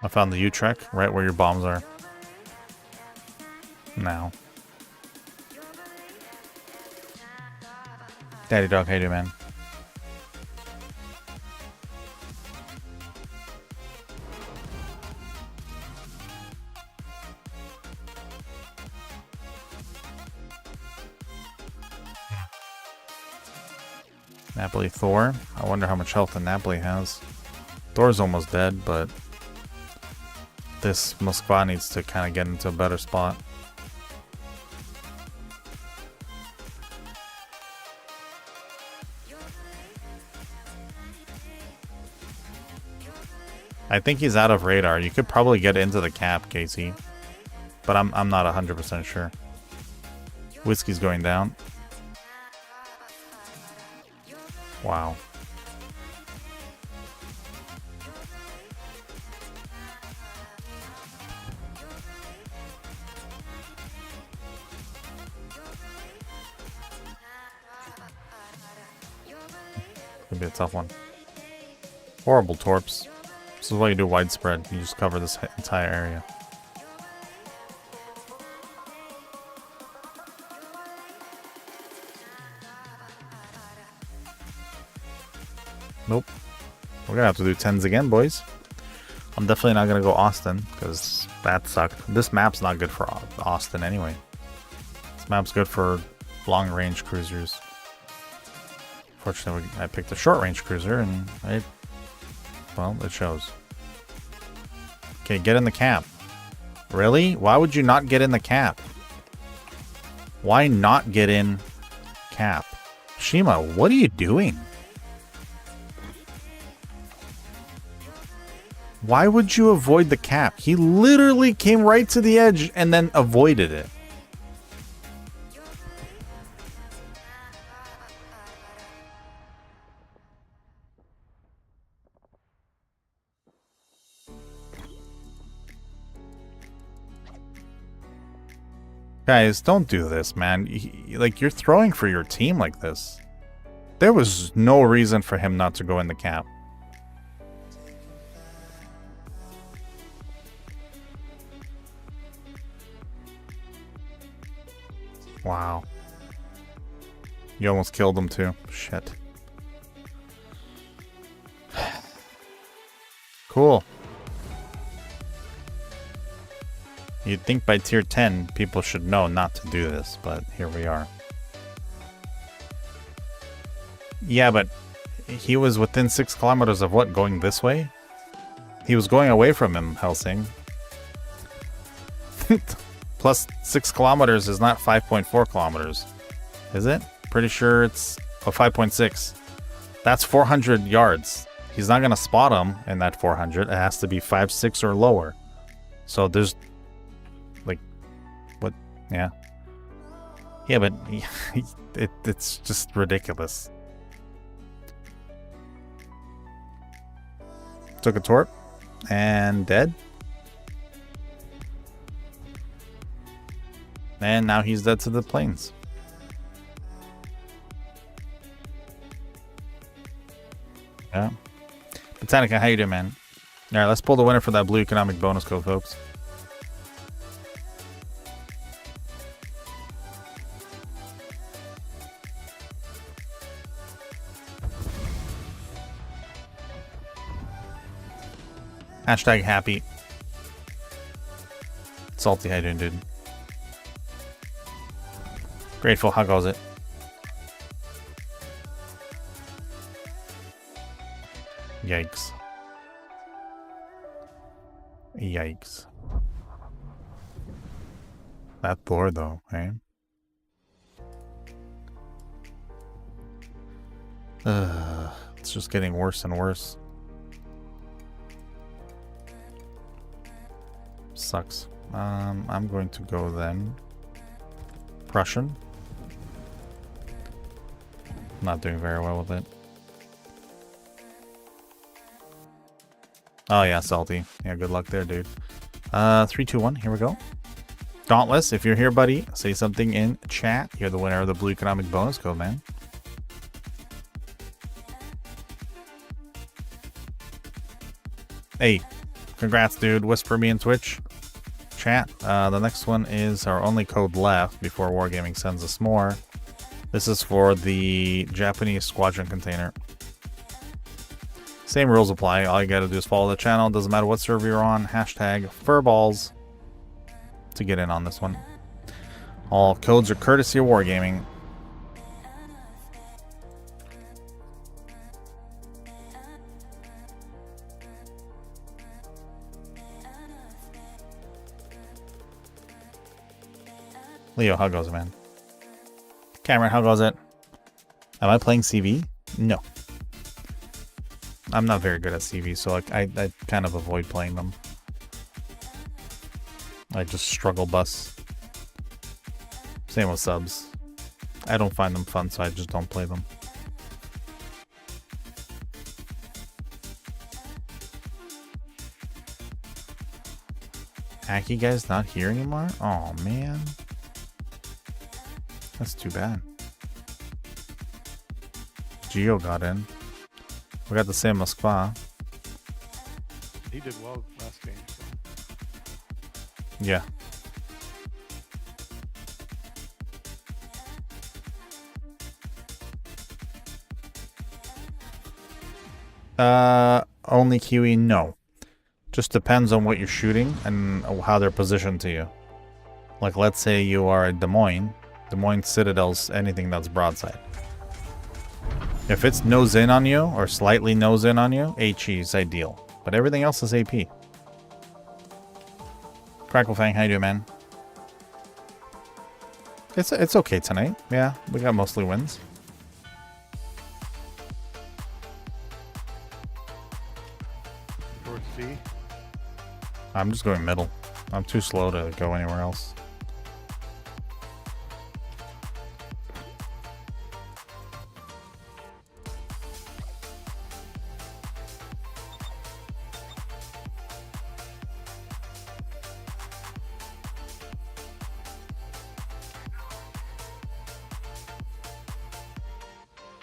I found the U-Trek right where your bombs are. Now. Daddy Dog, how you doing, man? Napoli Thor. I wonder how much health the Napoli has. Thor's almost dead, but this Moskva needs to kind of get into a better spot. I think he's out of radar. You could probably get into the cap, Casey. But I'm not 100% sure. Whiskey's going down. Wow. Could be a tough one. Horrible torps. This is why you do widespread. You just cover this entire area. Nope. We're gonna have to do 10s again, boys. I'm definitely not gonna go Austin, because that sucked. This map's not good for Austin anyway. This map's good for long-range cruisers. Fortunately, I picked a short-range cruiser, and well, it shows. Okay, get in the cap. Really? Why would you not get in the cap? Why not get in cap? Shima, what are you doing? Why would you avoid the cap? He literally came right to the edge and then avoided it. Guys, don't do this, man. Like, you're throwing for your team like this. There was no reason for him not to go in the cap. Wow. You almost killed him too. Shit. Cool. You'd think by tier 10 people should know not to do this, but here we are. Yeah, but he was within 6 kilometers of what? Going this way? He was going away from him, Helsing. Plus 6 kilometers is not 5.4 kilometers. Is it? Pretty sure it's 5.6. That's 400 yards. He's not going to spot him in that 400. It has to be 5.6 or lower. So there's... like... what? Yeah. Yeah, but... it's just ridiculous. Took a torp. And dead. And now he's dead to the planes. Yeah. Botanica, how you doing, man? Alright, let's pull the winner for that blue economic bonus code, folks. Hashtag happy. Salty, how you doing, dude? Grateful, how goes it? Yikes. Yikes. That Thor though, eh? It's just getting worse and worse. Sucks. I'm going to go then. Prussian. Not doing very well with it. Oh yeah, salty. Yeah, good luck there, dude. 3, 2, 1. Here we go. Dauntless, if you're here, buddy, say something in chat. You're the winner of the Blue Economic Bonus Code, man. Hey, congrats, dude. Whisper me in Twitch chat. The next one is our only code left before Wargaming sends us more. This is for the Japanese squadron container. Same rules apply. All you gotta do is follow the channel. Doesn't matter what server you're on. Hashtag furballs to get in on this one. All codes are courtesy of Wargaming. Leo, how goes it, man? Cameron, how goes it? Am I playing CV? No. I'm not very good at CV, so like I kind of avoid playing them. I just struggle bus. Same with subs. I don't find them fun, so I just don't play them. Aki guy's not here anymore? Oh man. That's too bad. Geo got in. We got the same Moskva. He did well last game. So. Yeah. Only Kiwi, no. Just depends on what you're shooting and how they're positioned to you. Like, let's say you are at Des Moines Citadel's anything that's broadside. If it's nose in on you or slightly nose in on you, HE is ideal. But everything else is AP. Cracklefang, how you doing, man? It's okay tonight. Yeah, we got mostly wins. Towards C. I'm just going middle. I'm too slow to go anywhere else.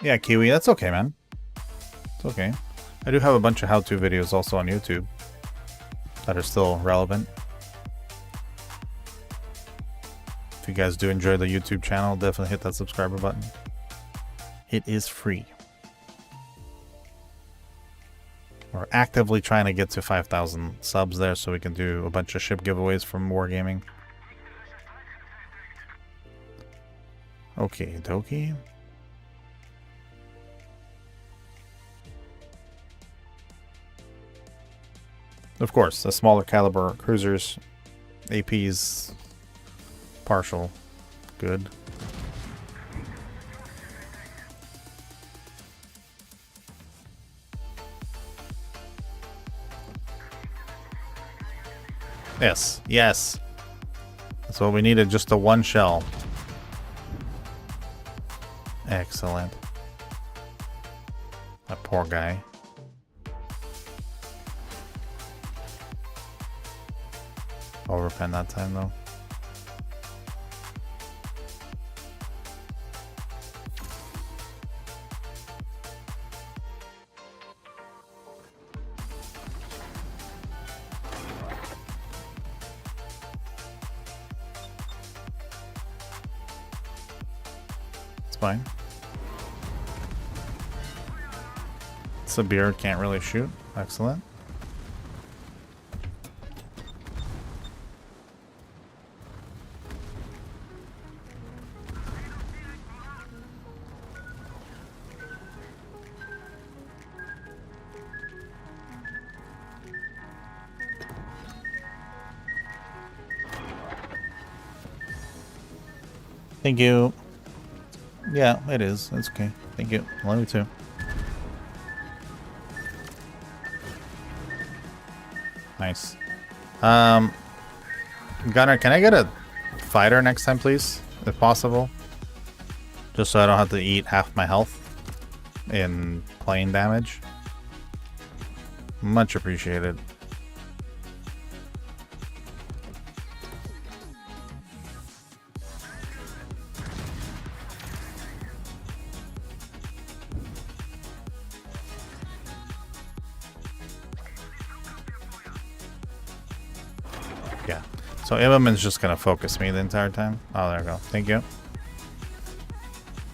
Yeah, Kiwi, that's okay, man. It's okay. I do have a bunch of how-to videos also on YouTube that are still relevant. If you guys do enjoy the YouTube channel, definitely hit that subscriber button. It is free. We're actively trying to get to 5,000 subs there so we can do a bunch of ship giveaways from Wargaming. Okay, dokie. Of course, the smaller caliber cruisers, AP's partial, good. Yes, yes. That's what we needed, just the one shell. Excellent. That poor guy. Overpen that time though. It's fine. Sabir can't really shoot. Excellent. Thank you. Yeah, it is. It's okay. Thank you. Love you too. Nice. Gunner, can I get a fighter next time, please? If possible. Just so I don't have to eat half my health in plane damage. Much appreciated. Yeah. So Immelman's just gonna focus me the entire time. Oh, there we go. Thank you.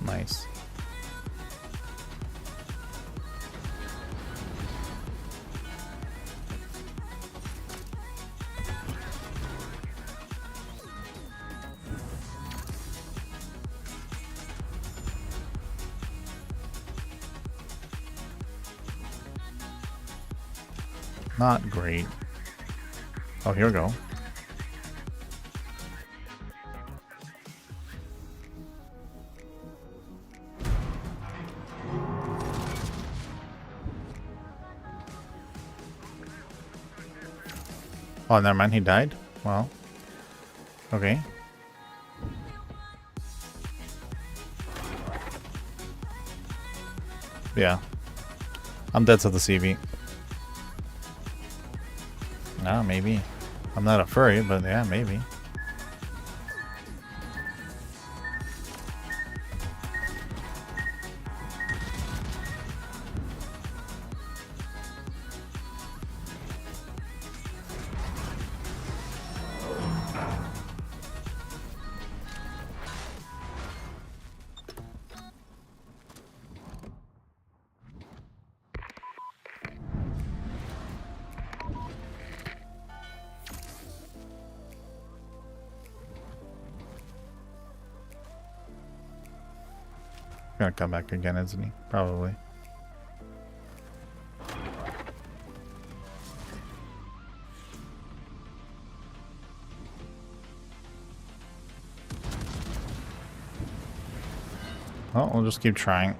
Nice. Not great. Oh, here we go. Oh, never mind. He died? Well. Okay. Yeah. I'm dead to the CV. No, maybe. I'm not a furry, but yeah, maybe. Gonna come back again, isn't he? Probably. Well, we'll just keep trying.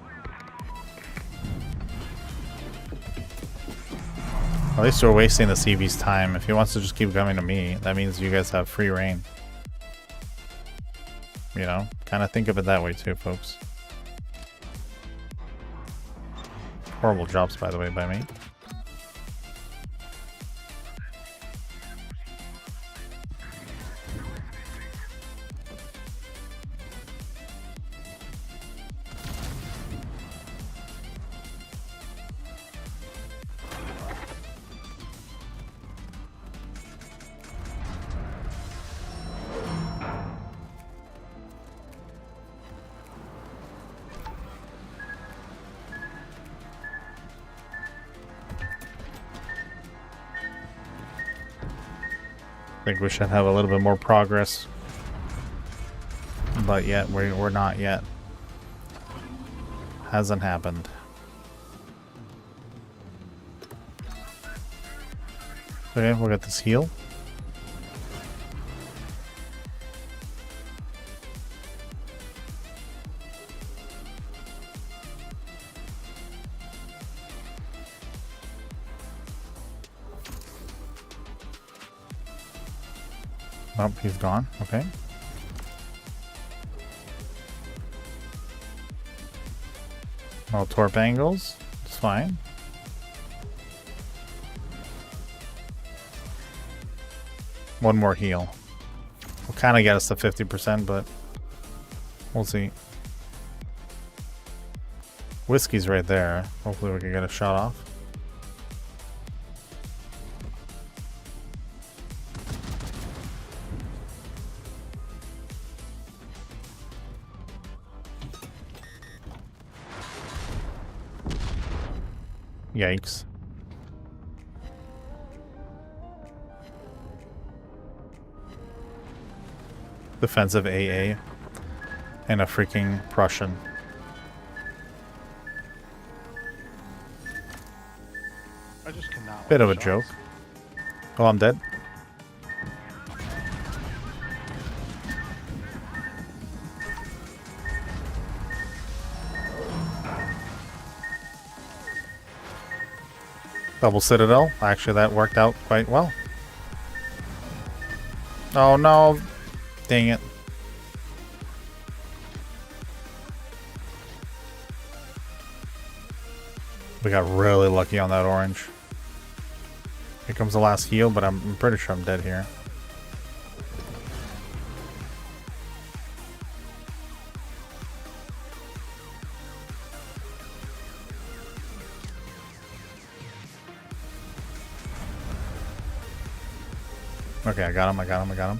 At least we're wasting the CV's time. If he wants to just keep coming to me, that means you guys have free reign. You know? Kind of think of it that way too, folks. Horrible drops, by the way, by me. I think we should have a little bit more progress, but yet we're not yet. Hasn't happened. Okay, we'll get this heal. Oh, he's gone. Okay. No torp angles. It's fine. One more heal. Will kind of get us to 50%, but we'll see. Whiskey's right there. Hopefully we can get a shot off. Yikes. Defensive AA and a freaking Prussian. I just cannot. Bit of a joke. Oh, I'm dead. Double Citadel. Actually, that worked out quite well. Oh no. Dang it. We got really lucky on that orange. Here comes the last heal, but I'm pretty sure I'm dead here. Okay, I got him, I got him, I got him.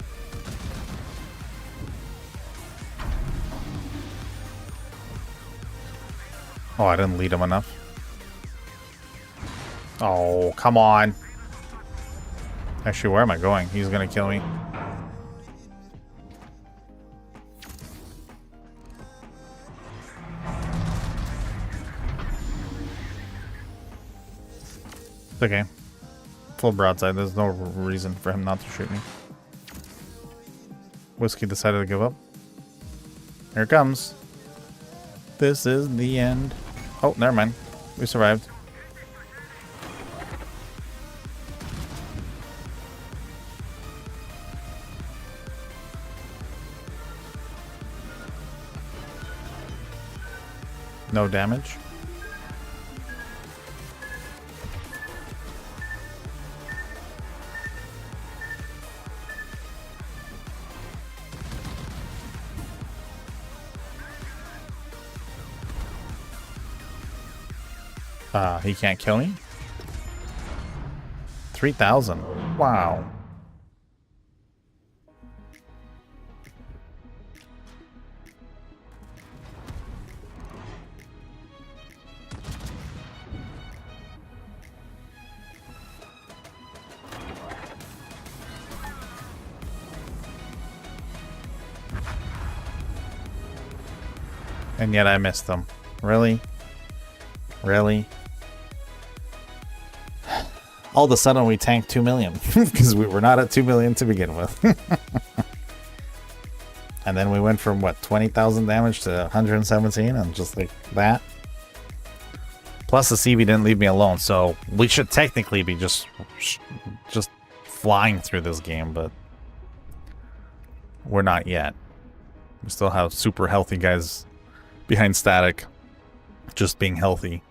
Oh, I didn't lead him enough. Oh, come on. Actually, where am I going? He's gonna kill me. It's okay. Full broadside. There's no reason for him not to shoot me. Whiskey decided to give up. Here it comes. This is the end. Oh, never mind. We survived. No damage. He can't kill me? 3,000. Wow. And yet I missed them. Really? Really? All of a sudden we tanked 2 million because we were not at 2 million to begin with. And then we went from what, 20,000 damage to 117 and just like that. Plus the CV didn't leave me alone, so we should technically be just flying through this game, but we're not yet. We still have super healthy guys behind static, just being healthy.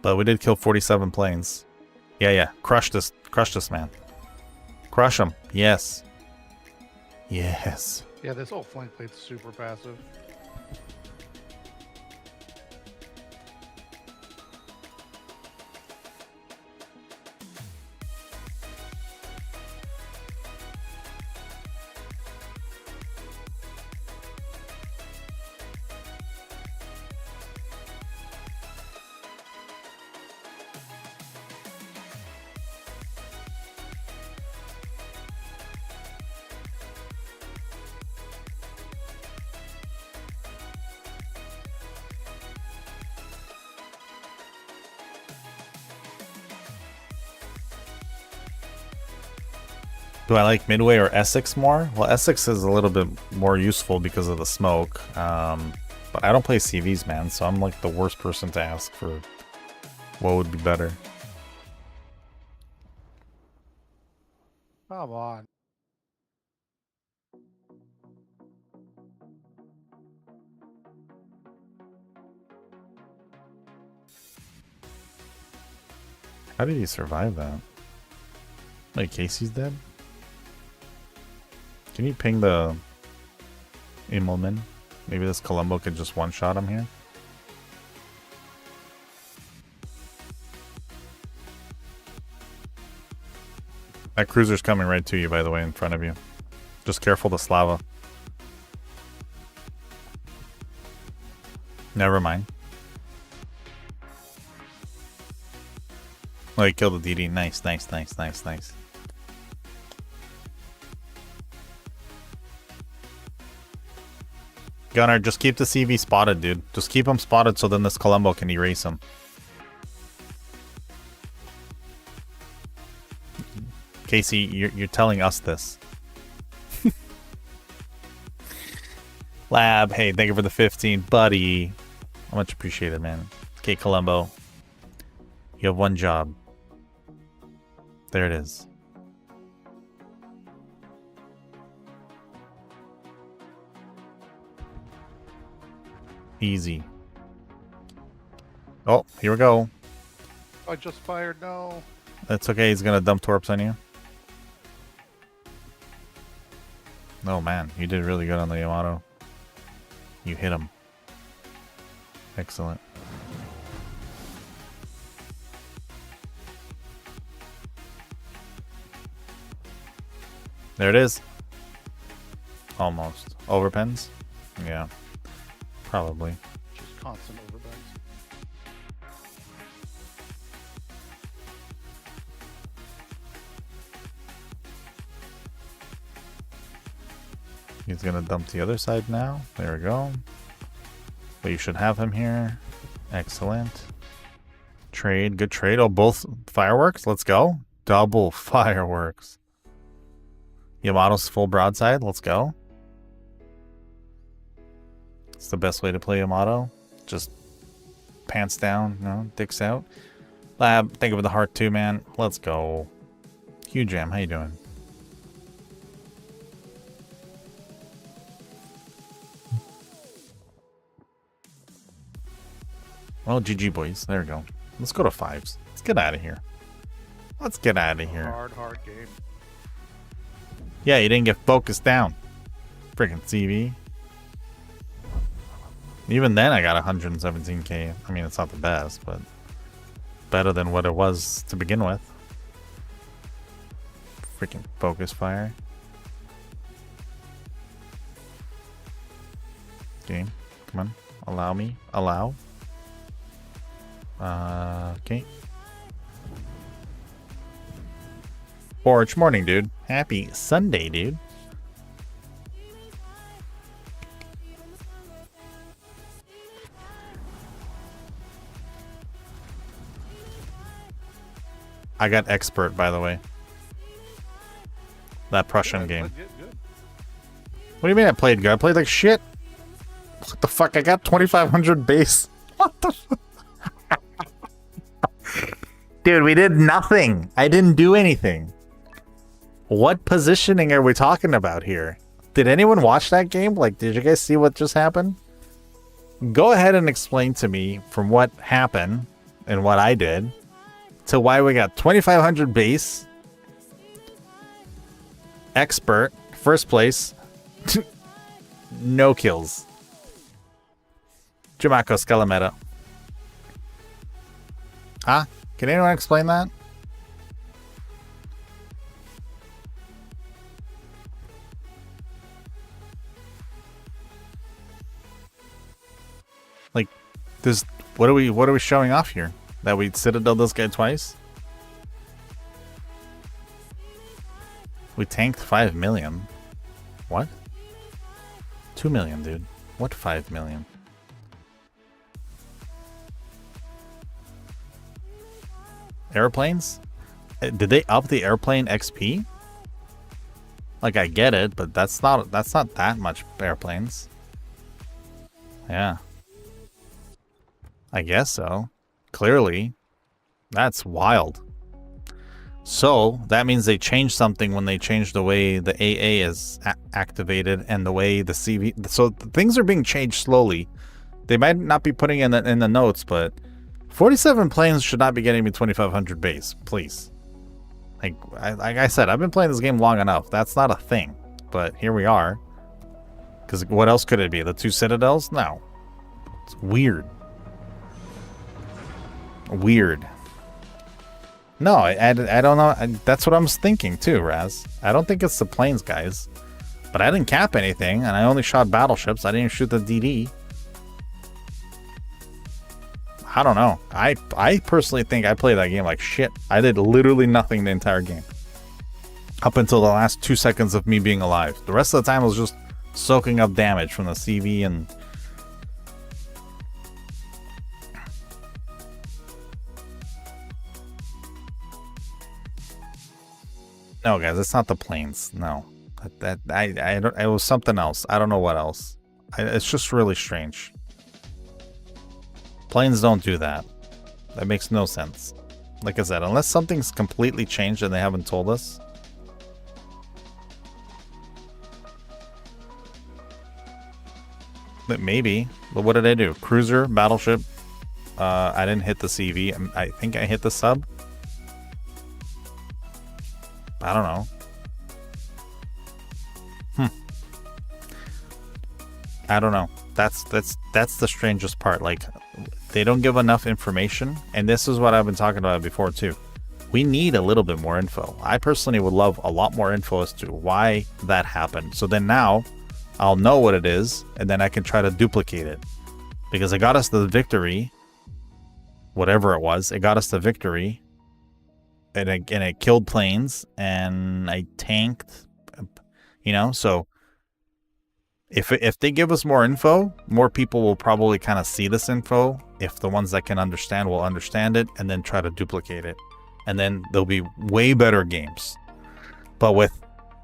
But we did kill 47 planes. Yeah. Crush this man. Crush him. Yes. Yes. Yeah, this whole flank plate's super passive. Do I like Midway or Essex more? Well, Essex is a little bit more useful because of the smoke. But I don't play CVs, man, so I'm like the worst person to ask for what would be better. Come on. How did he survive that? Like, Casey's dead? Can you ping the Immelman? Maybe this Columbo could just one-shot him here? That cruiser's coming right to you, by the way, in front of you. Just careful the Slava. Never mind. Oh, he killed the DD. Nice, nice, nice, nice, nice. Gunnar, just keep the CV spotted, dude. Just keep him spotted so then this Columbo can erase him. Casey, you're telling us this. Lab, hey, thank you for the 15, buddy. Much appreciated, man. Okay, Columbo. You have one job. There it is. Easy. Oh, here we go. I just fired. No. That's okay. He's gonna dump torps on you. Oh man, you did really good on the Yamato. You hit him. Excellent. There it is. Almost. Overpens? Yeah. Probably. Just constant overbends. He's gonna dump the other side now. There we go. But you should have him here. Excellent. Trade. Good trade. Oh, both fireworks? Let's go. Double fireworks. Yamato's full broadside. Let's go. It's the best way to play Yamato. Just pants down, you know, dicks out. Lab, think of the heart too, man. Let's go. Hugh Jam, how you doing? Well, GG boys. There we go. Let's go to 5s. Let's get out of here. Let's get out of here. Hard game. Yeah, you didn't get focused down. Freaking CV. Even then, I got 117k. I mean, it's not the best, but better than what it was to begin with. Freaking focus fire. Game, come on. Allow me. Allow. Okay. Porch morning, dude. Happy Sunday, dude. I got expert, by the way. That Prussian game. What do you mean I played good? I played like shit. What the fuck? I got 2,500 base. What the fuck? Dude, we did nothing. I didn't do anything. What positioning are we talking about here? Did anyone watch that game? Like, did you guys see what just happened? Go ahead and explain to me from what happened and what I did to why we got 2,500 base, expert, first place, no kills. Jumako Scalameta. Huh? Can anyone explain that? Like, this, what are we showing off here? That we citadel this guy twice? We tanked 5 million. What? 2 million, dude. What 5 million? Airplanes? Did they up the airplane XP? Like, I get it, but that's not that much airplanes. Yeah. I guess so. Clearly. That's wild. So, that means they changed something when they changed the way the AA is activated and the way the CV... So, things are being changed slowly. They might not be putting in the notes, but 47 planes should not be getting me 2,500 base, please. Like I said, I've been playing this game long enough. That's not a thing. But here we are. Because what else could it be? The 2 citadels? No. It's weird. Weird. No, I don't know. That's what I'm thinking too, Raz. I don't think it's the planes, guys. But I didn't cap anything, and I only shot battleships. I didn't shoot the DD. I don't know. I personally think I played that game like shit. I did literally nothing the entire game. Up until the last 2 seconds of me being alive. The rest of the time I was just soaking up damage from the CV and... No, guys, it's not the planes. No. It was something else. I don't know what else. It's just really strange. Planes don't do that. That makes no sense. Like I said, unless something's completely changed and they haven't told us. But maybe. But what did I do? Cruiser, battleship. I didn't hit the CV. I think I hit the sub. I don't know. I don't know. That's the strangest part. Like, they don't give enough information, and this is what I've been talking about before too. We need a little bit more info. I personally would love a lot more info as to why that happened. So then now I'll know what it is, and then I can try to duplicate it. Because it got us the victory, whatever it was, it got us the victory, and it killed planes, and I tanked, you know, so if they give us more info, more people will probably kind of see this info. If the ones that can understand will understand it, and then try to duplicate it. And then there'll be way better games. But with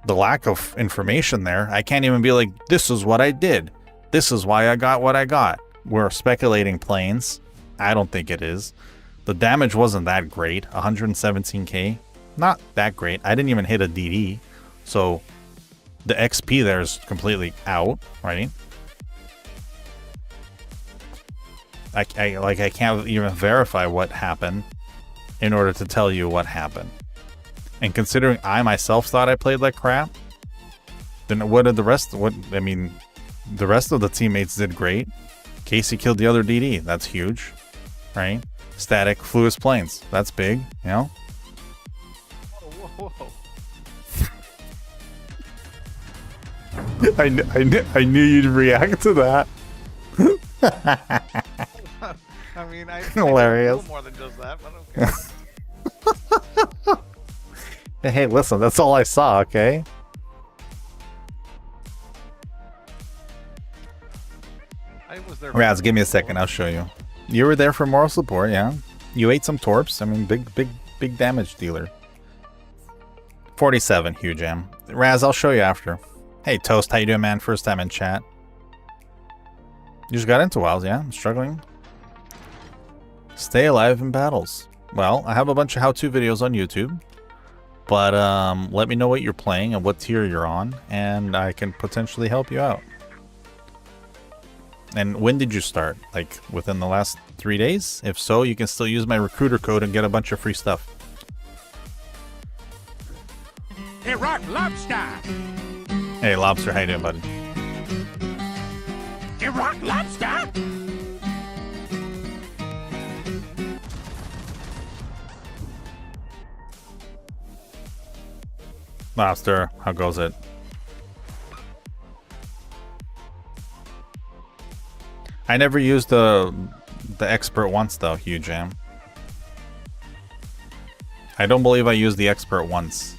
the lack of information there, I can't even be like, this is what I did. This is why I got what I got. We're speculating planes. I don't think it is. The damage wasn't that great. 117k. Not that great. I didn't even hit a DD. So the XP there is completely out, right? I can't even verify what happened in order to tell you what happened. And considering I myself thought I played like crap, then what did the rest of the rest of the teammates did great. Casey killed the other DD. That's huge, right? Static flew his planes. That's big, you know? Whoa. I knew you'd react to that. I mean, I hilarious. a little more than just that, but okay. Hey, listen, that's all I saw, okay? I was there. Raz, give me a second, I'll show you. You were there for moral support, yeah. You ate some torps. I mean, big damage dealer. 47, huge am. Raz, I'll show you after. Hey, Toast, how you doing, man? First time in chat. You just got into WoWs, yeah? I'm struggling. Stay alive in battles. Well, I have a bunch of how-to videos on YouTube. But let me know what you're playing and what tier you're on, and I can potentially help you out. And when did you start? Like, within the last 3 days? If so, you can still use my recruiter code and get a bunch of free stuff. Hey, Rock Lobster! Hey, Lobster, how you doing, buddy? Hey, Rock Lobster! Lobster, how goes it? I never used the expert once though, Hugh Jam. I don't believe I used the expert once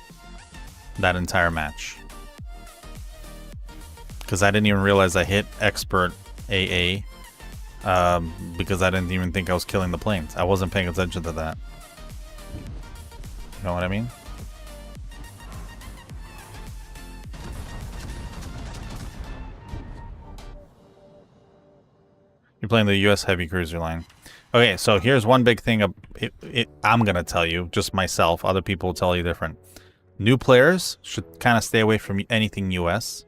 that entire match. Because I didn't even realize I hit expert AA because I didn't even think I was killing the planes. I wasn't paying attention to that. You know what I mean? You're playing the US heavy cruiser line. Okay, so here's one big thing I'm going to tell you, just myself. Other people will tell you different. New players should kind of stay away from anything US,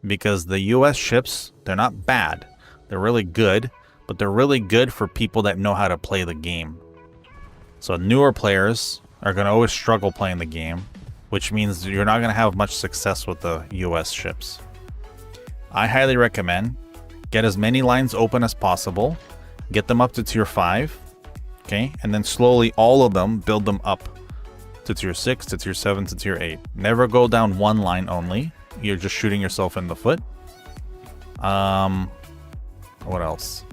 because the US ships, they're not bad. They're really good, but they're really good for people that know how to play the game. So newer players are going to always struggle playing the game, which means you're not going to have much success with the US ships. I highly recommend get as many lines open as possible, get them up to tier 5, okay, and then slowly all of them build them up to tier 6, to tier 7, to tier 8. Never go down one line only. You're just shooting yourself in the foot. What else?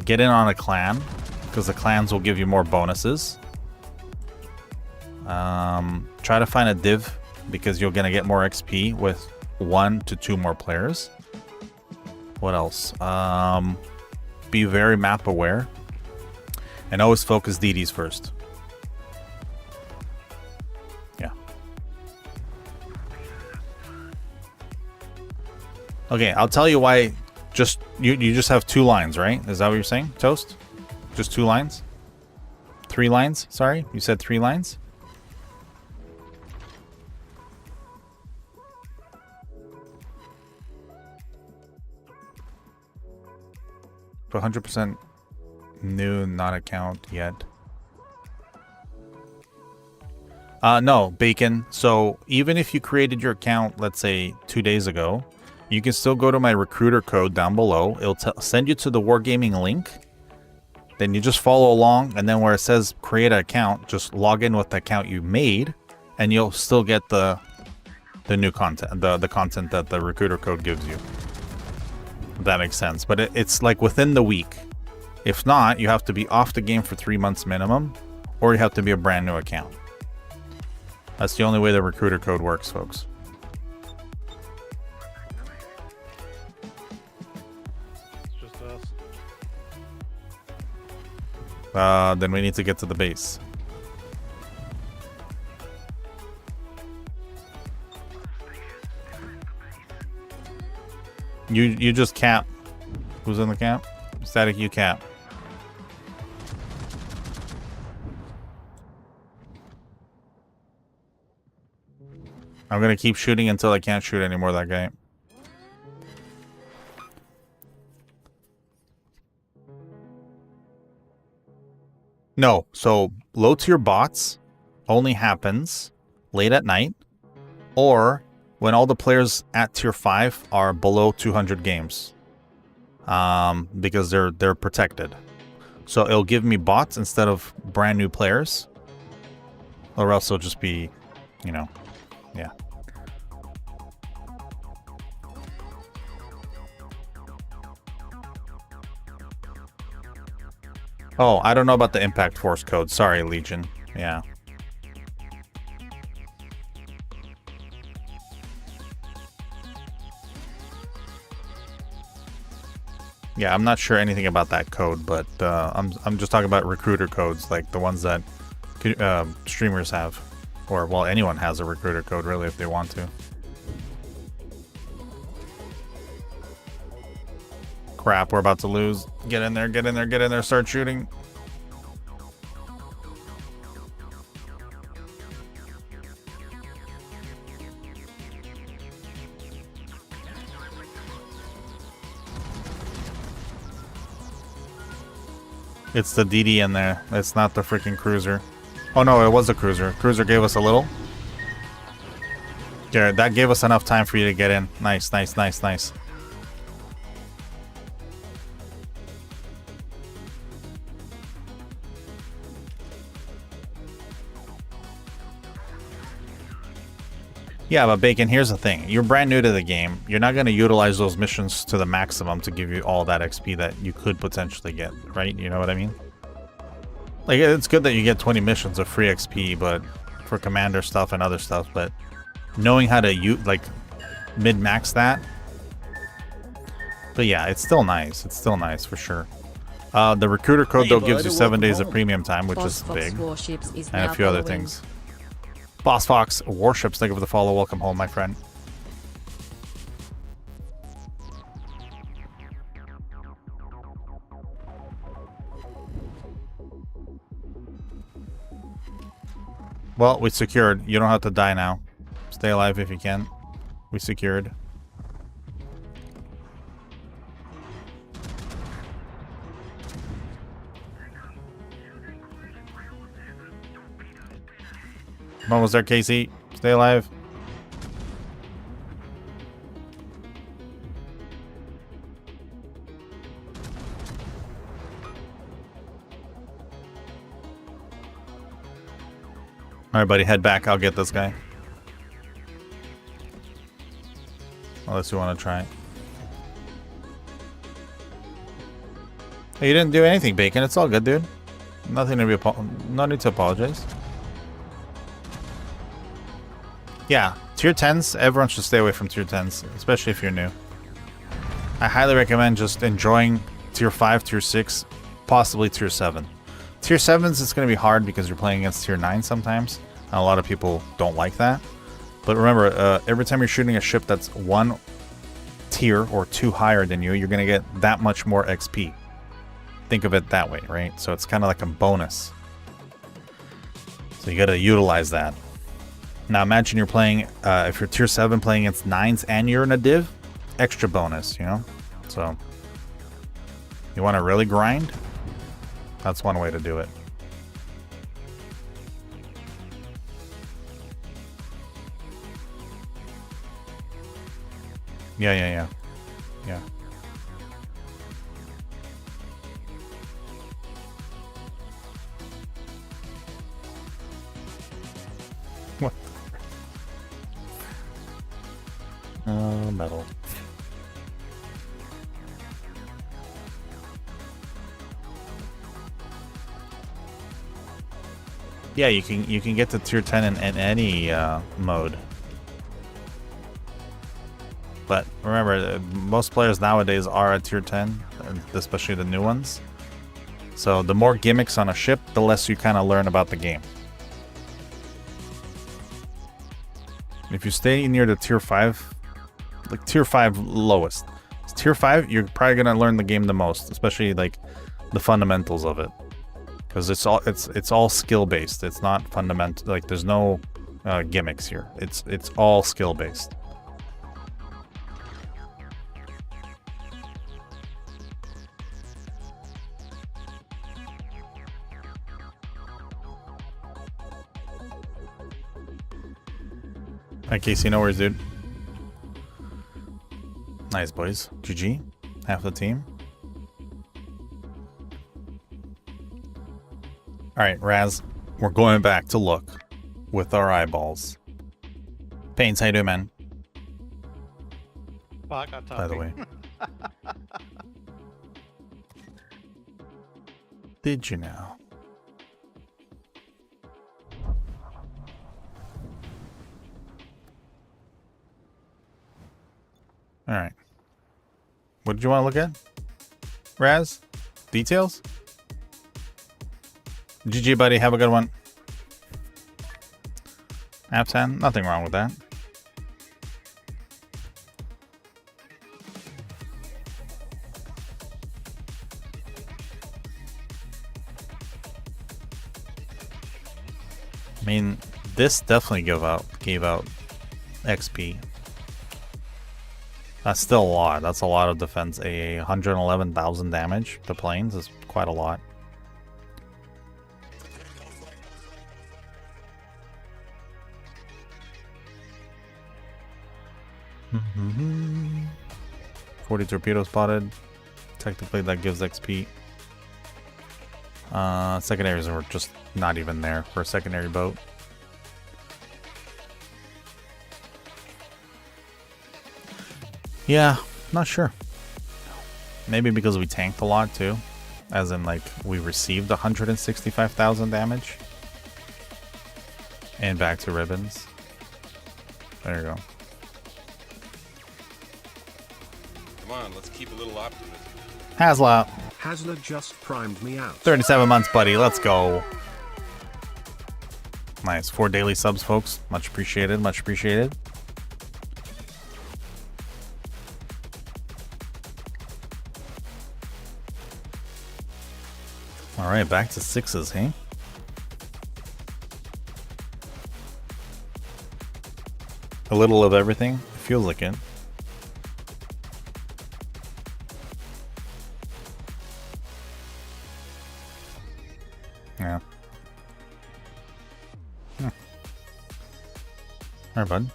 Get in on a clan, because the clans will give you more bonuses. Try to find a div, because you're gonna get more XP with 1 to 2 more players. What else? Be very map aware, and always focus DDs first. Yeah. Okay, I'll tell you why. Just you just have 2 lines, right? Is that what you're saying, Toast? Just 2 lines? 3 lines? Sorry, you said 3 lines? But 100% new, not account yet. No, Bacon. So even if you created your account, let's say 2 days ago, you can still go to my recruiter code down below. It'll send you to the Wargaming link. Then you just follow along, and then where it says create an account, just log in with the account you made, and you'll still get the new content, the content that the recruiter code gives you. If that makes sense. But it's like within the week. If not, you have to be off the game for 3 months minimum, or you have to be a brand new account. That's the only way the recruiter code works, folks. It's just us. Then we need to get to the base. You just cap. Who's in the camp? Static, you cap. I'm gonna keep shooting until I can't shoot anymore that guy. No, so low tier bots only happens late at night or when all the players at tier 5 are below 200 games. Because they're protected. So it'll give me bots instead of brand new players. Or else it'll just be, you know, yeah. Oh, I don't know about the Impact Force code. Sorry, Legion. Yeah. Yeah, I'm not sure anything about that code, but I'm just talking about recruiter codes, like the ones that streamers have. Or, well, anyone has a recruiter code, really, if they want to. Crap, we're about to lose. Get in there, get in there, get in there, start shooting. It's the DD in there. It's not the freaking cruiser. Oh no, it was a cruiser. Cruiser gave us a little. Garrett, that gave us enough time for you to get in. Nice, nice, nice, nice. Yeah, but Bacon, here's the thing. You're brand new to the game. You're not going to utilize those missions to the maximum to give you all that XP that you could potentially get, right? You know what I mean? Like, it's good that you get 20 missions of free XP, but for commander stuff and other stuff, but knowing how to like mid-max that. But yeah, it's still nice. It's still nice for sure. The recruiter code though gives you 7 days of premium time, which is big, and a few other things. Boss Fox Warships, thank you for the follow. Welcome home, my friend. Well, we secured. You don't have to die now. Stay alive if you can. We secured. I'm almost there, Casey. Stay alive. Alright, buddy, head back. I'll get this guy. Unless you want to try it. Hey, you didn't do anything, Bacon. It's all good, dude. Nothing to be no need to apologize. Yeah, tier 10s, everyone should stay away from tier 10s, especially if you're new. I highly recommend just enjoying tier 5, tier 6, possibly tier 7. Tier 7s, it's going to be hard because you're playing against tier 9 sometimes. And a lot of people don't like that. But remember, every time you're shooting a ship that's 1 tier or 2 higher than you, you're going to get that much more XP. think of it that way, right? So it's kind of like a bonus. So you got to utilize that. Now imagine you're playing, if you're tier 7 playing against 9s and you're in a div, extra bonus, you know? So you want to really grind? That's one way to do it. Yeah. What? Metal. Yeah, you can get to tier 10 in any mode. But remember, most players nowadays are at tier 10, especially the new ones. So the more gimmicks on a ship, the less you kind of learn about the game. If you stay near the tier 5, like tier 5 lowest, tier 5, you're probably gonna learn the game the most, especially like the fundamentals of it, because it's all skill based. It's not fundamental. Like there's no gimmicks here. It's all skill based. Hi Casey, no worries, dude. Nice, boys. GG. Half the team. Alright, Raz. We're going back to look with our eyeballs. Pains, how you doing, man? Bot got By the way. topping. Did you know? Alright. What did you want to look at? Raz? Details? GG, buddy. Have a good one. App10? Nothing wrong with that. I mean, this definitely gave out XP. That's still a lot. That's a lot of defense. 111,000 damage to planes is quite a lot. Mm-hmm. 40 torpedoes spotted. Technically, that gives XP. Secondaries were just not even there for a secondary boat. Yeah, not sure. Maybe because we tanked a lot too. As in, like, we received 165,000 damage. And back to ribbons. There you go. Come on, let's keep a little optimism. Haslot. Hasler just primed me out. 37 months, buddy. Let's go. Nice. 4 daily subs, folks. Much appreciated. Much appreciated. Alright, back to 6s, hey? A little of everything. It feels like it. Yeah. Alright, bud.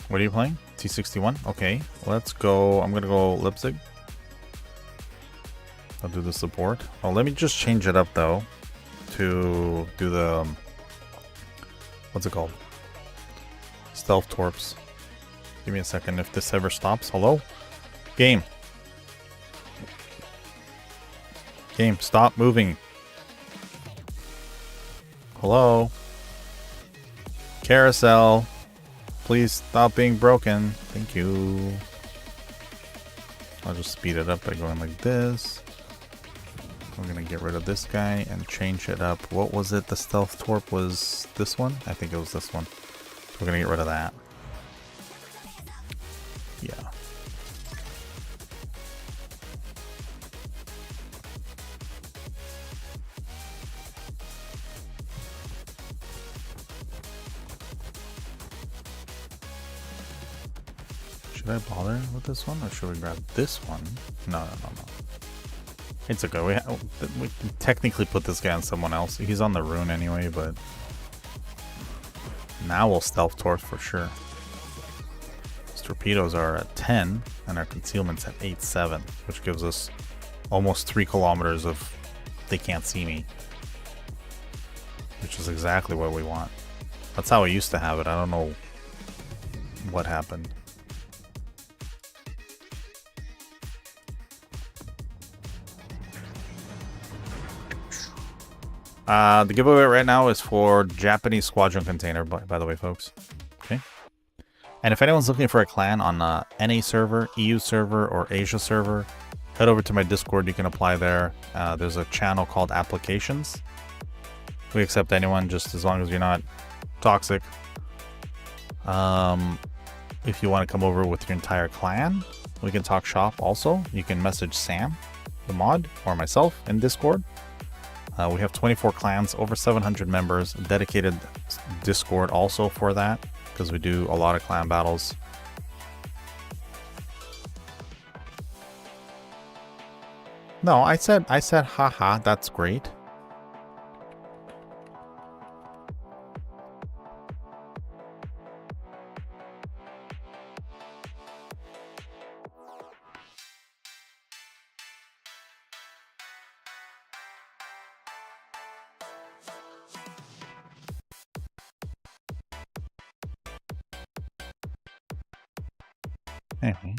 What are you playing? T61? Okay, let's go. I'm gonna go Leipzig. I'll do the support. Oh, let me just change it up though to do the what's it called? Stealth torps. Give me a second if this ever stops. Hello? Game. Game, stop moving. Hello? Carousel. Please stop being broken. Thank you. I'll just speed it up by going like this. We're gonna get rid of this guy and change it up. What was it? The stealth torp was this one? I think it was this one. We're gonna get rid of that. Yeah. Should I bother with this one, or should we grab this one? No. It's okay. We can technically put this guy on someone else. He's on the rune anyway, but now we'll stealth torch for sure. His torpedoes are at 10, and our concealment's at 8.7, which gives us almost 3 kilometers of they can't see me, which is exactly what we want. That's how we used to have it. I don't know what happened. The giveaway right now is for Japanese squadron container, by the way, folks. Okay. And if anyone's looking for a clan on NA server, EU server, or Asia server, head over to my Discord. You can apply there. There's a channel called Applications. We accept anyone just as long as you're not toxic. If you want to come over with your entire clan, we can talk shop also. You can message Sam, the mod, or myself in Discord. We have 24 clans, over 700 members, dedicated Discord also for that, because we do a lot of clan battles. No, I said, haha, that's great. Anyway.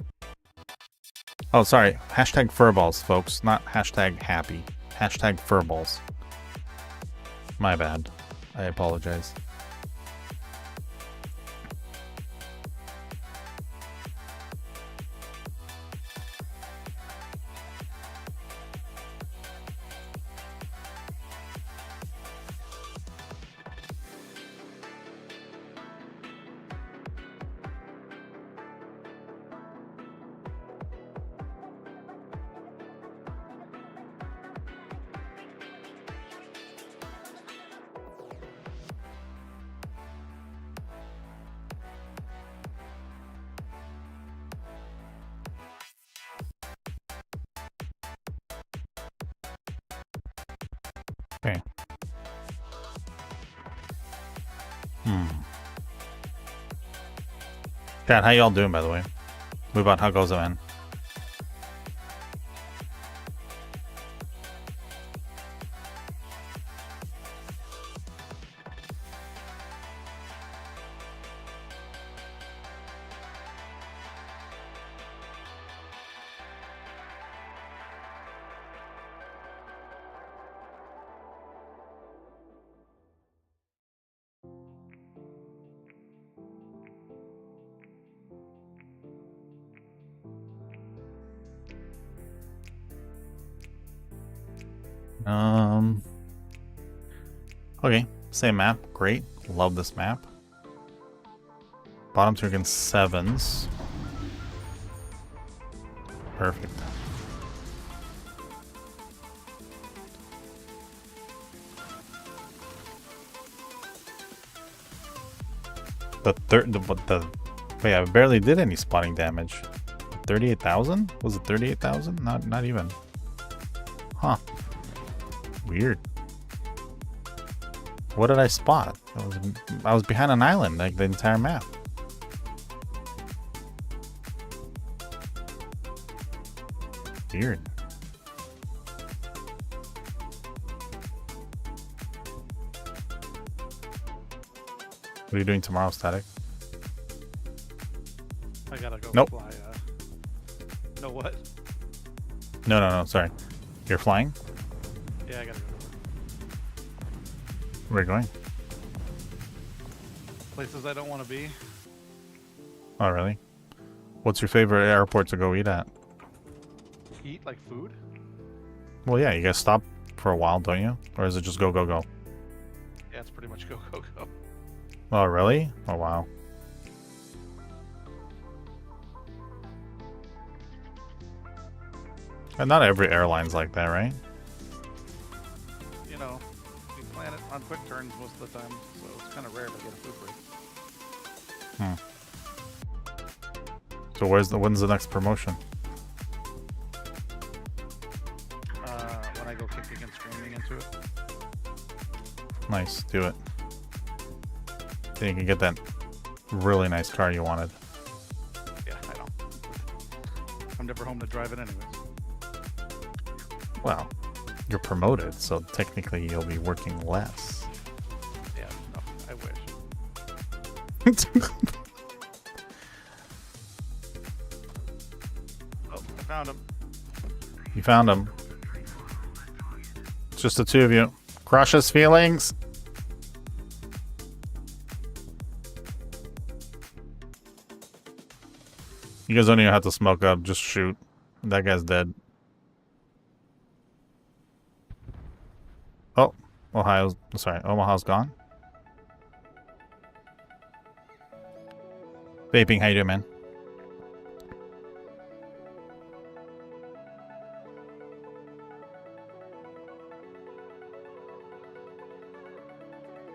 Oh, sorry. Hashtag furballs, folks. Not hashtag happy. Hashtag furballs. My bad. I apologize. Okay. Chat, how y'all doing, by the way? What about how goes it, man? Okay, same map. Great. Love this map. Bottom two against 7s. Perfect. Wait, I barely did any spotting damage. 38,000? Was it 38,000? Not even. Huh. Weird. What did I spot? I was behind an island, like the entire map. Weird. What are you doing tomorrow, Static? I gotta go fly. No, what? No, sorry. You're flying? Yeah, I gotta go. Where are you going? Places I don't want to be. Oh, really? What's your favorite airport to go eat at? Eat like food? Well, yeah, you guys stop for a while, don't you? Or is it just go, go, go? Yeah, it's pretty much go, go, go. Oh, really? Oh, wow. And not every airline's like that, right? You know, we plan it on quick turns most of the time, so it's kind of rare to get a food break. So when's the next promotion? When I go kicking and screaming into it. Nice, do it. Then you can get that really nice car you wanted. Yeah, I know. I'm never home to drive it anyways. Well, you're promoted, so technically you'll be working less. Yeah, no, I wish. Oh, I found him. You found him. It's just the two of you. Crush his feelings. You guys don't even have to smoke up. Just shoot. That guy's dead. Oh, Omaha's gone. Vaping, how you doing, man?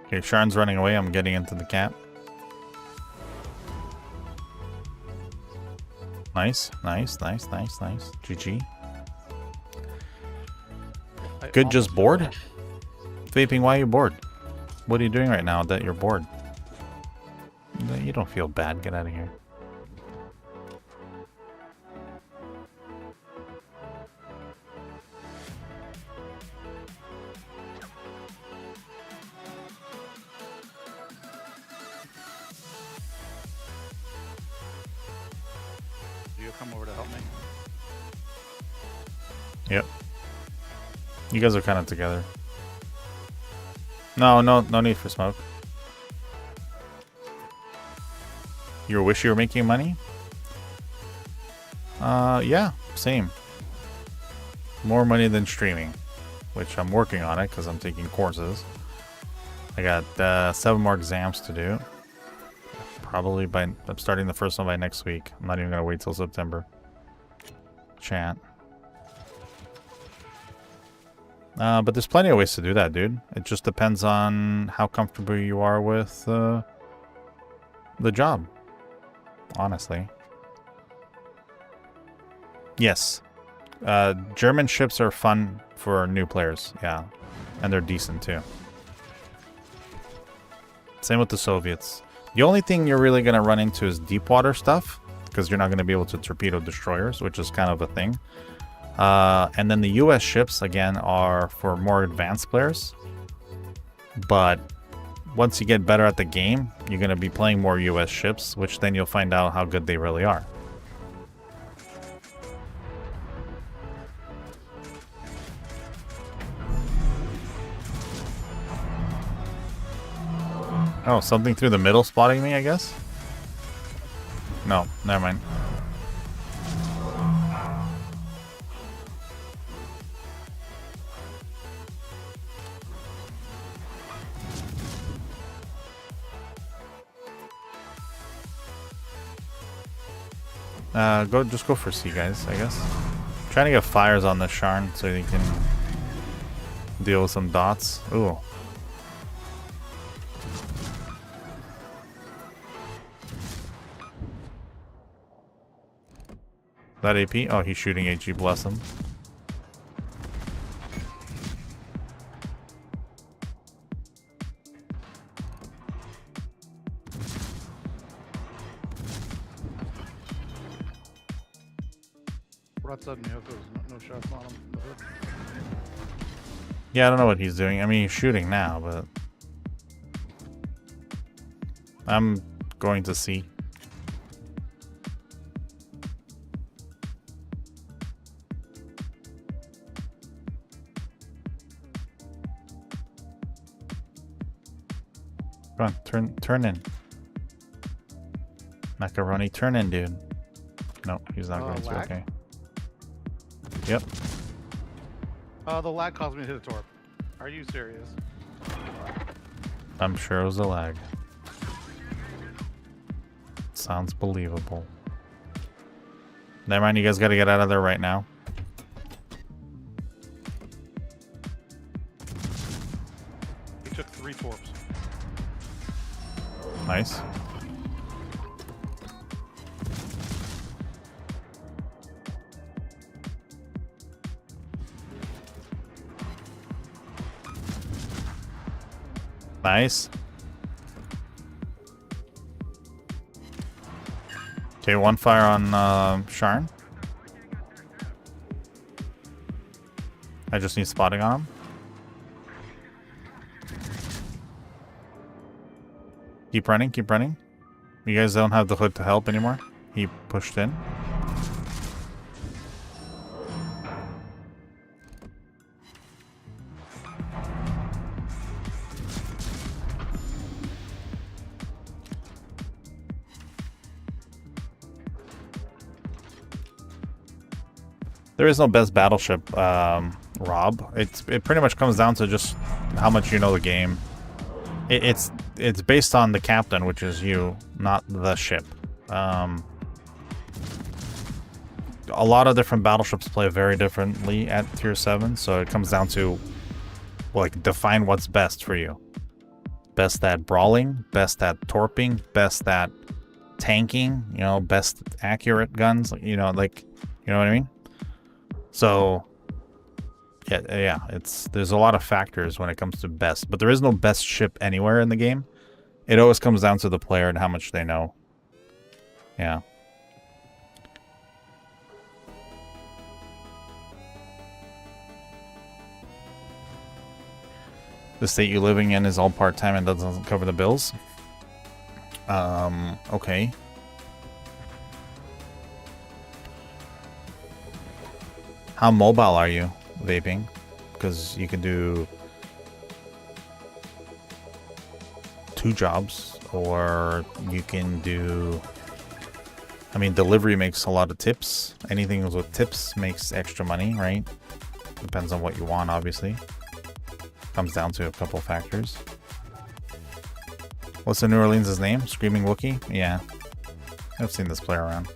Okay, Sharn's running away. I'm getting into the cap. Nice, nice, nice, nice, nice. GG. Good, just bored? Vaping, why are you bored? What are you doing right now that you're bored? You don't feel bad. Get out of here. You come over to help me. Yep. You guys are kind of together. No need for smoke. You wish you were making money? Yeah, same. More money than streaming, which I'm working on it because I'm taking courses. I got 7 more exams to do. Probably I'm starting the first one by next week. I'm not even gonna wait till September. Chat. But there's plenty of ways to do that, dude. It just depends on how comfortable you are with the job. Honestly. Yes. German ships are fun for new players, yeah. And they're decent too. Same with the Soviets. The only thing you're really going to run into is deep water stuff, because you're not going to be able to torpedo destroyers, which is kind of a thing. And then the US ships, again, are for more advanced players. But once you get better at the game, you're going to be playing more US ships, which then you'll find out how good they really are. Oh, something through the middle spotting me, I guess? No, never mind. Just go for C, guys, I guess. Trying to get fires on the Sharn so they can deal with some dots. Ooh. That AP? Oh, he's shooting HE, bless him. What's up, Miyoko's no shots on him. Yeah, I don't know what he's doing. I mean, he's shooting now, but I'm going to see. Come on, turn in. Macaroni, turn in, dude. No, he's not going to. Lag? Okay. Yep. The lag caused me to hit a torp. Are you serious? I'm sure it was a lag. Sounds believable. Never mind, you guys gotta get out of there right now. He took 3 torps. Nice. Nice. Okay, one fire on Sharn. I just need spotting on him. Keep running, keep running. You guys don't have the hood to help anymore. He pushed in. There is no best battleship, Rob. It pretty much comes down to just how much you know the game. It's based on the captain, which is you, not the ship. A lot of different battleships play very differently at tier 7, so it comes down to, like, define what's best for you. Best at brawling, best at torping, best at tanking, you know, best accurate guns, you know, like, you know what I mean? So, yeah, there's a lot of factors when it comes to best, but there is no best ship anywhere in the game. It always comes down to the player and how much they know. Yeah. The state you're living in is all part-time and doesn't cover the bills. Okay. How mobile are you vaping? Because you can do 2 jobs, or you can do, I mean, delivery makes a lot of tips. Anything with tips makes extra money, right? Depends on what you want, obviously. Comes down to a couple factors. What's the New Orleans' name? Screaming Wookie? Yeah. I've seen this play around.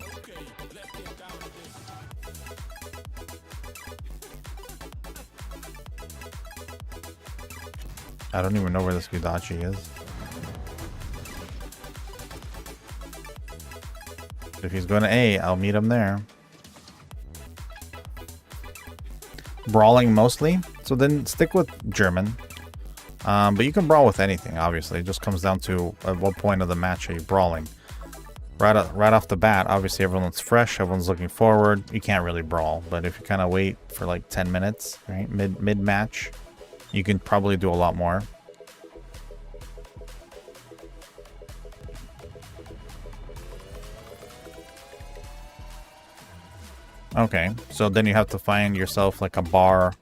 I don't even know where this Gudachi is. If he's going to A, I'll meet him there. Brawling mostly, so then stick with German. But you can brawl with anything, obviously. It just comes down to at what point of the match are you brawling. Right off the bat, obviously everyone's fresh, everyone's looking forward. You can't really brawl, but if you kind of wait for like 10 minutes, right, mid-match, you can probably do a lot more. Okay, so then you have to find yourself like a bar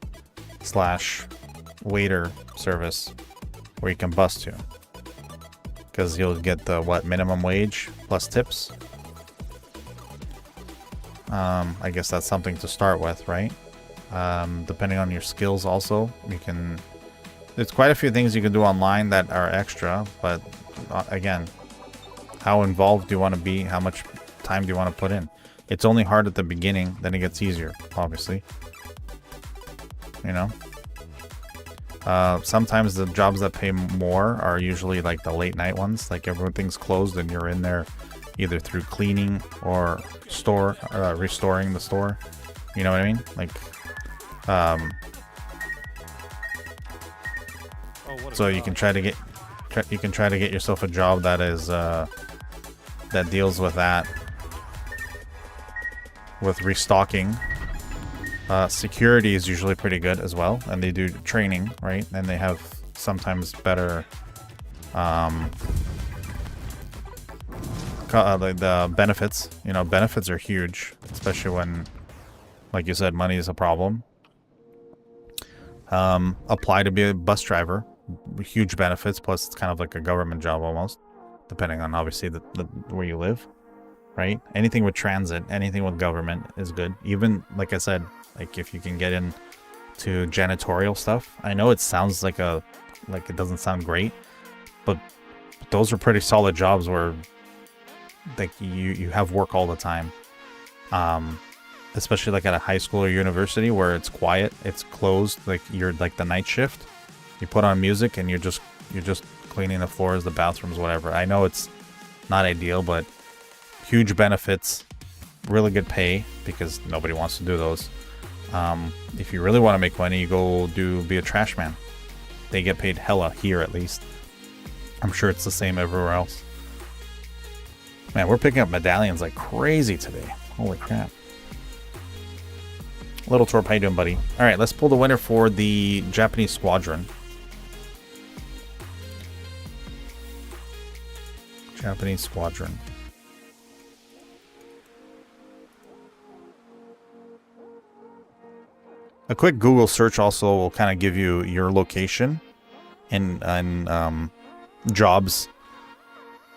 / waiter service where you can bus to, because you'll get the minimum wage plus tips. I guess that's something to start with, right? Depending on your skills also, you can, there's quite a few things you can do online that are extra, but again, how involved do you want to be? How much time do you want to put in? It's only hard at the beginning, then it gets easier, obviously. You know? Sometimes the jobs that pay more are usually like the late night ones, like everything's closed and you're in there either through cleaning or restoring the store. You know what I mean? Like, so you can try to get yourself a job that is that deals with that. With restocking. Security is usually pretty good as well, and they do training, right? And they have sometimes better the benefits. You know, benefits are huge, especially when, like you said, money is a problem. Apply to be a bus driver, huge benefits, plus it's kind of like a government job almost, depending on obviously the where you live. Right? Anything with transit, anything with government is good. Even, like I said, like if you can get into janitorial stuff. I know it sounds like it doesn't sound great, but those are pretty solid jobs where like you have work all the time. Especially like at a high school or university where it's quiet, it's closed, like you're like the night shift. You put on music and you're just cleaning the floors, the bathrooms, whatever. I know it's not ideal, but huge benefits, really good pay, because nobody wants to do those. If you really want to make money, you go be a trash man. They get paid hella here, at least. I'm sure it's the same everywhere else. Man, we're picking up medallions like crazy today. Holy crap. Little Torp, how you doing, buddy? Alright, let's pull the winner for the Japanese squadron. Japanese squadron. A quick Google search also will kind of give you your location and jobs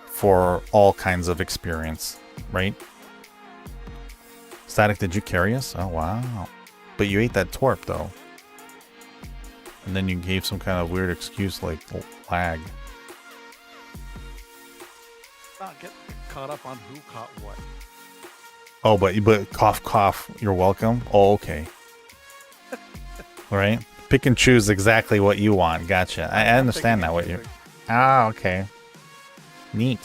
for all kinds of experience, right? Static, did you carry us? Oh, wow. But you ate that Torp, though. And then you gave some kind of weird excuse like lag. Not get caught up on who caught what. Oh, but cough, cough, you're welcome? Oh, okay. Right? Pick and choose exactly what you want. Gotcha. I understand now what you're... Ah, okay. Neat.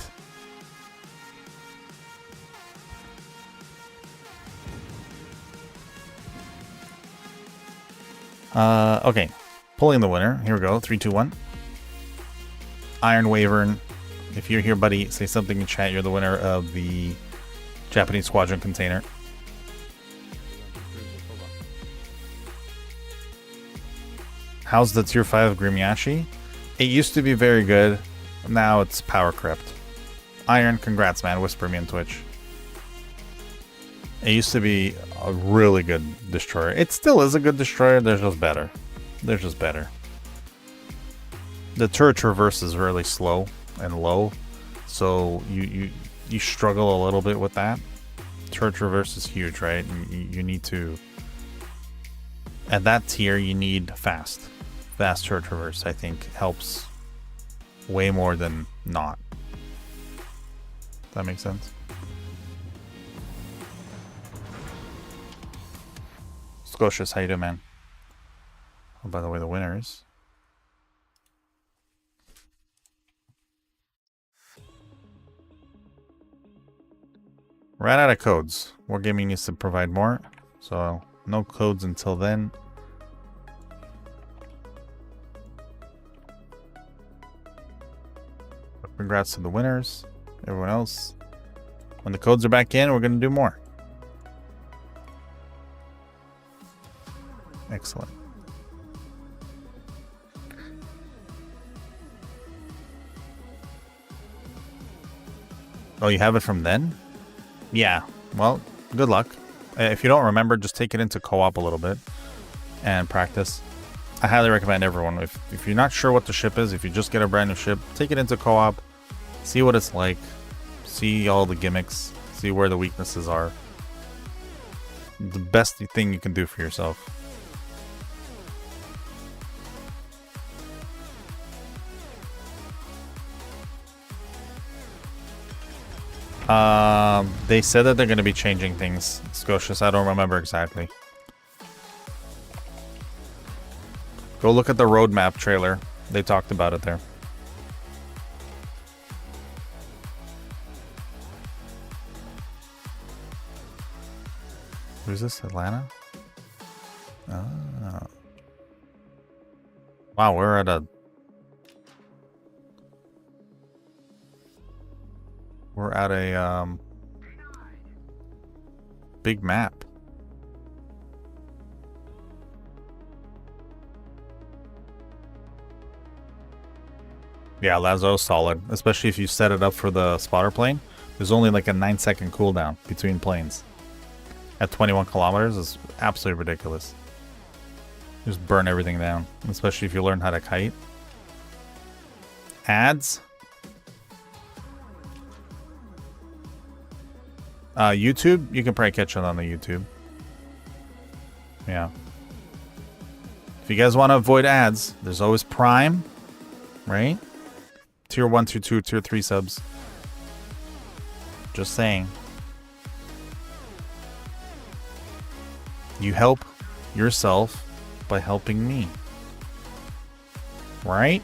Okay. Pulling the winner. Here we go. 3, 2, 1. Iron Wyvern. If you're here, buddy, say something in chat. You're the winner of the Japanese Squadron container. How's the tier 5 Grimiashi? It used to be very good. Now it's power crept. Iron, congrats, man. Whisper me on Twitch. It used to be a really good destroyer. It still is a good destroyer. They're just better. They're just better. The turret traverse is really slow and low, so you struggle a little bit with that. Turret traverse is huge, right? And you need to... At that tier, you need fast. Fast turret traverse, I think, helps way more than not. Does that make sense? Scotius, how you doing, man? Oh, by the way, the winners. Ran out of codes. Wargaming needs to provide more, so no codes until then. Congrats to the winners. Everyone else. When the codes are back in, we're going to do more. Excellent. Oh, you have it from then? Yeah. Well, good luck. If you don't remember, just take it into co-op a little bit and practice. I highly recommend everyone. If you're not sure what the ship is, if you just get a brand new ship, take it into co-op. See what it's like. See all the gimmicks. See where the weaknesses are. The best thing you can do for yourself. They said that they're going to be changing things, Scotius. I don't remember exactly. Go look at the roadmap trailer. They talked about it there. Who's this? Atlanta? Oh. Wow, we're at a... We're at a, big map. Yeah, Lazo's solid. Especially if you set it up for the spotter plane. There's only like a 9-second cooldown between planes. At 21 kilometers is absolutely ridiculous. Just burn everything down. Especially if you learn how to kite. Ads? YouTube? You can probably catch it on the YouTube. Yeah. If you guys want to avoid ads, there's always Prime. Right? Tier 1, Tier 2, Tier 3 subs. Just saying. You help yourself by helping me. Right?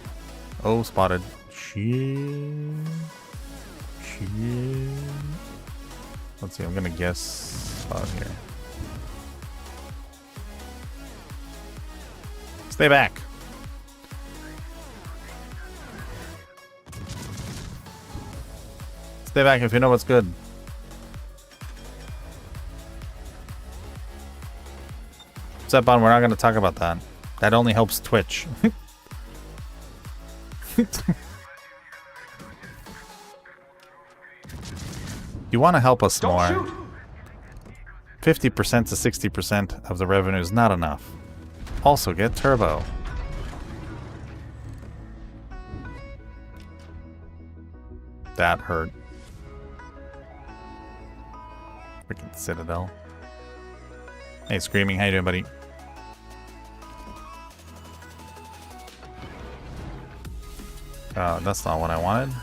Oh, spotted. Shit. Shit. Let's see, I'm gonna guess spot here. Stay back. Stay back if you know what's good. Zepon, we're not going to talk about that. That only helps Twitch. You want to help us more. 50% to 60% of the revenue is not enough. Also get turbo. That hurt. Freaking Citadel. Hey, Screaming, how you doing, buddy? That's not what I wanted.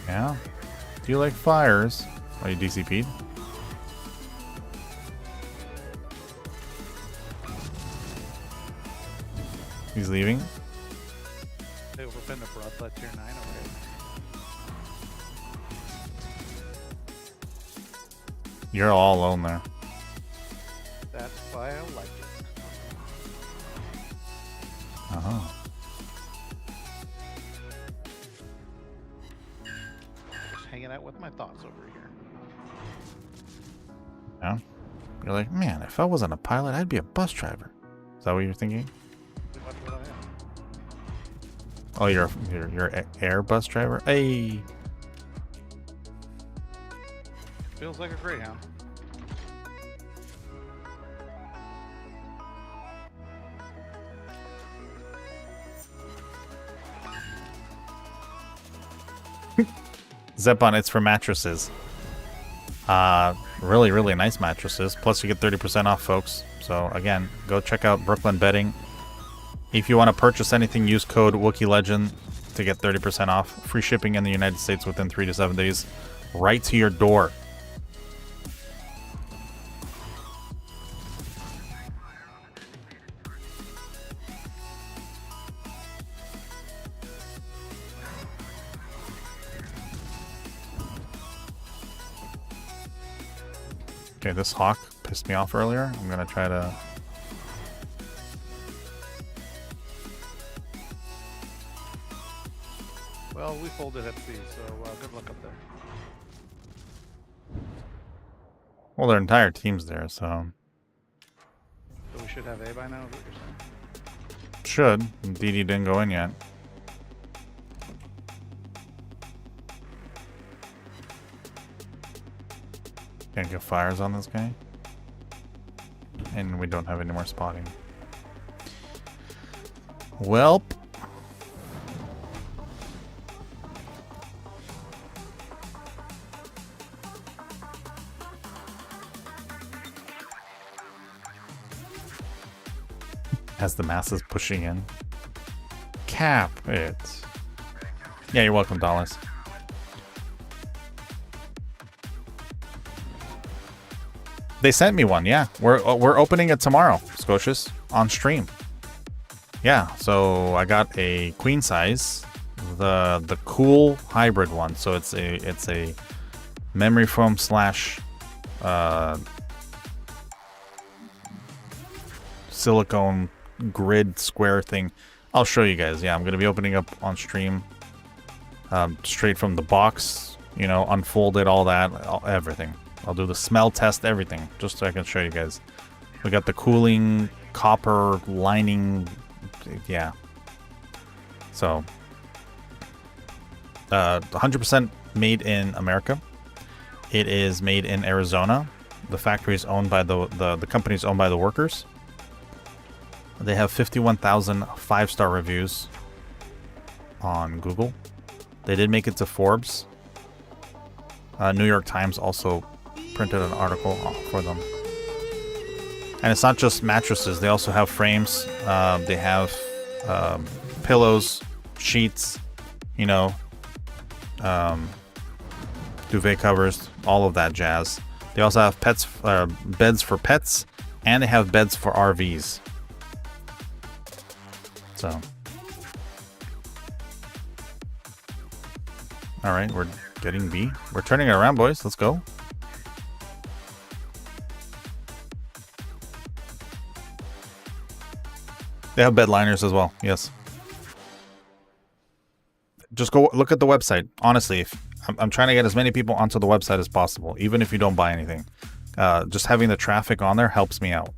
Yeah. Do you like fires? Are you DCP'd? He's leaving. They overpinned the broadside tier 9 already. You're all alone there. That's why I like it. Uh-huh. Just hanging out with my thoughts over here. Yeah. You're like, man, if I wasn't a pilot, I'd be a bus driver. Is that what you're thinking? Pretty much what I am. Oh, you're air bus driver? Hey. Feels like a Greyhound. Zepon, it's for mattresses. Really, really nice mattresses. Plus you get 30% off, folks. So again, go check out Brooklyn Bedding. If you want to purchase anything, use code Wookie Legend to get 30% off. Free shipping in the United States within 3 to 7 days. Right to your door. Okay, this hawk pissed me off earlier. I'm gonna try to... Well, we folded at sea, so good luck up there. Well, their entire team's there, so... So we should have A by now, is what you're saying? Should. DD didn't go in yet. Can't get fires on this guy. And we don't have any more spotting. Welp. As the masses pushing in. Cap it. Yeah, you're welcome, Dollars. They sent me one, yeah. We're opening it tomorrow, Scotius, on stream. Yeah, so I got a queen size, the cool hybrid one. So it's a memory foam slash silicone grid square thing. I'll show you guys. Yeah, I'm gonna be opening up on stream, straight from the box. You know, unfolded, all that, everything. I'll do the smell test, everything, just so I can show you guys. We got the cooling copper lining, yeah. So, 100% made in America. It is made in Arizona. The factory is owned by the company is owned by the workers. They have 51,000 5-star reviews on Google. They did make it to Forbes. New York Times also printed an article for them. And it's not just mattresses. They also have frames. They have pillows, sheets, you know, duvet covers, all of that jazz. They also have beds for pets, and they have beds for RVs. So, all right, we're getting B. We're turning it around, boys. Let's go. They have bed liners as well. Yes. Just go look at the website. Honestly, if I'm trying to get as many people onto the website as possible, even if you don't buy anything. Just having the traffic on there helps me out.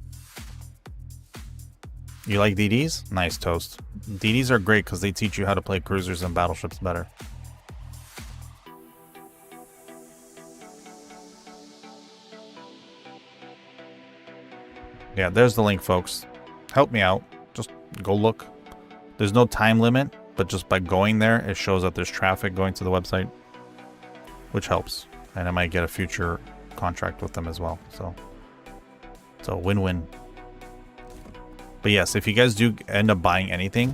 You like DDs? Nice, Toast. DDs are great because they teach you how to play cruisers and battleships better. Yeah, there's the link, folks. Help me out. Just go look. There's no time limit, but just by going there, it shows that there's traffic going to the website, which helps. And I might get a future contract with them as well. So win-win. But yes, if you guys do end up buying anything,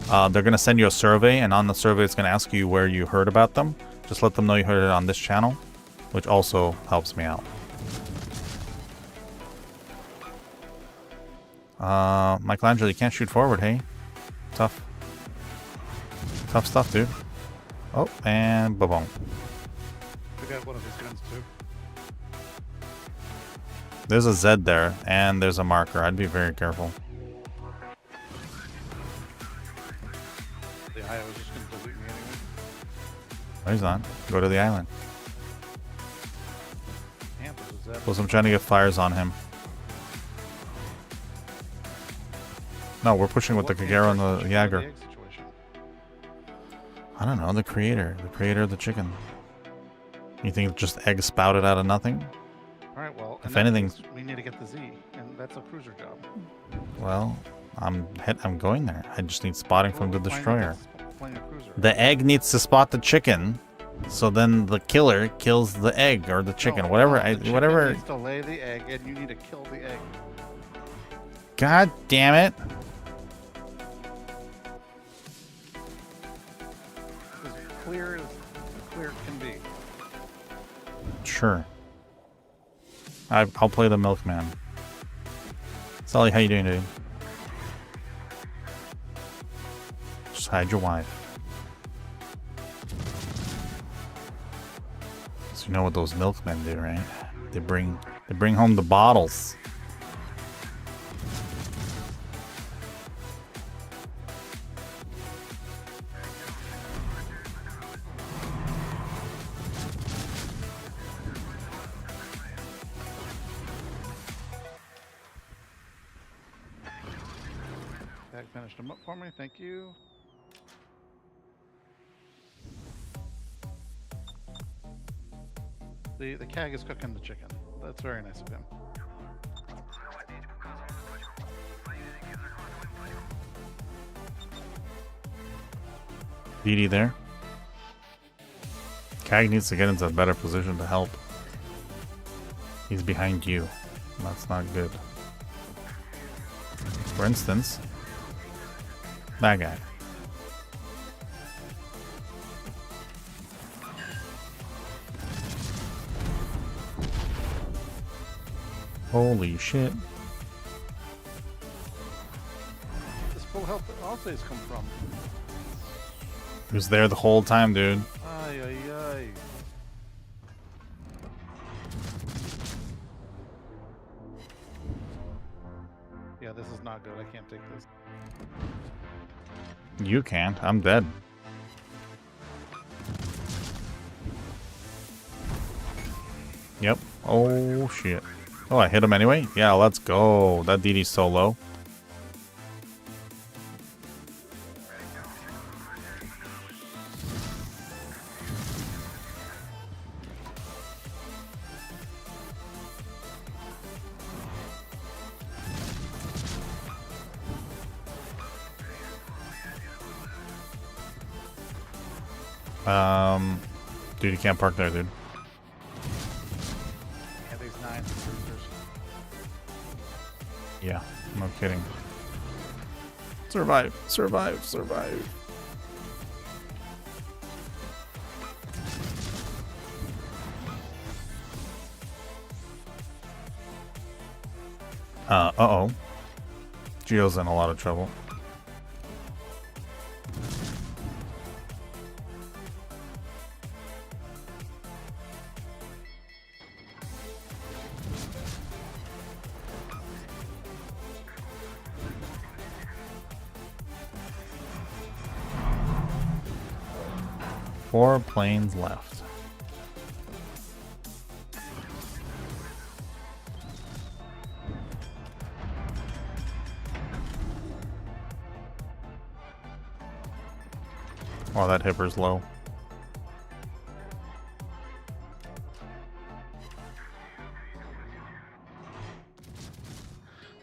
they're going to send you a survey, and on the survey, it's going to ask you where you heard about them. Just let them know you heard it on this channel, which also helps me out. Michelangelo, you can't shoot forward, hey? Tough. Tough stuff, dude. Oh, and ba-boom. We got one of his guns, too. There's a Z there, and there's a marker. I'd be very careful. The eye was just going to delete me anyway. No, he's not. Go to the island. Damn, there's a Z. Plus, I'm trying to get fires on him. No, we're pushing with the Kagero and the Jaeger. I don't know, the creator of the chicken. You think just eggs spouted out of nothing? Alright, well, if anything, we need to get the Z, and that's a cruiser job. Well, I'm going there. I just need spotting from the destroyer. The egg needs to spot the chicken, so then the killer kills the egg or the chicken, whatever. Whatever. Needs to lay the egg, and you need to kill the egg. God damn it! As clear can be. Sure. I'll play the milkman. Sully, how you doing, dude? Just hide your wife. So you know what those milkmen do, right? They bring home the bottles. Finished them up for me, thank you. The CAG is cooking the chicken. That's very nice of him. BD there. CAG needs to get into a better position to help. He's behind you. That's not good. For instance, that guy. Holy shit. This full health Alsace come from? He was there the whole time, dude. Ay, ay, ay. Yeah, this is not good. I can't take this. You can't. I'm dead. Yep. Oh, shit. Oh, I hit him anyway? Yeah, let's go. That DD's so low. Dude, you can't park there, dude. Yeah, these 9 cruisers. Yeah, no kidding. Survive, survive, survive. Uh-oh. Geo's in a lot of trouble. 4 planes left. Oh, that hipper's low.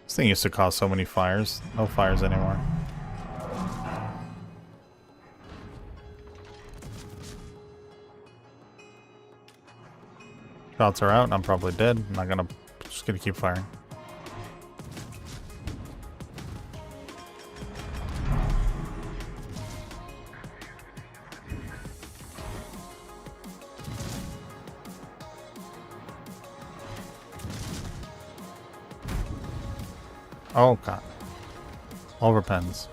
This thing used to cause so many fires. No fires anymore. Shots are out and I'm probably dead. I'm not gonna... just gonna keep firing. Oh god. Overpens.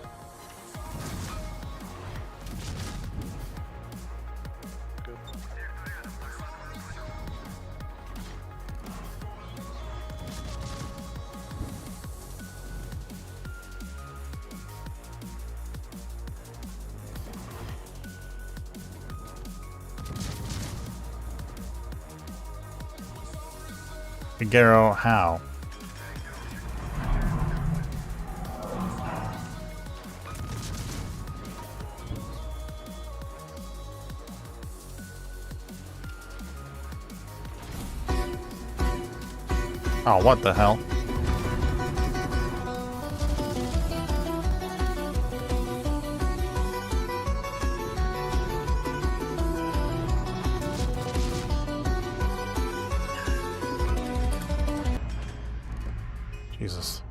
Figaro, how? Oh, what the hell? Jesus.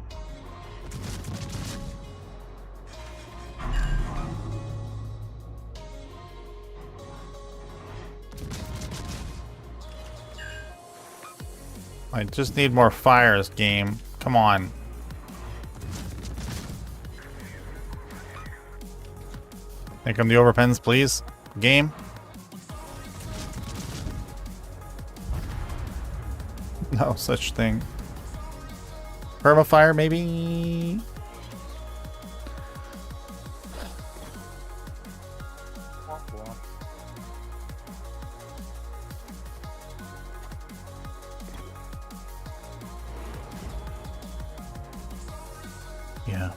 I just need more fires, game. Come on. Think I'm the overpens, please. Game. No such thing. Permafire, maybe? Yeah.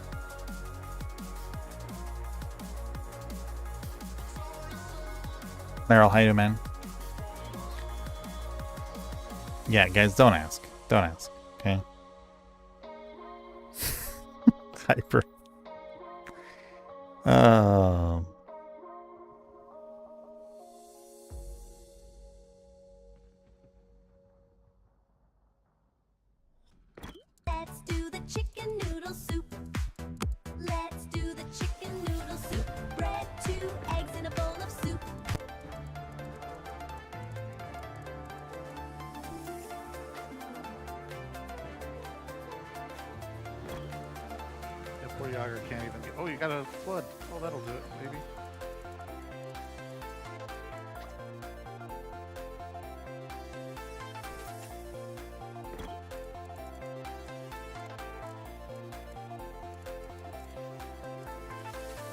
Meryl, how you doing, man? Yeah, guys, don't ask. Don't ask, okay? Hyper. Let's do the chicken noodle soup. Let's do the chicken noodle soup. Bread, 2 eggs in a bowl of soup. Yeah, poor Yager can't even get... Oh, you got a flood. Oh, that'll do it, maybe.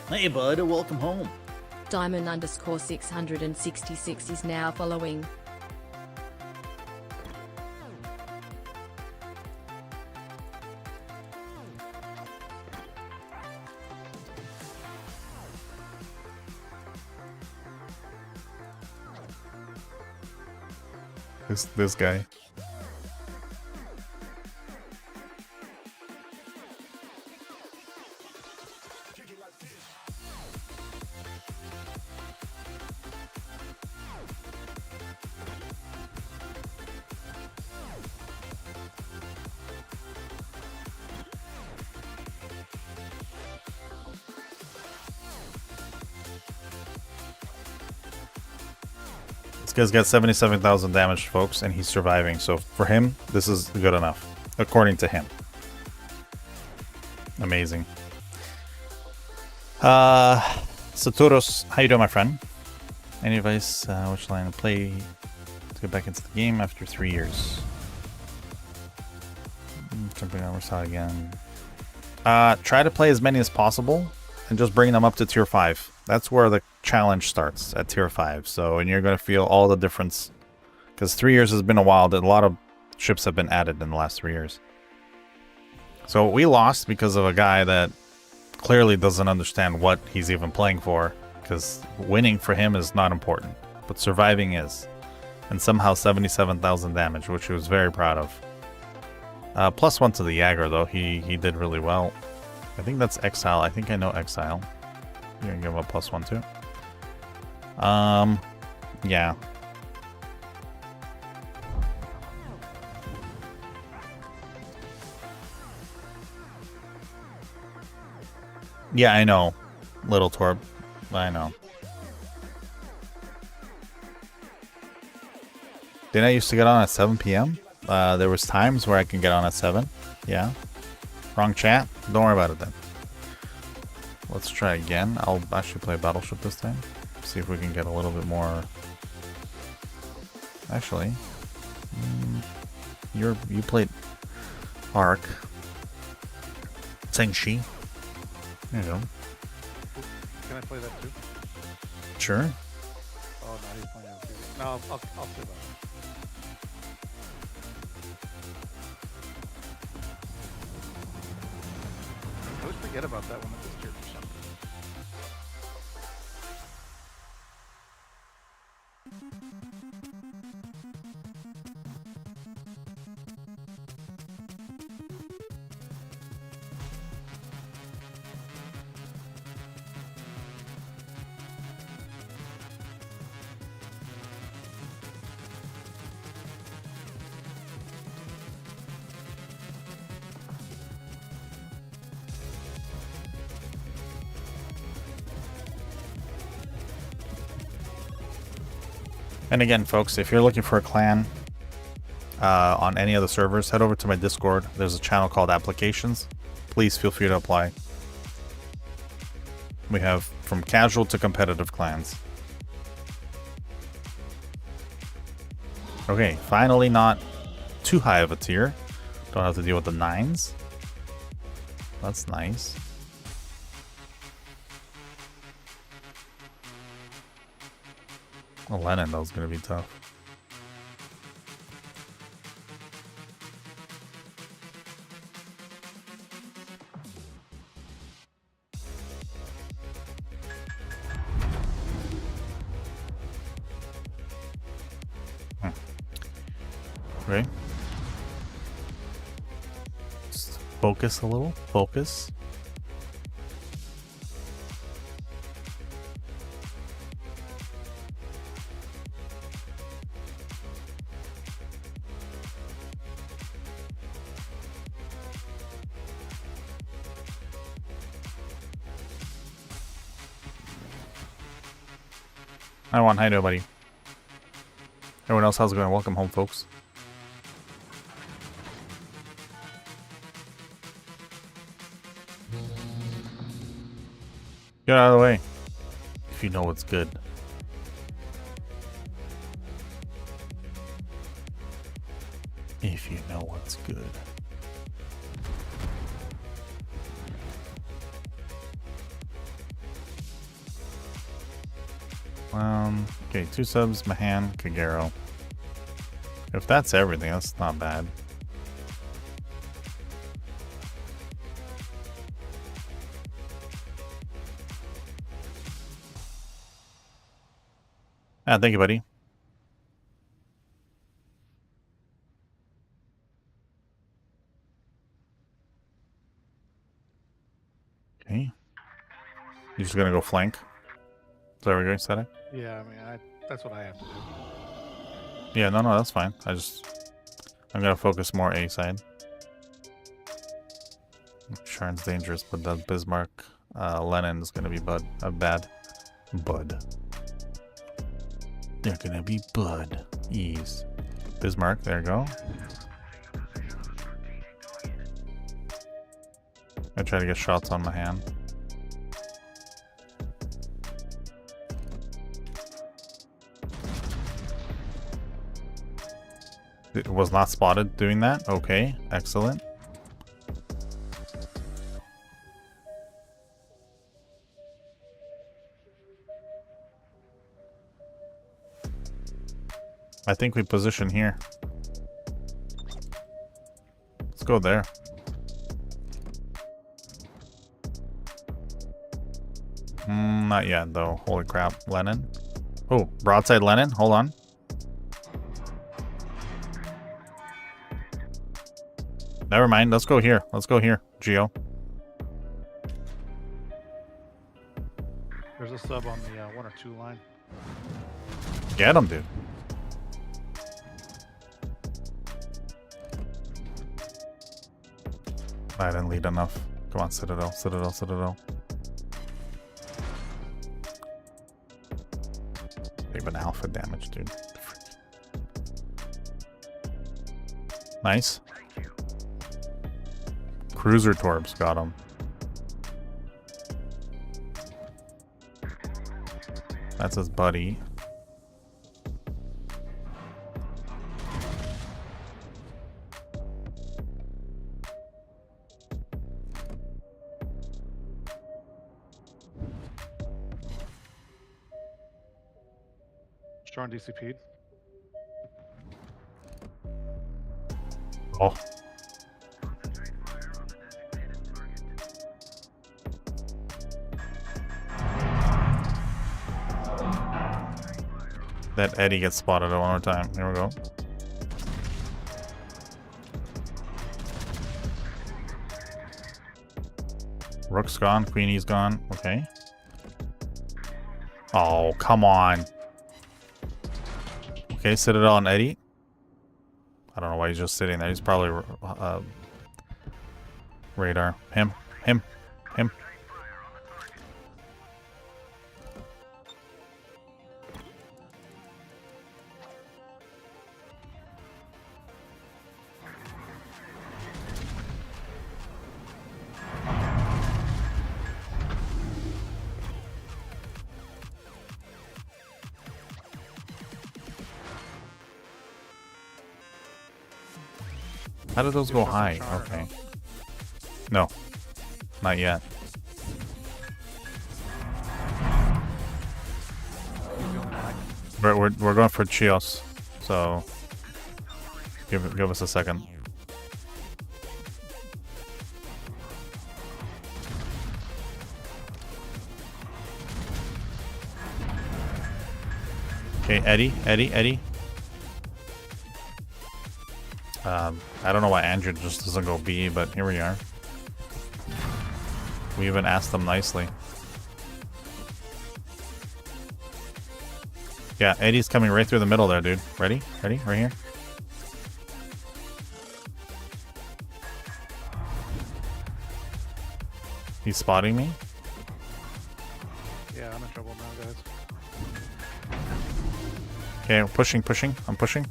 Hey bud, welcome home. Diamond underscore 666 is now following. This guy. This guy's got 77,000 damage, folks, and he's surviving. So for him, this is good enough, according to him. Amazing. Saturos, how you doing, my friend? Any advice which line to play to get back into the game after 3 years? Jumping over side again. Try to play as many as possible and just bring them up to tier 5. That's where the challenge starts at tier 5. So, and you're going to feel all the difference. Because 3 years has been a while. A lot of ships have been added in the last 3 years. So we lost because of a guy that clearly doesn't understand what he's even playing for. Because winning for him is not important. But surviving is. And somehow 77,000 damage, which he was very proud of. +1 to the Jagger, though. He did really well. I think that's Exile. I think I know Exile. You're going to give him a +1 too. Yeah. Yeah, I know. Little Torb. I know. Didn't I used to get on at 7 p.m.? There was times where I can get on at 7. Yeah. Wrong chat? Don't worry about it then. Let's try again. I'll actually play Battleship this time. See if we can get a little bit more... Actually... you played Arc. Zhengxi. There you go. Can I play that too? Sure. Oh, no, he's playing it too. No, I'll see about it. I always forget about that one at this tier for some reason. And again, folks, if you're looking for a clan on any of the servers, head over to my Discord. There's a channel called Applications. Please feel free to apply. We have from casual to competitive clans. Okay, finally not too high of a tier. Don't have to deal with the 9s. That's nice. Oh, Lennon, that was going to be tough. Okay. Just focus a little. Focus. Hi, Juan. Hi, nobody. Everyone else, how's it going? Welcome home, folks. Get out of the way. If you know what's good. If you know what's good. Okay, 2 subs, Mahan, Kagero. If that's everything, that's not bad. Ah, thank you, buddy. Okay. You're just gonna go flank? Is that what you're going to set it? Yeah, I mean, that's what I have to do. Yeah, no, that's fine. I'm gonna focus more A side. Sharon's dangerous, but that Bismarck, Lenin is gonna be bad. Bud. They're gonna be bud. Ease. Bismarck, there you go. I try to get shots on my hand. It was not spotted doing that. Okay, excellent. I think we position here. Let's go there. Not yet, though. Holy crap. Lennon. Oh, broadside Lennon. Hold on. Never mind. Let's go here. Let's go here, Geo. There's a sub on the 1 or 2 line. Get him, dude. I didn't lead enough. Come on, Citadel, Citadel, Citadel. They've been alpha damage, dude. Nice. Cruiser Torbs got him. That's his buddy. Strong DCP'd. Oh. That Eddie gets spotted one more time. Here we go. Rook's gone. Queenie's gone. Okay. Oh, come on. Okay, Citadel and Eddie. I don't know why he's just sitting there. He's probably radar. Him. How did those go high? Okay. No. Not yet. We're going for Chios. So give us a second. Okay, Eddie. I don't know why Andrew just doesn't go B, but here we are. We even asked them nicely. Yeah, Eddie's coming right through the middle there, dude. Ready? Right here. He's spotting me. Yeah, I'm in trouble now, guys. Okay, I'm pushing. I'm pushing.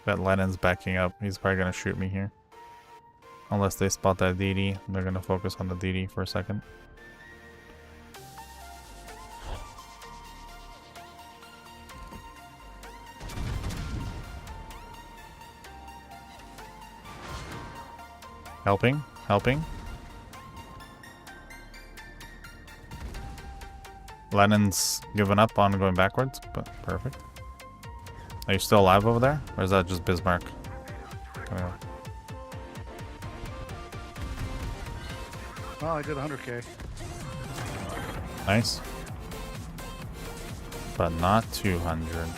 That Lennon's backing up. He's probably gonna shoot me here. Unless they spot that DD. They're gonna focus on the DD for a second. Helping. Lennon's given up on going backwards, but perfect. Are you still alive over there? Or is that just Bismarck? Oh, I did 100k. Nice. But not 200.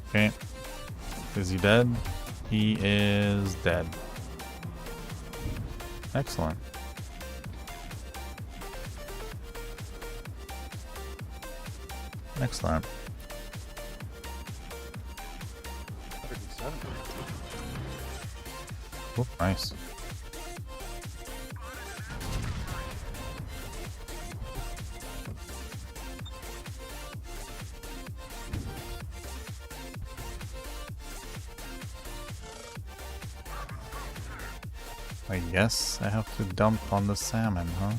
Okay. Is he dead? He is dead. Excellent. Excellent. 107. Oh, nice. I guess I have to dump on the salmon, huh?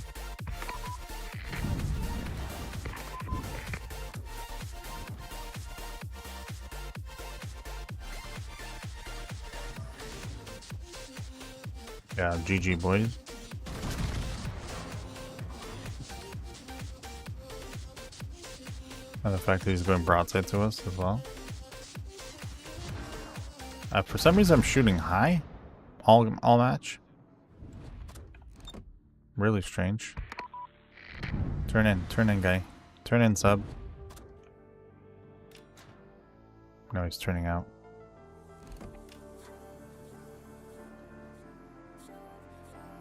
Yeah, GG boys. And the fact that he's going broadside to us as well. For some reason I'm shooting high all match. Really strange. Turn in guy. Turn in sub. No, he's turning out.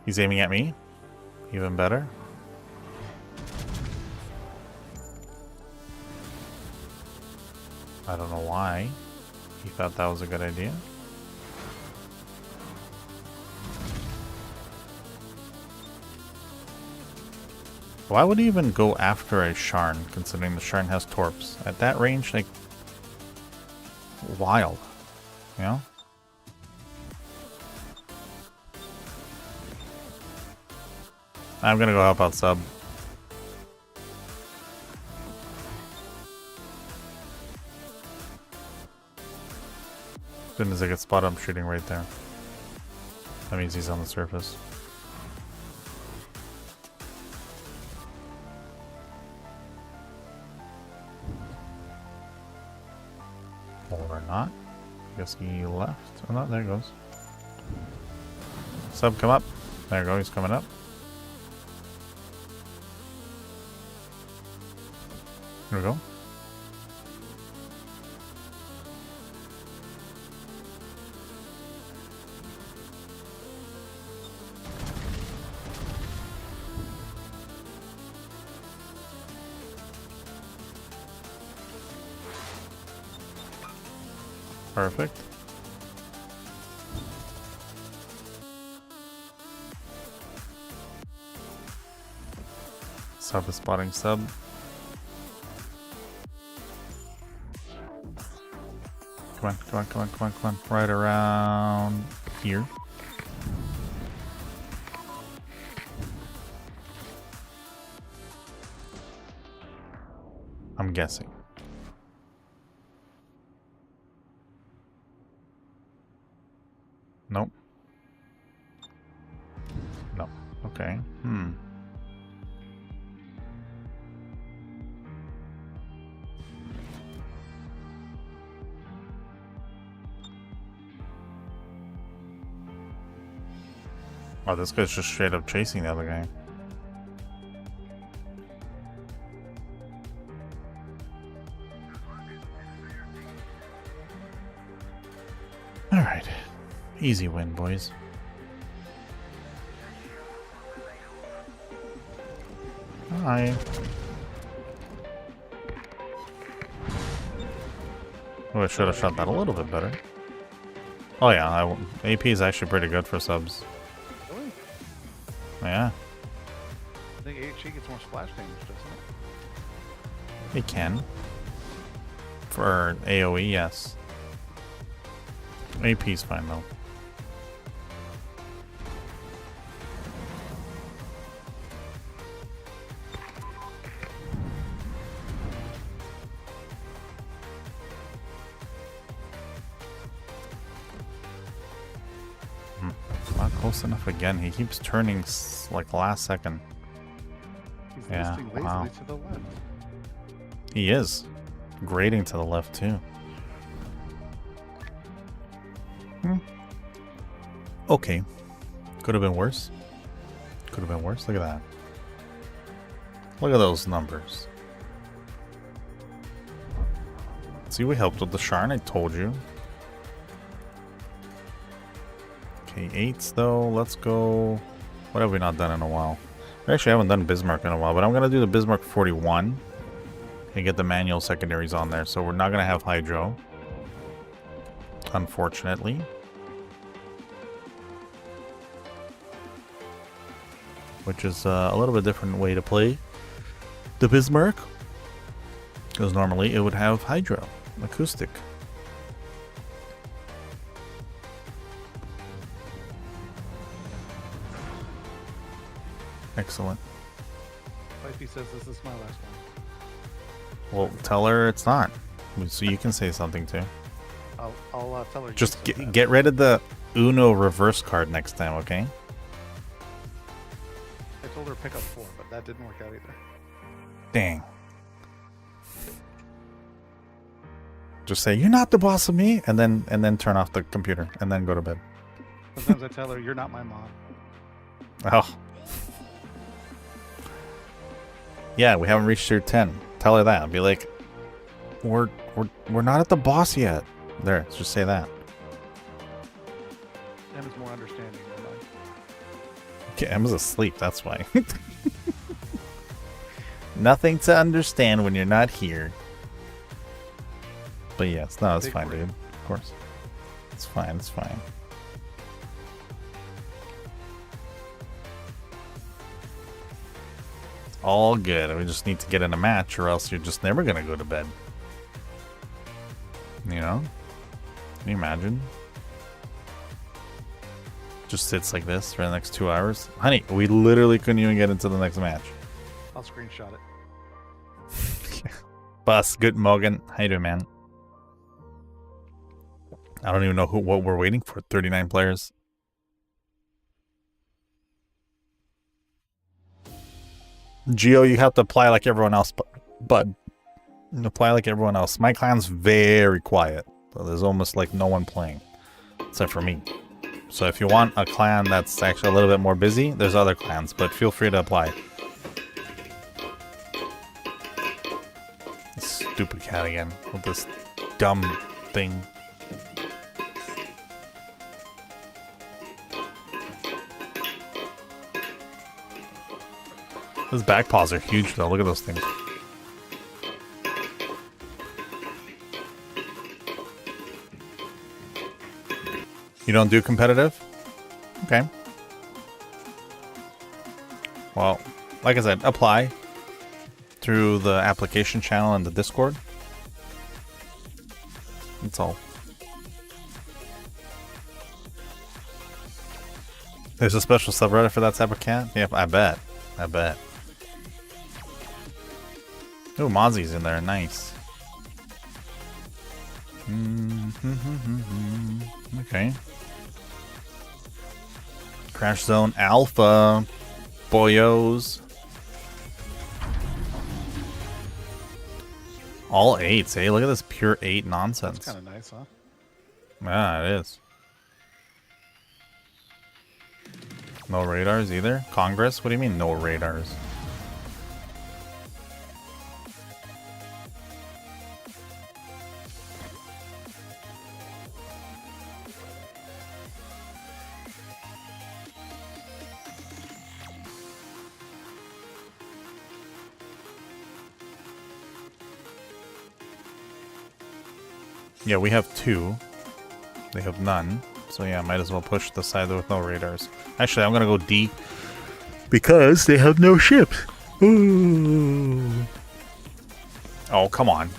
He's aiming at me. Even better. I don't know why he thought that was a good idea. Why would he even go after a Sharn, considering the Sharn has torps? At that range, like, wild, you know? I'm gonna go help out sub. As soon as I get spotted, I'm shooting right there. That means he's on the surface. Or not. I guess he left. Oh no, there he goes. Sub, come up. There you go, he's coming up. Here we go. Perfect. Sub is spotting sub. Come on, come on, come on, come on, come on. Right around here. I'm guessing. Nope. No. Okay. Oh, this guy's just straight up chasing the other guy. Alright. Easy win, boys. Hi. Oh, I should have shot that a little bit better. Oh yeah, AP is actually pretty good for subs. Really? Yeah. I think HE gets more splash damage, doesn't it? It can. For AoE, yes. AP's fine though. Not close enough again. He keeps turning like last second. He's Yeah, listing lazily wow. to the left. He is. Grading to the left too. Okay. Could have been worse. Could have been worse. Look at that. Look at those numbers. See, we helped with the Sharn, I told you. Okay, 8s though. Let's go. What have we not done in a while? We actually haven't done Bismarck in a while, but I'm going to do the Bismarck 41 and get the manual secondaries on there. So we're not going to have Hydro, unfortunately. Which is a little bit different way to play the Bismarck. Because normally it would have Hydro, acoustic. Excellent. Wifey says this is my last one. Well, tell her it's not. So you can say something too. I'll tell her. Just get rid of the Uno reverse card next time, okay? told her to pick up 4, but that didn't work out either. Dang. Just say, you're not the boss of me, and then turn off the computer, and then go to bed. Sometimes I tell her, you're not my mom. Oh. Yeah, we haven't reached tier 10. Tell her that. Be like, we're not at the boss yet. There, just say that. Emma's more understanding than mine. Okay, Emma's asleep, that's why. Nothing to understand when you're not here. But yes, no, it's fine, dude. Of course. It's fine, it's fine. It's all good. We just need to get in a match or else you're just never gonna go to bed. You know? Can you imagine? Just sits like this for the next 2 hours. Honey, we literally couldn't even get into the next match. I'll screenshot it. Bus, good Morgan. How you doing, man? I don't even know what we're waiting for. 39 players. Geo, you have to apply like everyone else, but apply like everyone else. My clan's very quiet. So there's almost like no one playing, except for me. So if you want a clan that's actually a little bit more busy, there's other clans, but feel free to apply. Stupid cat again with this dumb thing. Those back paws are huge though. Look at those things. You don't do competitive? Okay. Well, like I said, apply through the application channel in the Discord. That's all. There's a special subreddit for that type of cat? Yep, I bet. I bet. Oh, Mozzie's in there. Nice. Okay. Crash Zone Alpha. Boyos. All 8s, eh? Look at this pure 8 nonsense. That's kind of nice, huh? Yeah, it is. No radars either? Congress? What do you mean no radars? Yeah, we have 2. They have none. So yeah, might as well push the side with no radars. Actually, I'm gonna go D because they have no ships. Ooh. Oh, come on.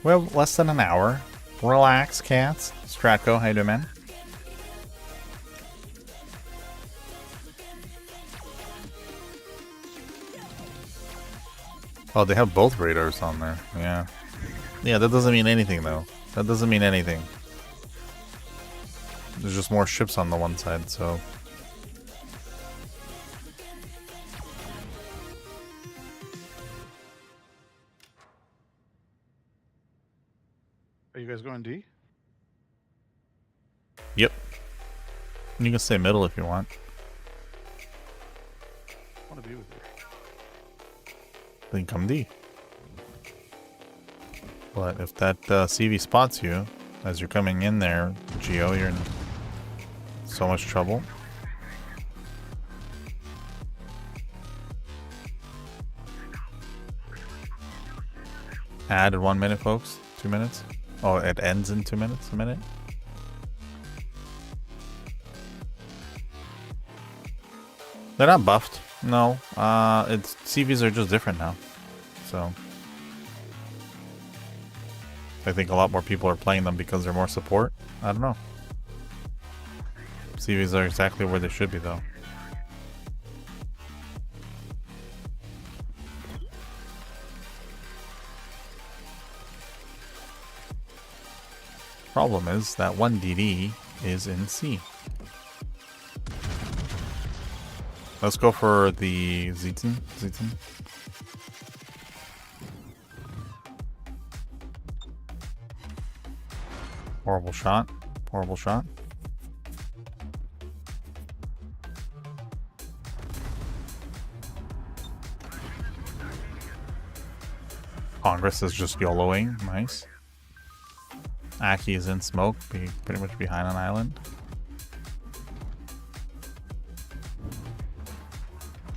We have less than an hour. Relax, cats. Stratco, how you doing, man? Oh, they have both radars on there. Yeah. Yeah, that doesn't mean anything, though. That doesn't mean anything. There's just more ships on the one side, so... Are you guys going D? Yep. You can stay middle if you want. I want to be with you. Then come D. But if that CV spots you as you're coming in there, Geo, you're in so much trouble. Add 1 minute, folks. 2 minutes. Oh, it ends in 2 minutes. A minute. They're not buffed. No. It's CVs are just different now. So I think a lot more people are playing them because they're more support. I don't know. CVs are exactly where they should be, though. Problem is that one DD is in C. Let's go for the Zeton. Horrible shot. Horrible shot. Congress is just YOLOing. Nice. Aki is in smoke, pretty much behind an island.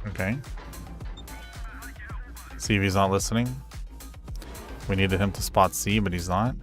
Okay. See if he's not listening. We needed him to spot C, but he's not.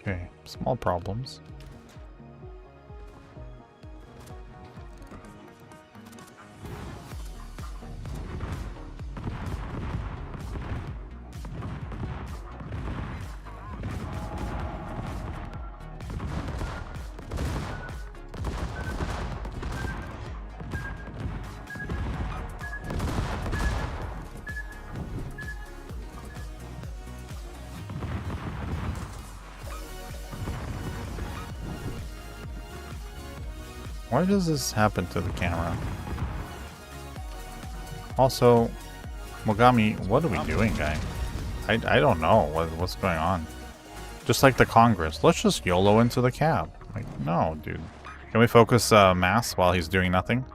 Okay, small problems. Why does this happen to the camera? Also, Mogami, what are we doing, guy? I don't know what's going on. Just like the Congress, let's just YOLO into the cab. Like, no, dude. Can we focus Mass while he's doing nothing?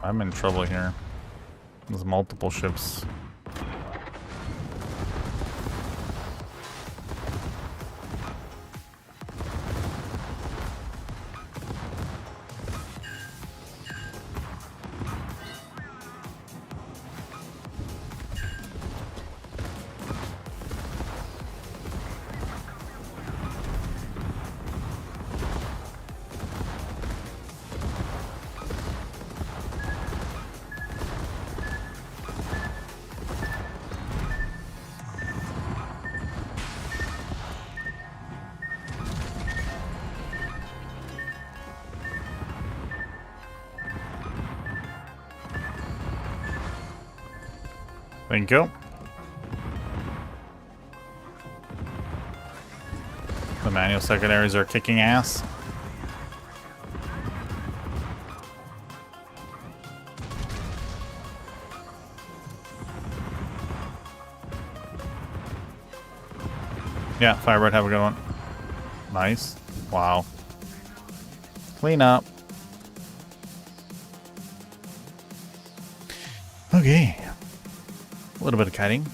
I'm in trouble here. There's multiple ships. Thank you. The manual secondaries are kicking ass. Yeah, Firebird, have a good one. Nice. Wow. Clean up. Okay. A little bit of kiting.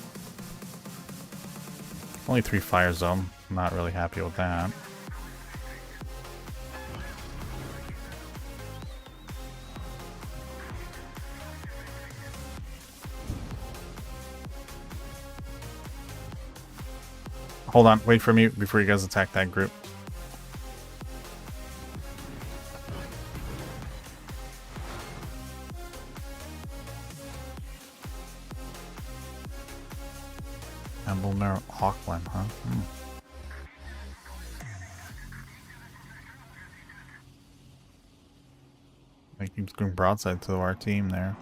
Only 3 fires though. I'm not really happy with that. Hold on, wait for me before you guys attack that group. Emblemer Auckland, huh? They keep going broadside to our team there.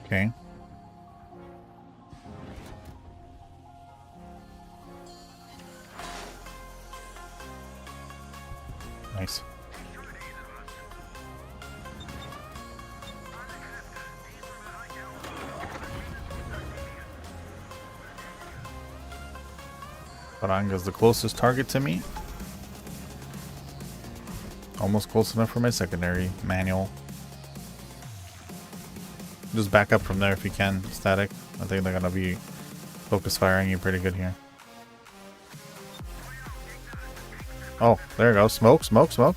Okay. Nice. Paranga's the closest target to me. Almost close enough for my secondary manual. Just back up from there if you can. Static. I think they're gonna be focus firing you pretty good here. Oh, there you go. Smoke, smoke, smoke.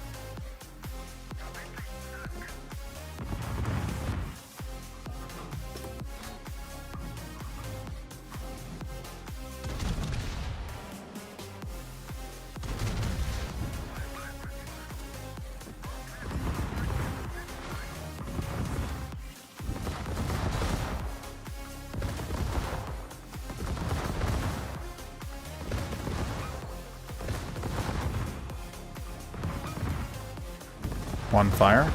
One fire.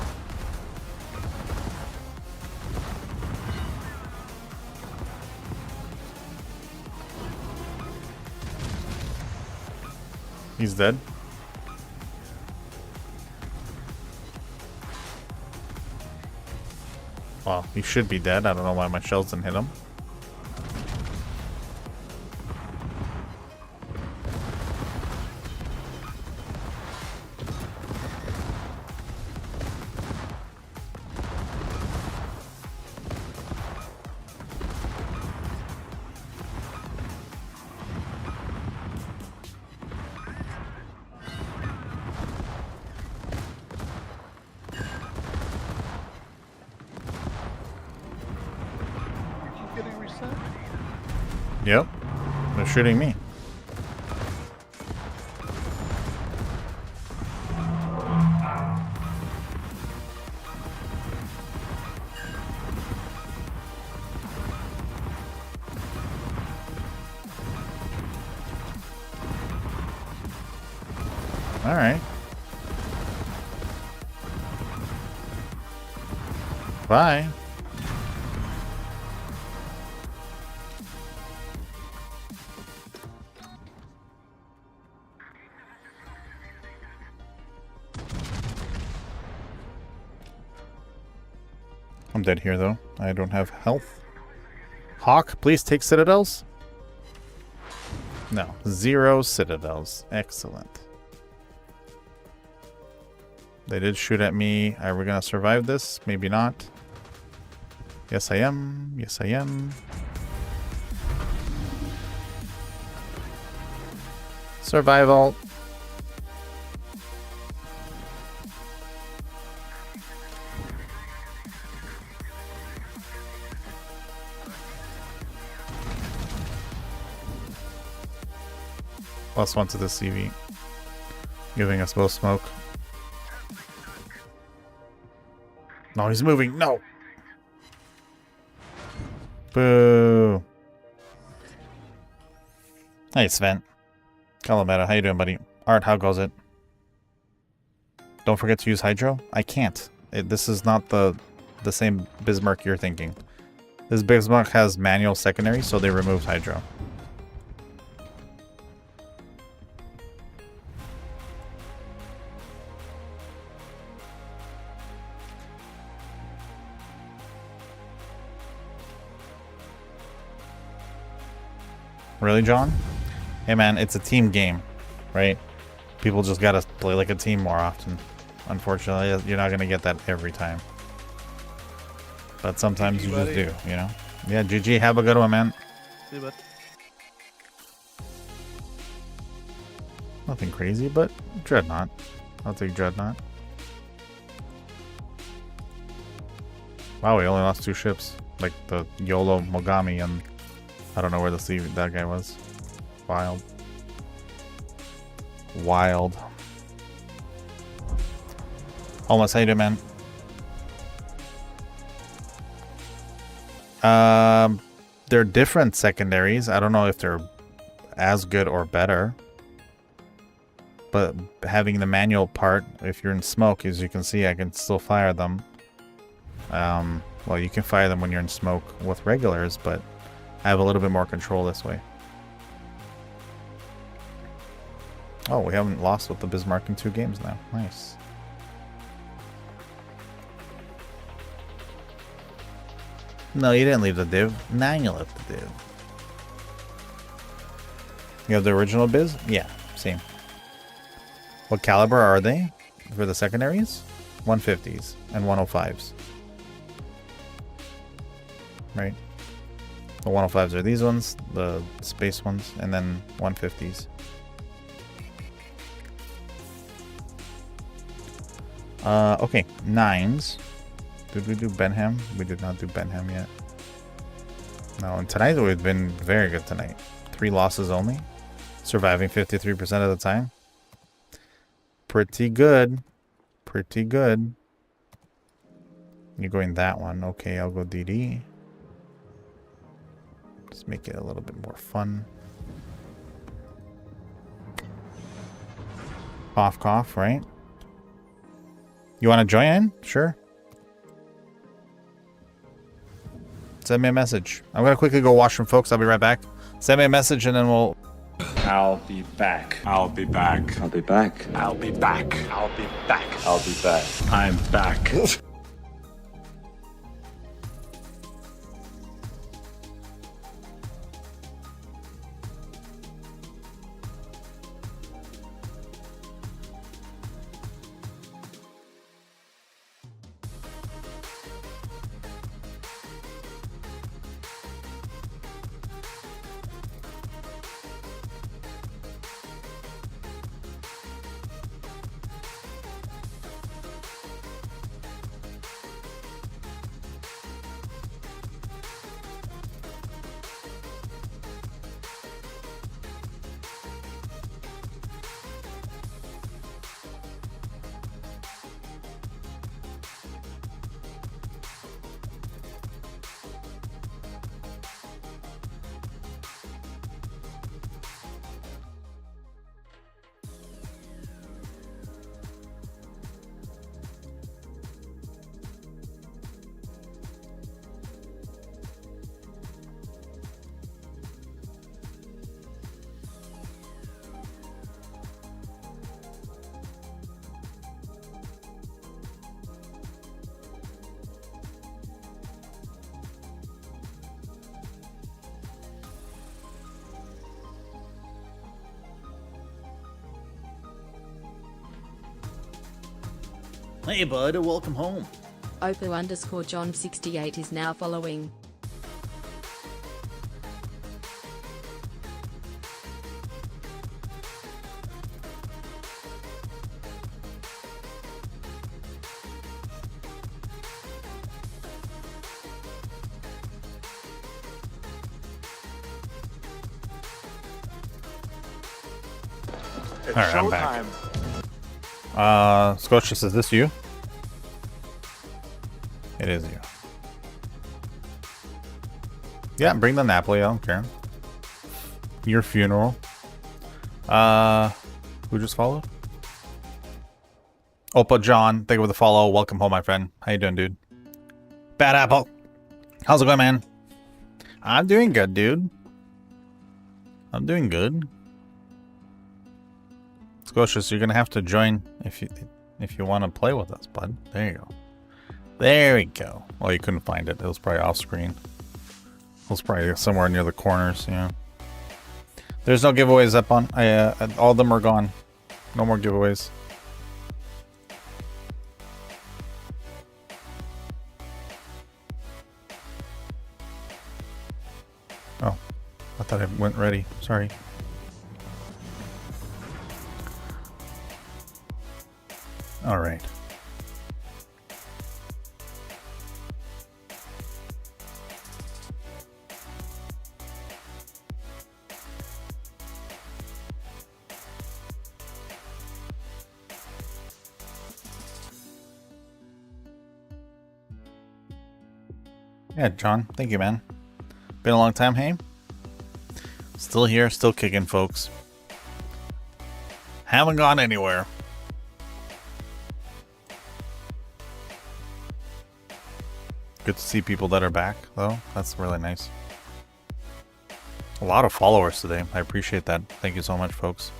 He's dead. Well, he should be dead. I don't know why my shells didn't hit him. Yep. They're shooting me. All right. Bye. I'm dead here, though. I don't have health. Hawk, please take citadels. No, 0 citadels. Excellent. They did shoot at me. Are we gonna survive this? Maybe not. Yes, I am. Yes, I am. Survival. +1 to the CV. Giving us both smoke. No, he's moving. No. Boo. Hey, Sven. Calamata, how you doing, buddy? Art, how goes it? Don't forget to use Hydro. I can't. This is not the same Bismarck you're thinking. This Bismarck has manual secondary, so they removed Hydro. Really, John? Hey man, it's a team game, right? People just gotta play like a team more often. Unfortunately, you're not gonna get that every time. But sometimes you just do, you know? Yeah, GG, have a good one, man. See you, bud. Nothing crazy, but Dreadnought. I'll take Dreadnought. Wow, we only lost 2 ships. Like the YOLO Mogami and I don't know where that guy was. Wild. Wild. Almost, how you doing, man? They're different secondaries. I don't know if they're as good or better. But having the manual part, if you're in smoke, as you can see, I can still fire them. Well, you can fire them when you're in smoke with regulars, but I have a little bit more control this way. Oh, we haven't lost with the Bismarck in 2 games now. Nice. No, you didn't leave the div. Now you left the div. You have the original Biz? Yeah, same. What caliber are they? for the secondaries, 150s and 105s. Right? The 105s are these ones, the space ones, and then 150s. Okay, 9s. Did we do Benham? We did not do Benham yet. No, and tonight we've been very good tonight. 3 losses only. Surviving 53% of the time. Pretty good. Pretty good. You're going that one. Okay, I'll go DD. Just make it a little bit more fun. Cough, cough, right? You want to join in? Sure. Send me a message. I'm going to quickly go wash from folks. I'll be right back. Send me a message and then we'll... I'll be back. I'll be back. I'll be back. I'll be back. I'll be back. I'll be back. I'm back. Hey bud, welcome home. Oppo_John68 is now following. All right, I'm back. Scotius, is this you? It is you. Yeah, bring the Napoli, I don't care. Your funeral. Who just followed? Oppa John, thank you for the follow. Welcome home, my friend. How you doing, dude? Bad Apple. How's it going, man? I'm doing good, dude. I'm doing good. Scotius, you're gonna have to join if you want to play with us, bud. There you go. There we go. Well, you couldn't find it. It was probably off screen. It was probably somewhere near the corners. Yeah. There's no giveaways up on. All of them are gone. No more giveaways. Oh, I thought it went ready. Sorry. All right. Yeah, John, thank you, man. Been a long time, hey? Still here, still kicking, folks. Haven't gone anywhere. Good to see people that are back, though. That's really nice. A lot of followers today. I appreciate that. Thank you so much, folks.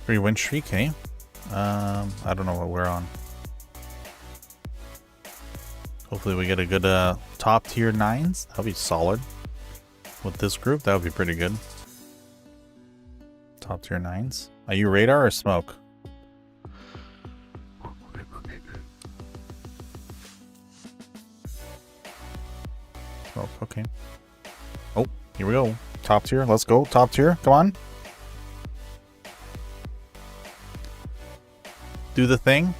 Free win streak, hey? I don't know what we're on. Hopefully we get a good top tier 9s. That'll be solid. With this group, that would be pretty good. Top tier 9s. Are you radar or smoke? Smoke, okay. Oh, here we go. Top tier, let's go. Top tier, come on. Do the thing.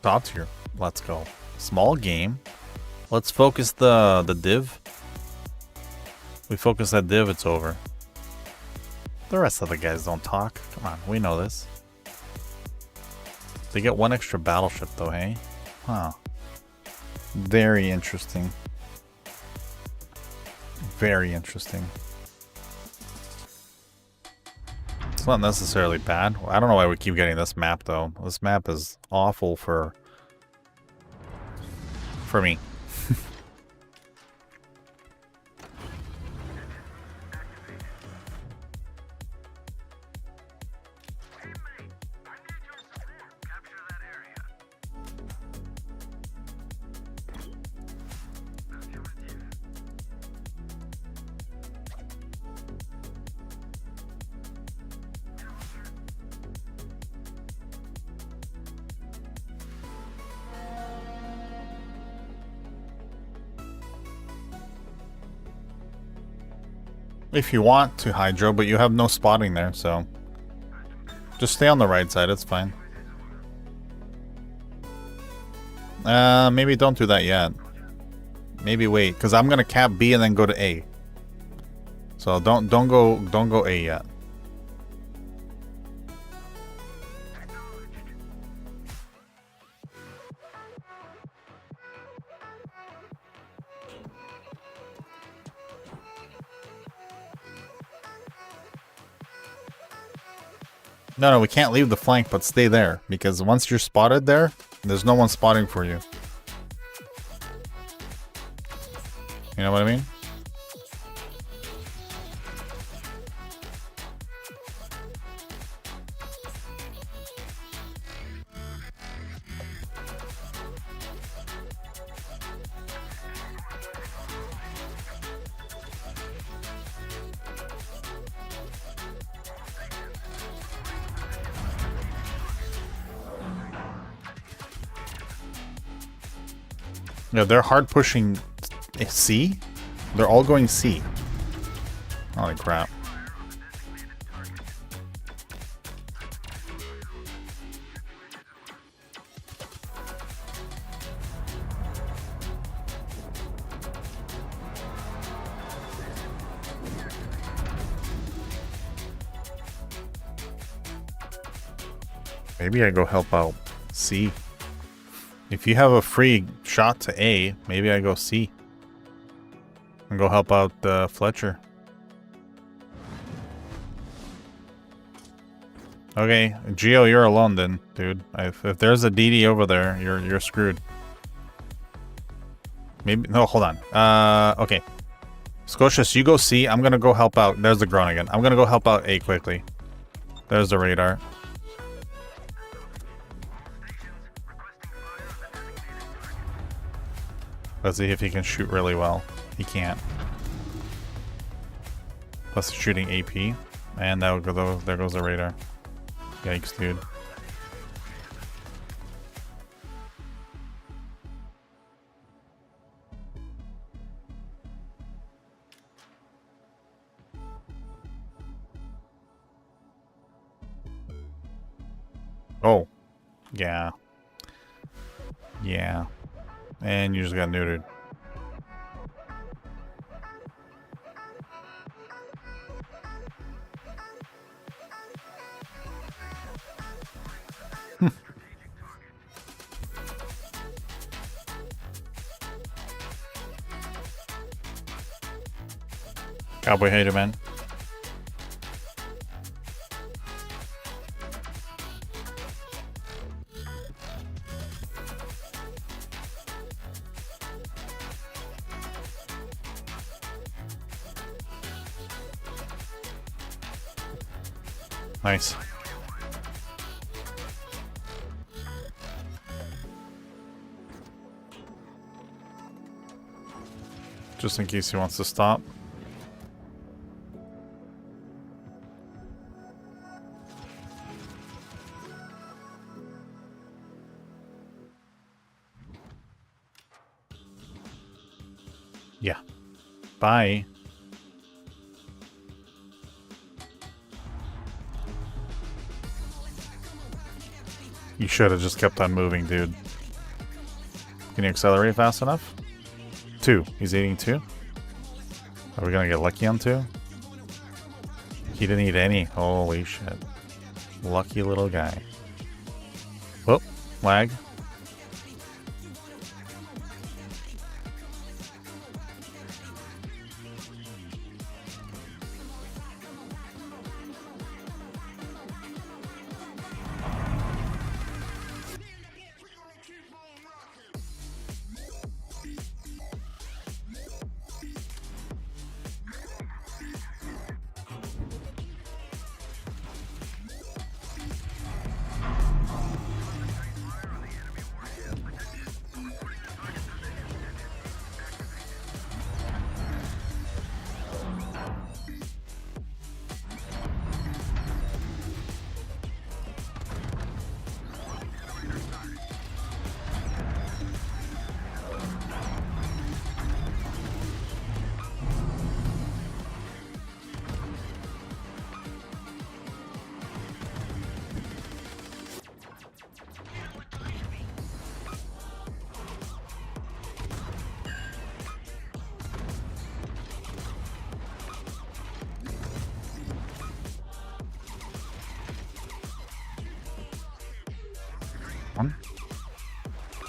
Top tier, let's go. Small game. Let's focus the div. We focus that div, it's over. The rest of the guys don't talk. Come on, we know this. They get one extra battleship though, hey? Huh. Very interesting. Very interesting. It's not necessarily bad. I don't know why we keep getting this map though. This map is awful for me. If you want to hydro, but you have no spotting there, so just stay on the right side, it's fine. Maybe don't do that yet. Maybe wait, because I'm gonna cap B and then go to A. So don't go A yet. No, we can't leave the flank, but stay there. Because once you're spotted there, there's no one spotting for you. You know what I mean? Yeah, they're hard pushing C. They're all going C. Holy crap. Maybe I go help out C. If you have a free shot to A, maybe I go C. And go help out Fletcher. Okay, Geo, you're alone then, dude. If there's a DD over there, you're screwed. Maybe no, hold on. Okay. Scotius, you go C. I'm gonna go help out. There's the groan again. I'm gonna go help out A quickly. There's the radar. Let's see if he can shoot really well. He can't. Plus he's shooting AP. And that would go, there goes the radar. Yikes, dude. Oh. Yeah. Yeah. And you just got neutered. Cowboy hater, man. Nice. Just in case he wants to stop. Yeah. Bye. You should have just kept on moving, dude. Can you accelerate fast enough? 2. He's eating 2. Are we gonna get lucky on 2? He didn't eat any. Holy shit. Lucky little guy. Whoop. Lag.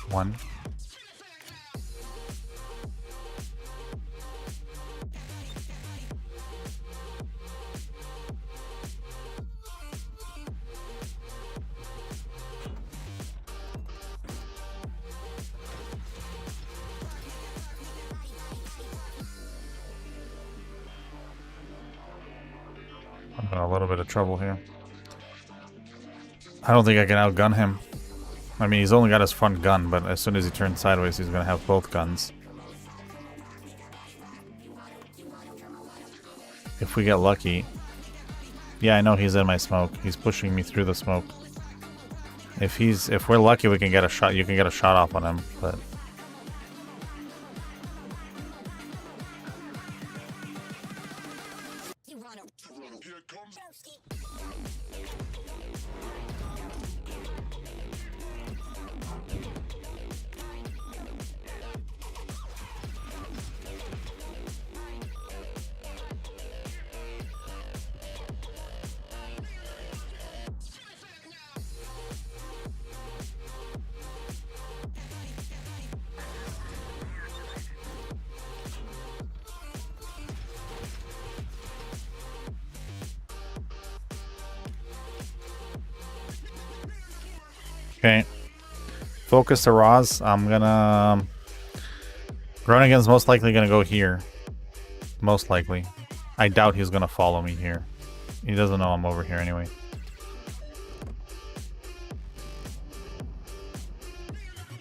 One. I'm in a little bit of trouble here. I don't think I can outgun him. I mean, he's only got his front gun, but as soon as he turns sideways, he's gonna have both guns. If we get lucky. Yeah, I know he's in my smoke. He's pushing me through the smoke. If we're lucky, we can get a shot. You can get a shot off on him, but okay. Focus to Roz. I'm gonna... Groningen's most likely gonna go here. Most likely. I doubt he's gonna follow me here. He doesn't know I'm over here anyway.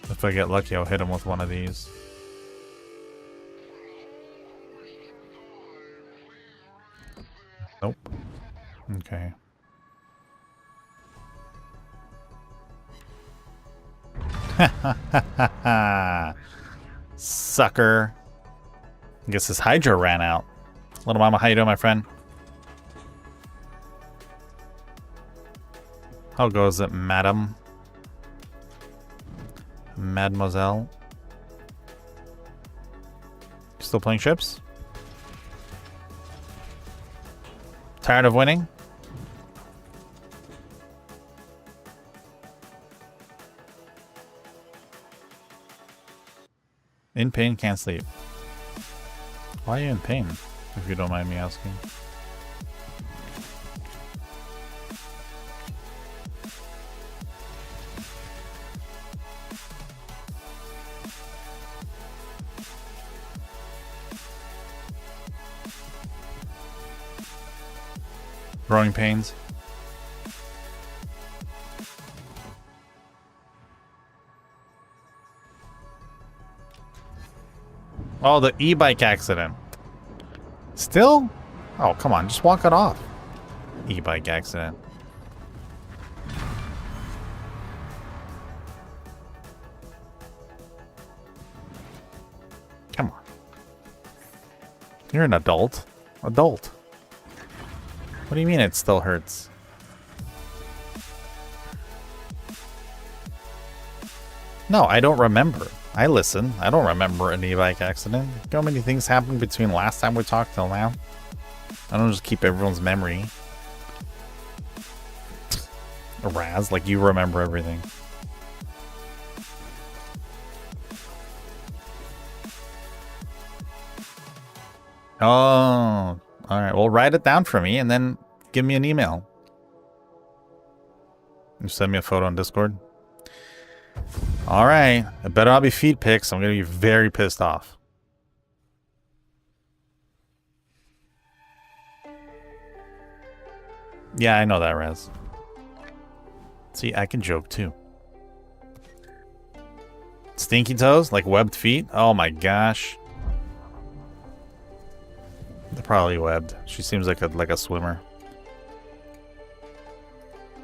If I get lucky, I'll hit him with one of these. Nope. Okay. Sucker. I guess his Hydra ran out. Little Mama, how you doing, my friend? How goes it, madam? Mademoiselle? Still playing ships? Tired of winning? In pain, can't sleep. Why are you in pain, if you don't mind me asking? Growing pains. Oh, the e-bike accident. Still? Oh, come on. Just walk it off. E-bike accident. Come on. You're an adult. Adult. What do you mean it still hurts? No, I don't remember. I listen. I don't remember an e-bike accident. Look how many things happened between last time we talked till now. I don't just keep everyone's memory. Raz, like you remember everything. Oh, alright. Well, write it down for me and then give me an email. You send me a photo on Discord. Alright. It better not be feed pics. I'm going to be very pissed off. Yeah, I know that, Raz. See, I can joke too. Stinky toes? Like webbed feet? Oh my gosh. They're probably webbed. She seems like a swimmer.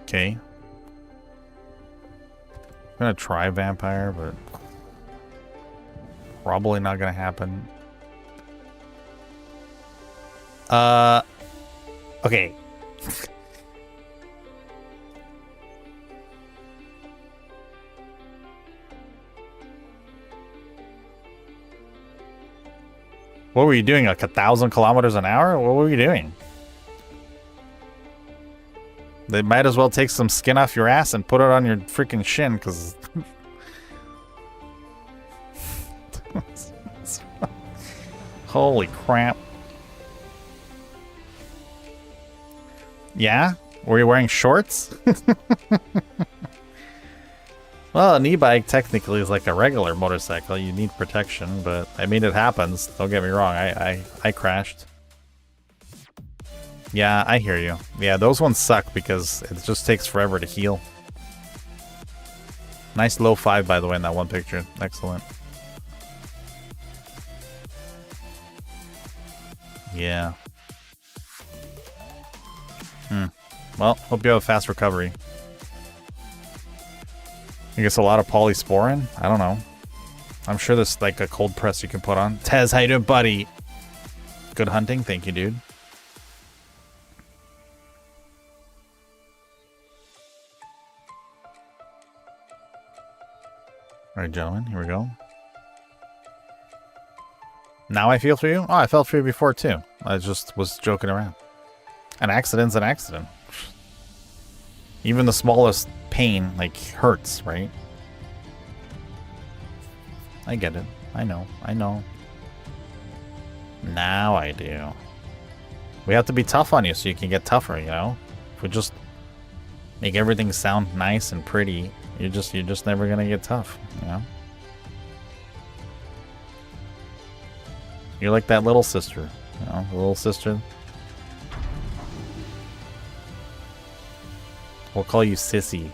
Okay. I'm gonna try vampire, but probably not gonna happen. Okay. What were you doing? Like 1,000 kilometers an hour? What were you doing? They might as well take some skin off your ass and put it on your freaking shin, because... Holy crap. Yeah? Were you wearing shorts? Well, an e-bike technically is like a regular motorcycle. You need protection, but I mean, it happens. Don't get me wrong. I crashed. Yeah, I hear you. Yeah, those ones suck because it just takes forever to heal. Nice low 5, by the way, in that one picture. Excellent. Yeah. Well, hope you have a fast recovery. I guess a lot of polysporin? I don't know. I'm sure there's like a cold press you can put on. Tez, how you doing, buddy? Good hunting. Thank you, dude. Alright, gentlemen, here we go. Now I feel for you? Oh, I felt for you before too. I just was joking around. An accident's an accident. Even the smallest pain, like, hurts, right? I get it. I know. I know. Now I do. We have to be tough on you so you can get tougher, you know? If we just make everything sound nice and pretty, you're just never gonna get tough, you know? You're like that little sister, you know? The little sister. We'll call you Sissy.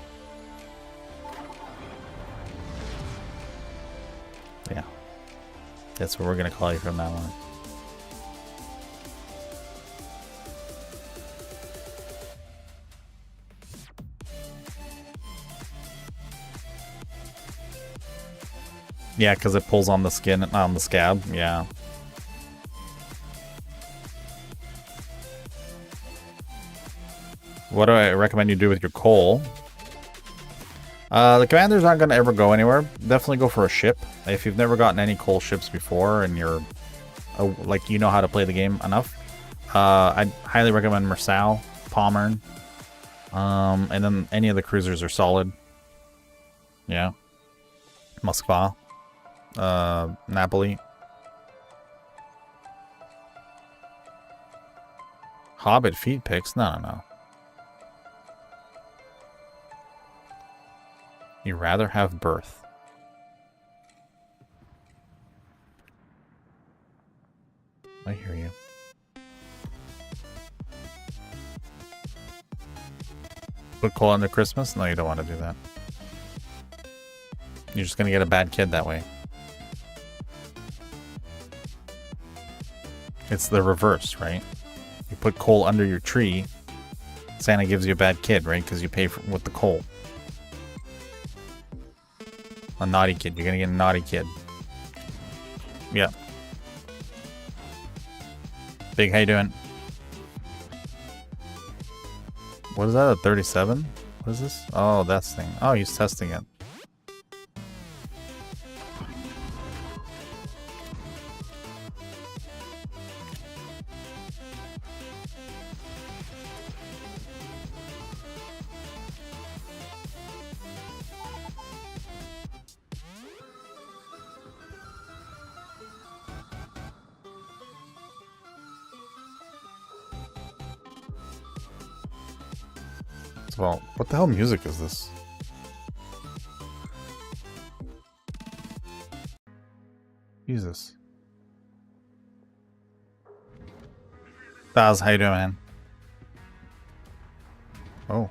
Yeah. That's what we're gonna call you from now on. Yeah, because it pulls on the skin, on the scab. Yeah. What do I recommend you do with your coal? The commanders aren't going to ever go anywhere. Definitely go for a ship. If you've never gotten any coal ships before and you're, like, you know how to play the game enough, I'd highly recommend Mersal, Pommern, and then any of the cruisers are solid. Yeah. Moskva, Napoli. Hobbit feed pics? No. You rather have birth. I hear you. Put coal under Christmas? No, you don't want to do that. You're just gonna get a bad kid that way. It's the reverse, right? You put coal under your tree, Santa gives you a bad kid, right? Because you pay for with the coal. A naughty kid. You're gonna get a naughty kid. Yeah. Big, how you doing? What is that, a 37? What is this? Oh, that's thing. Oh, he's testing it. Well, what the hell music is this? Jesus. Baz, how you doing, man? Oh.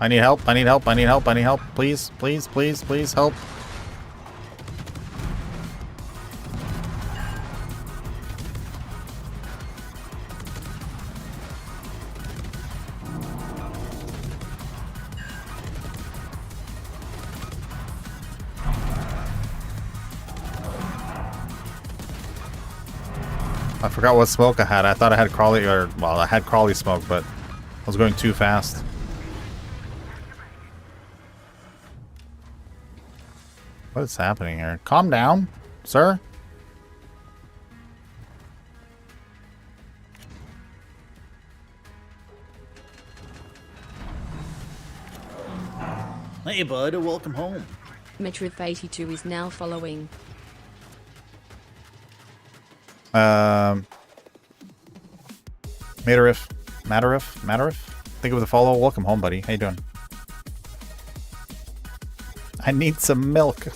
I need help, I need help, I need help, I need help. Please, please, please, please help. I forgot what smoke I had. I thought I had Crawley, or, well, I had Crawley smoke, but I was going too fast. What is happening here? Calm down, sir. Hey, bud, welcome home. Metrith82 is now following. Matarif. Think of the follow. Welcome home, buddy. How you doing? I need some milk.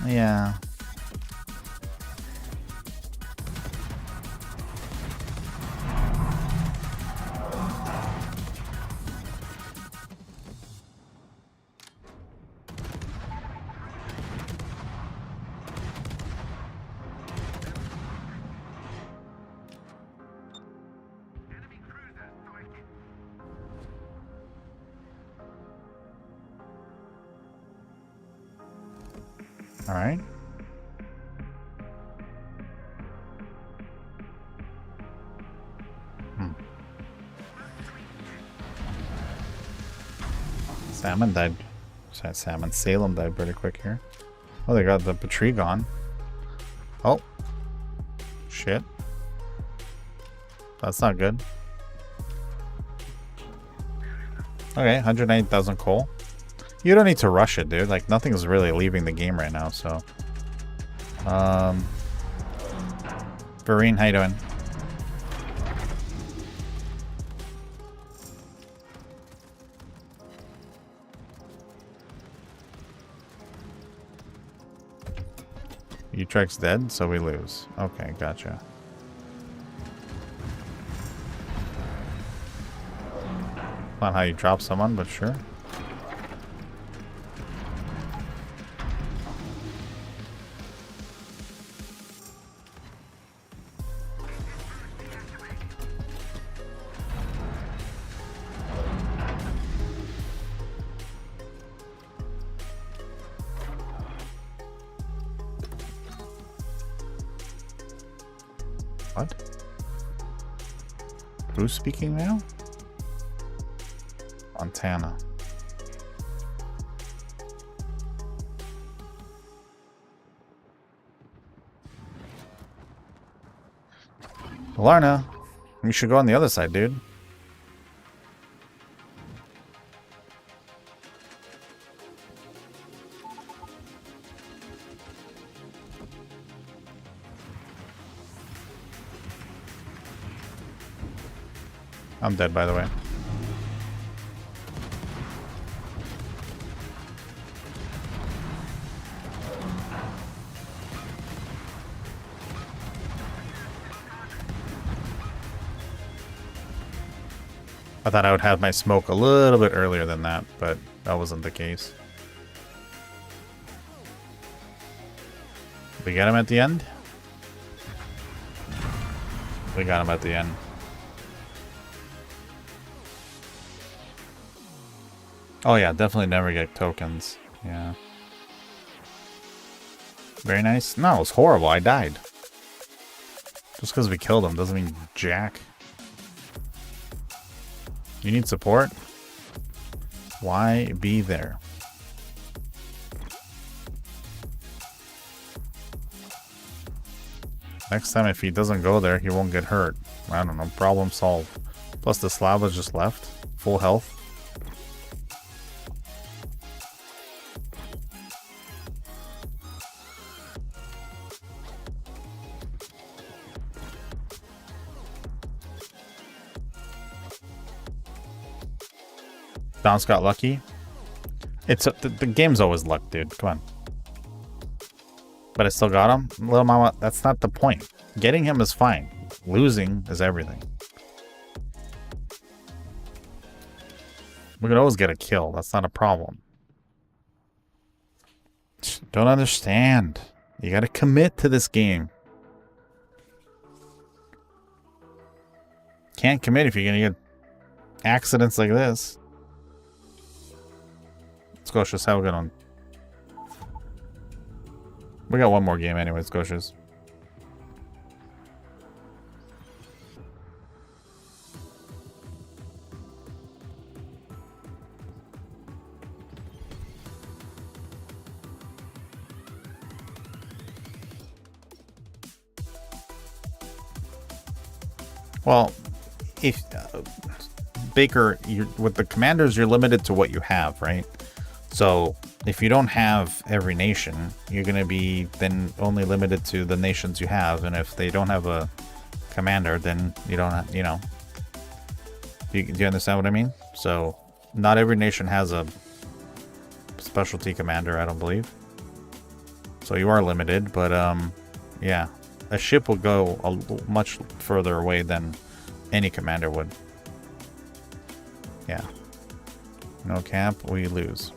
Yeah. All right. Salmon died. Sorry, Salem died pretty quick here. Oh, they got the Patrie gone. Oh. Shit. That's not good. Okay, 190,000 coal. You don't need to rush it, dude. Like, nothing's really leaving the game right now, so. Vereen, how you doing? Utrecht's dead, so we lose. Okay, gotcha. Not how you drop someone, but sure. What? Who's speaking now? Montana. Larna, you should go on the other side, dude. I'm dead, by the way. I thought I would have my smoke a little bit earlier than that, but that wasn't the case. We got him at the end? We got him at the end. Oh yeah, definitely never get tokens. Yeah. Very nice. No, it was horrible. I died. Just because we killed him doesn't mean jack. You need support? Why be there? Next time, if he doesn't go there, he won't get hurt. I don't know. Problem solved. Plus, the Slava just left. Full health. Bounce got lucky. It's the game's always luck, dude. Come on. But I still got him. Little mama, that's not the point. Getting him is fine. Losing is everything. We could always get a kill. That's not a problem. Don't understand. You gotta commit to this game. Can't commit if you're gonna get accidents like this. Scotia's, have a good one. We got one more game anyway, Scotia's. Well, if Baker, with the commanders, you're limited to what you have, right? So if you don't have every nation, you're going to be then only limited to the nations you have. And if they don't have a commander, then you don't have, you know. Do you understand what I mean? So not every nation has a specialty commander, I don't believe. So you are limited, but yeah. A ship will go much further away than any commander would. Yeah. No camp, we lose.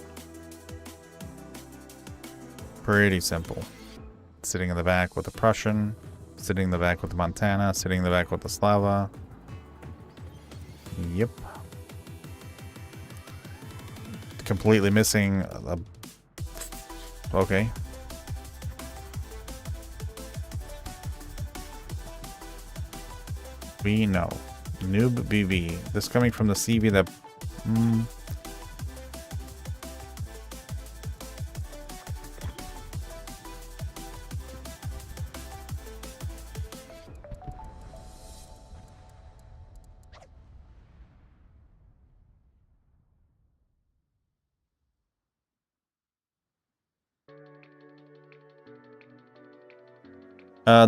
Pretty simple. Sitting in the back with the Prussian, sitting in the back with the Montana, sitting in the back with the Slava. Yep. Completely missing a... Okay. We know. Noob BB. This coming from the CV that...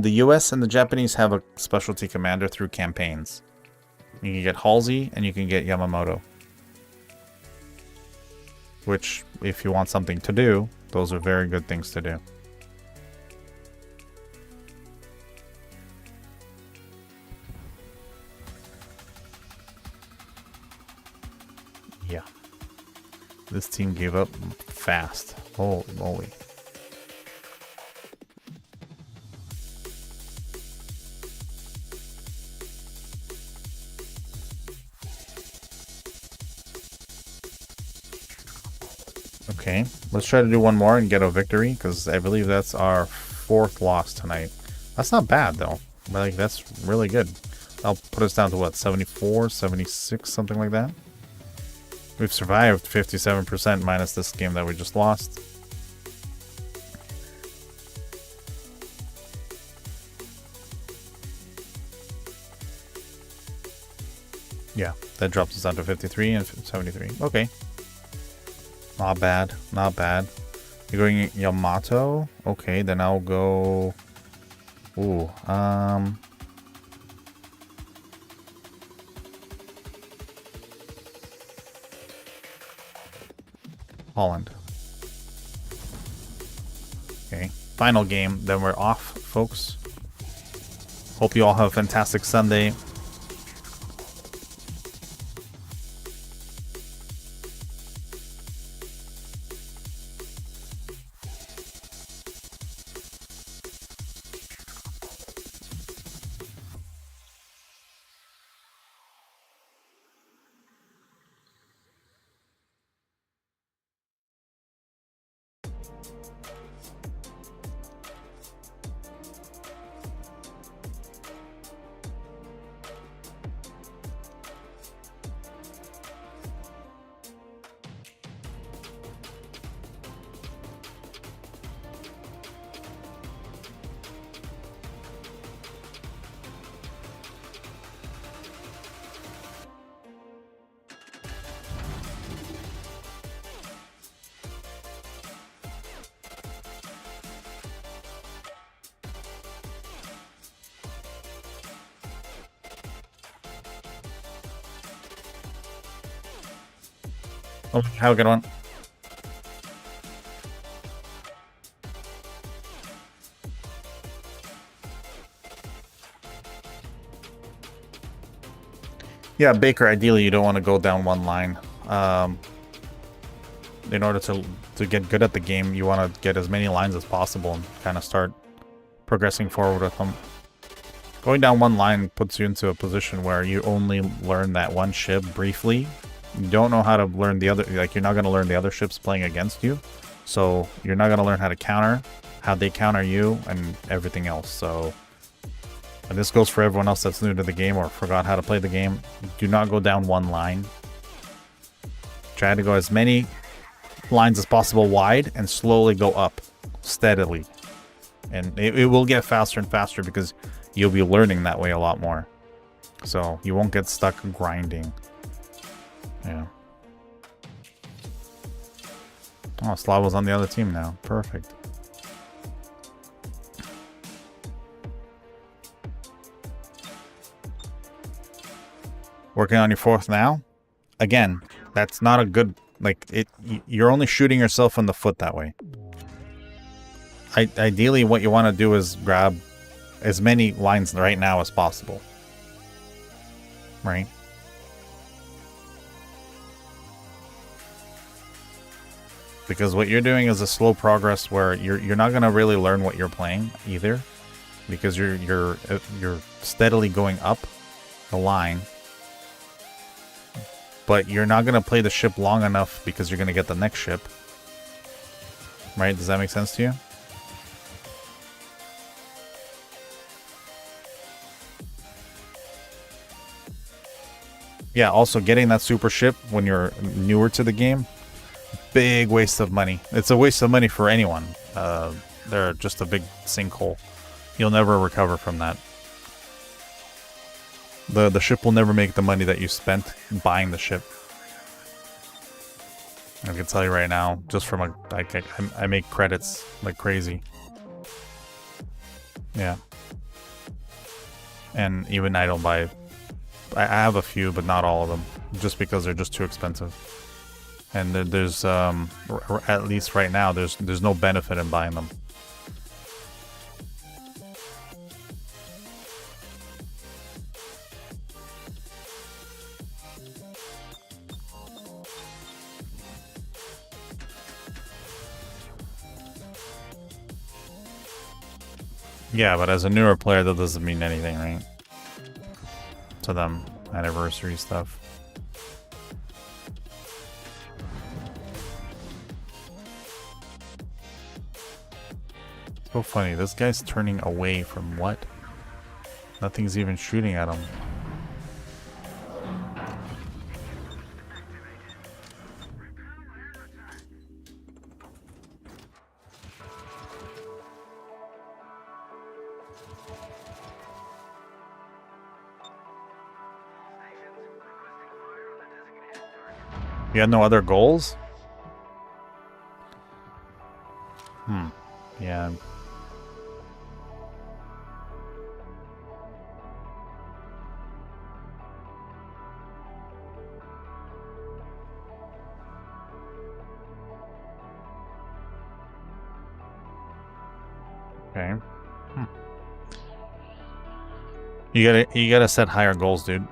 the US and the Japanese have a specialty commander through campaigns. You can get Halsey and you can get Yamamoto. Which, if you want something to do, those are very good things to do. Yeah. This team gave up fast. Holy moly. Okay, let's try to do one more and get a victory, because I believe that's our 4th loss tonight. That's not bad, though. Like, that's really good. I'll put us down to, what, 74, 76, something like that? We've survived 57% minus this game that we just lost. Yeah, that drops us down to 53 and 73. Okay. Not bad, not bad. You're going Yamato? Okay, then I'll go... Ooh, Holland. Okay, final game, then we're off, folks. Hope you all have a fantastic Sunday. Oh, have a good one. Yeah, Baker, ideally you don't want to go down one line. In order to get good at the game, you want to get as many lines as possible and kind of start progressing forward with them. Going down one line puts you into a position where you only learn that one ship briefly. You don't know how to learn the other, like you're not going to learn the other ships playing against you. So you're not going to learn how to counter, how they counter you, and everything else. So, and this goes for everyone else that's new to the game or forgot how to play the game. Do not go down one line. Try to go as many lines as possible wide and slowly go up steadily. And it will get faster and faster because you'll be learning that way a lot more. So you won't get stuck grinding. Yeah. Oh, Slavo's on the other team now. Perfect. Working on your fourth now? Again, that's not a good... Like, you're only shooting yourself in the foot that way. Ideally, what you want to do is grab as many lines right now as possible. Right? Because what you're doing is a slow progress where you're not going to really learn what you're playing either. Because you're steadily going up the line. But you're not going to play the ship long enough because you're going to get the next ship. Right? Does that make sense to you? Yeah, also getting that super ship when you're newer to the game, big waste of money. It's a waste of money for anyone. They're just a big sinkhole. You'll never recover from that. The ship will never make the money that you spent buying the ship. I can tell you right now, just from I make credits like crazy. Yeah. And even I don't buy. I have a few, but not all of them, just because they're just too expensive. And there's at least right now, there's no benefit in buying them. Yeah, but as a newer player, that doesn't mean anything, right? To them, anniversary stuff. So funny, this guy's turning away from what? Nothing's even shooting at him. You had no other goals? Yeah. Okay. You gotta set higher goals, dude.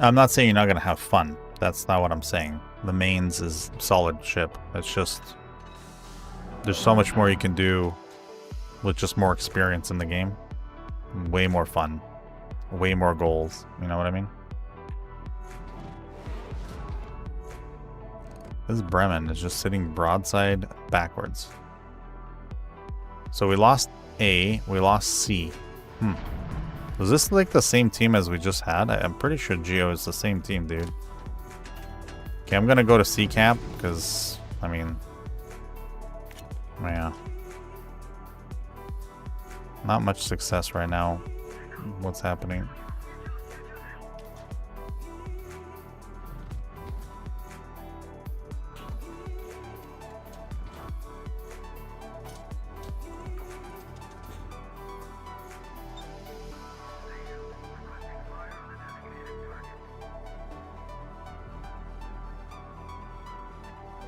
I'm not saying you're not gonna have fun. That's not what I'm saying. The mains is solid ship. It's just there's so much more you can do with just more experience in the game. Way more fun. Way more goals. You know what I mean? This Bremen is just sitting broadside backwards. So we lost A, we lost C. Was this like the same team as we just had? I'm pretty sure Geo is the same team, dude. Okay, I'm gonna go to C camp because, I mean, yeah. Not much success right now. What's happening?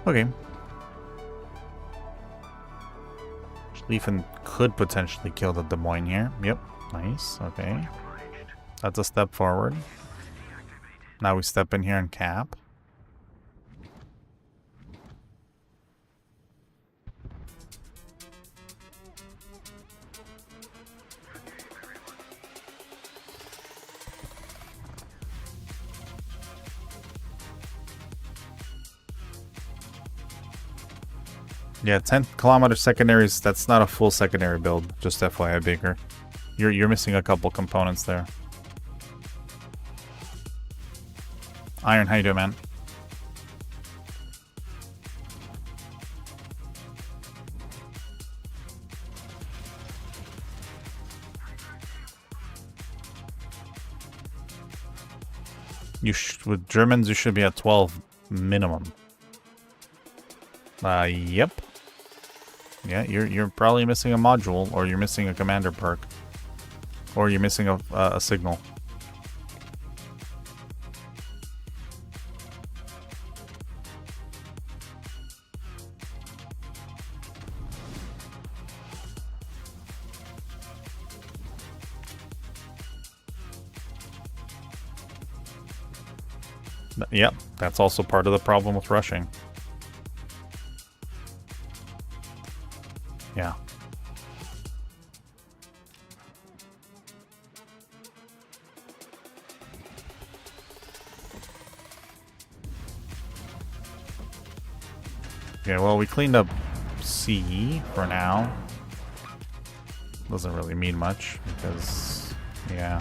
Okay. Schlieffen could potentially kill the Des Moines here. Yep. Nice. Okay. That's a step forward. Now we step in here and cap. Yeah, 10-kilometer secondaries, that's not a full secondary build, just FYI, Baker. You're missing a couple components there. Iron, how you doing, man? With Germans, you should be at 12 minimum. Yep. Yeah, you're probably missing a module, or you're missing a commander perk, or you're missing a signal. Yep, that's also part of the problem with rushing. Yeah. Okay, well, we cleaned up C for now. Doesn't really mean much because, yeah.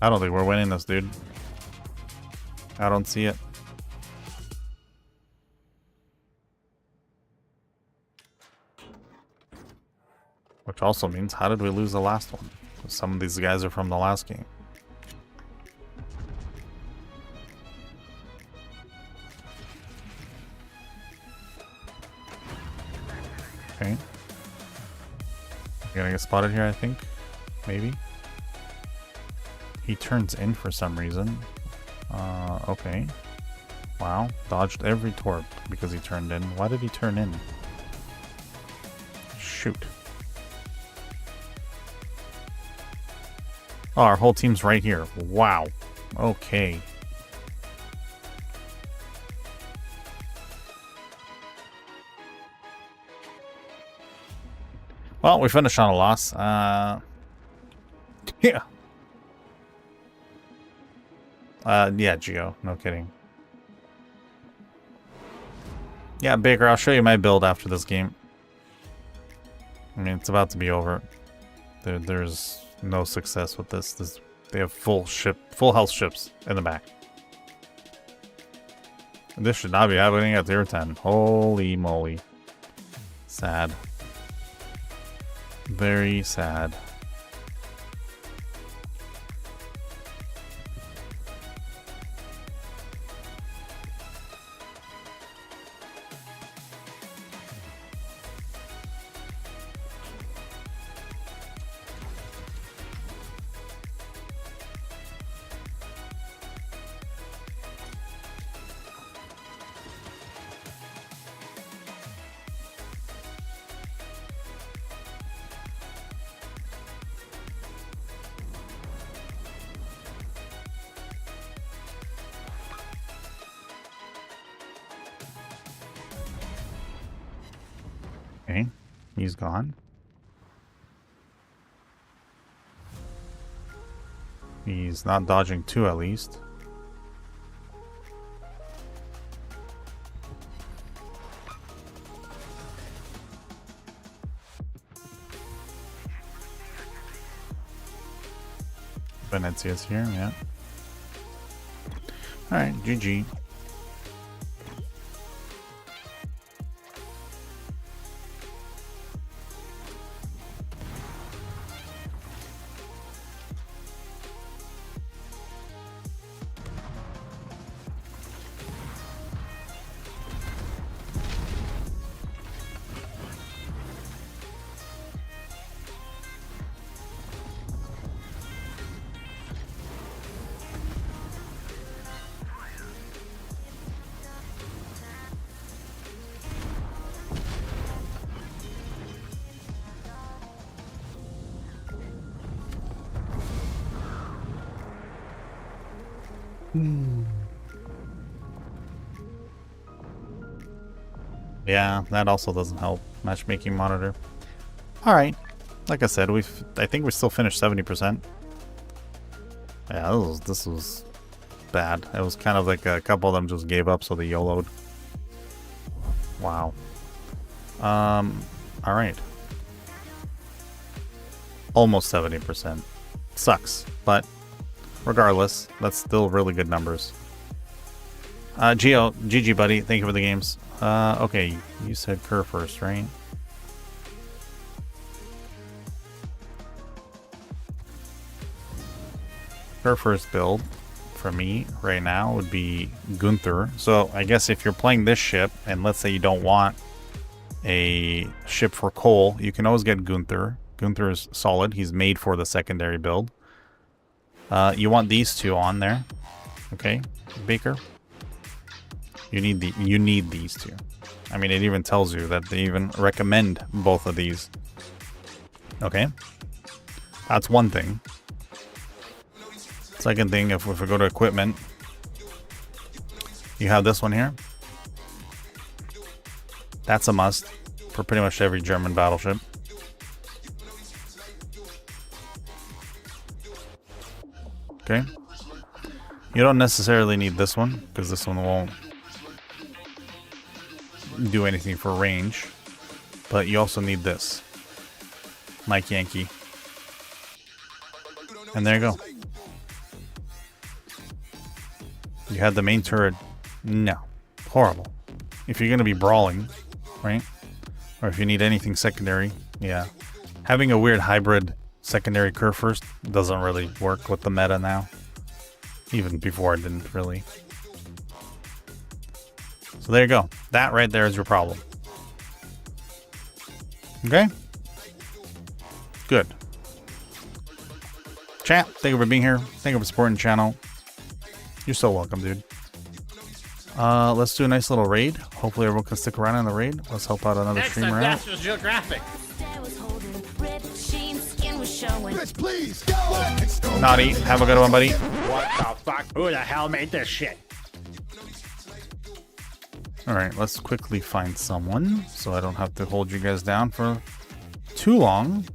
I don't think we're winning this, dude. I don't see it. Which also means, how did we lose the last one? Some of these guys are from the last game. Okay. You're gonna get spotted here, I think. Maybe. He turns in for some reason. Okay. Wow. Dodged every torp because he turned in. Why did he turn in? Shoot. Oh, our whole team's right here. Wow. Okay. Well, we finished on a loss. Yeah. Yeah, Geo. No kidding. Yeah, Baker, I'll show you my build after this game. I mean, it's about to be over. There's no success with this. They have full health ships in the back. This should not be happening at tier 10. Holy moly. Sad. Very sad. Okay, he's gone. He's not dodging two, at least. Venezia's here, yeah. Alright, GG. Yeah, that also doesn't help. Matchmaking monitor. All right. Like I said, I think we still finished 70%. Yeah, this was bad. It was kind of like a couple of them just gave up, so they YOLO'd. Wow. All right. Almost 70%. Sucks, but regardless, that's still really good numbers. GG buddy, thank you for the games. Okay, you said Kerr first, right? Kerr first build for me right now would be Gunther. So I guess if you're playing this ship, and let's say you don't want a ship for coal, you can always get Gunther. Gunther is solid. He's made for the secondary build. You want these two on there, okay, Baker? You need these two. I mean, it even tells you that they even recommend both of these. Okay, that's one thing. Second thing, if we go to equipment, you have this one here. That's a must for pretty much every German battleship. Okay. You don't necessarily need this one, because this one won't do anything for range. But you also need this. Mike Yankee. And there you go. You had the main turret. No. Horrible. If you're going to be brawling, right? Or if you need anything secondary, yeah. Having a weird hybrid secondary Kerr first doesn't really work with the meta now. Even before it didn't really. So there you go. That right there is your problem. Okay? Good. Chat, thank you for being here. Thank you for supporting the channel. You're so welcome, dude. Let's do a nice little raid. Hopefully everyone can stick around in the raid. Let's help out another streamer out. National Geographic. Please, Naughty, have a good one, buddy. What the fuck? Who the hell made this shit? Alright, let's quickly find someone so I don't have to hold you guys down for too long.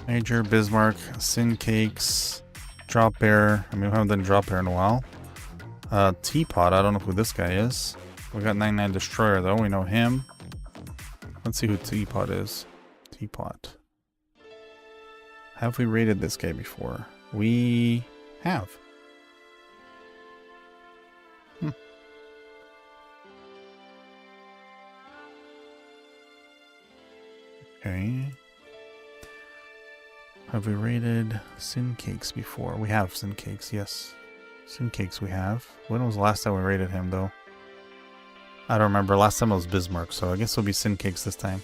Major, Bismarck, Sin Cakes, Drop Bear. I mean, we haven't done Drop Bear in a while. Teapot, I don't know who this guy is. We got 99 Destroyer though, we know him. Let's see who Teapot is. Teapot. Have we rated this guy before? We have. Okay. Have we rated Sin Cakes before? We have Sin Cakes, yes. Sin Cakes we have. When was the last time we rated him though? I don't remember. Last time it was Bismarck, so I guess it'll be Sin Cakes this time.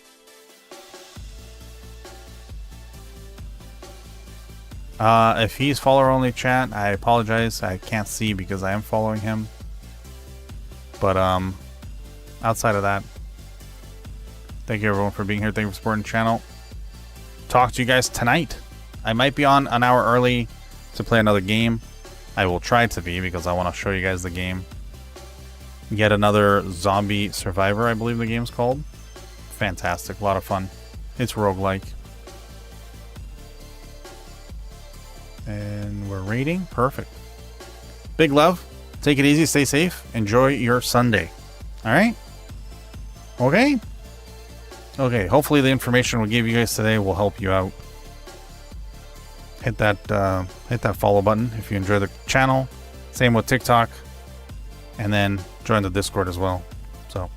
If he's follower only, chat, I apologize. I can't see because I am following him. But outside of that, thank you everyone for being here. Thank you for supporting the channel. Talk to you guys tonight. I might be on an hour early to play another game. I will try to be because I want to show you guys the game. Yet another zombie survivor, I believe the game's called. Fantastic, a lot of fun. It's roguelike. And we're rating. Perfect. Big love. Take it easy, stay safe. Enjoy your Sunday. Alright? Okay? Okay, hopefully the information we gave you guys today will help you out. Hit that follow button if you enjoy the channel. Same with TikTok. And then join the Discord as well. So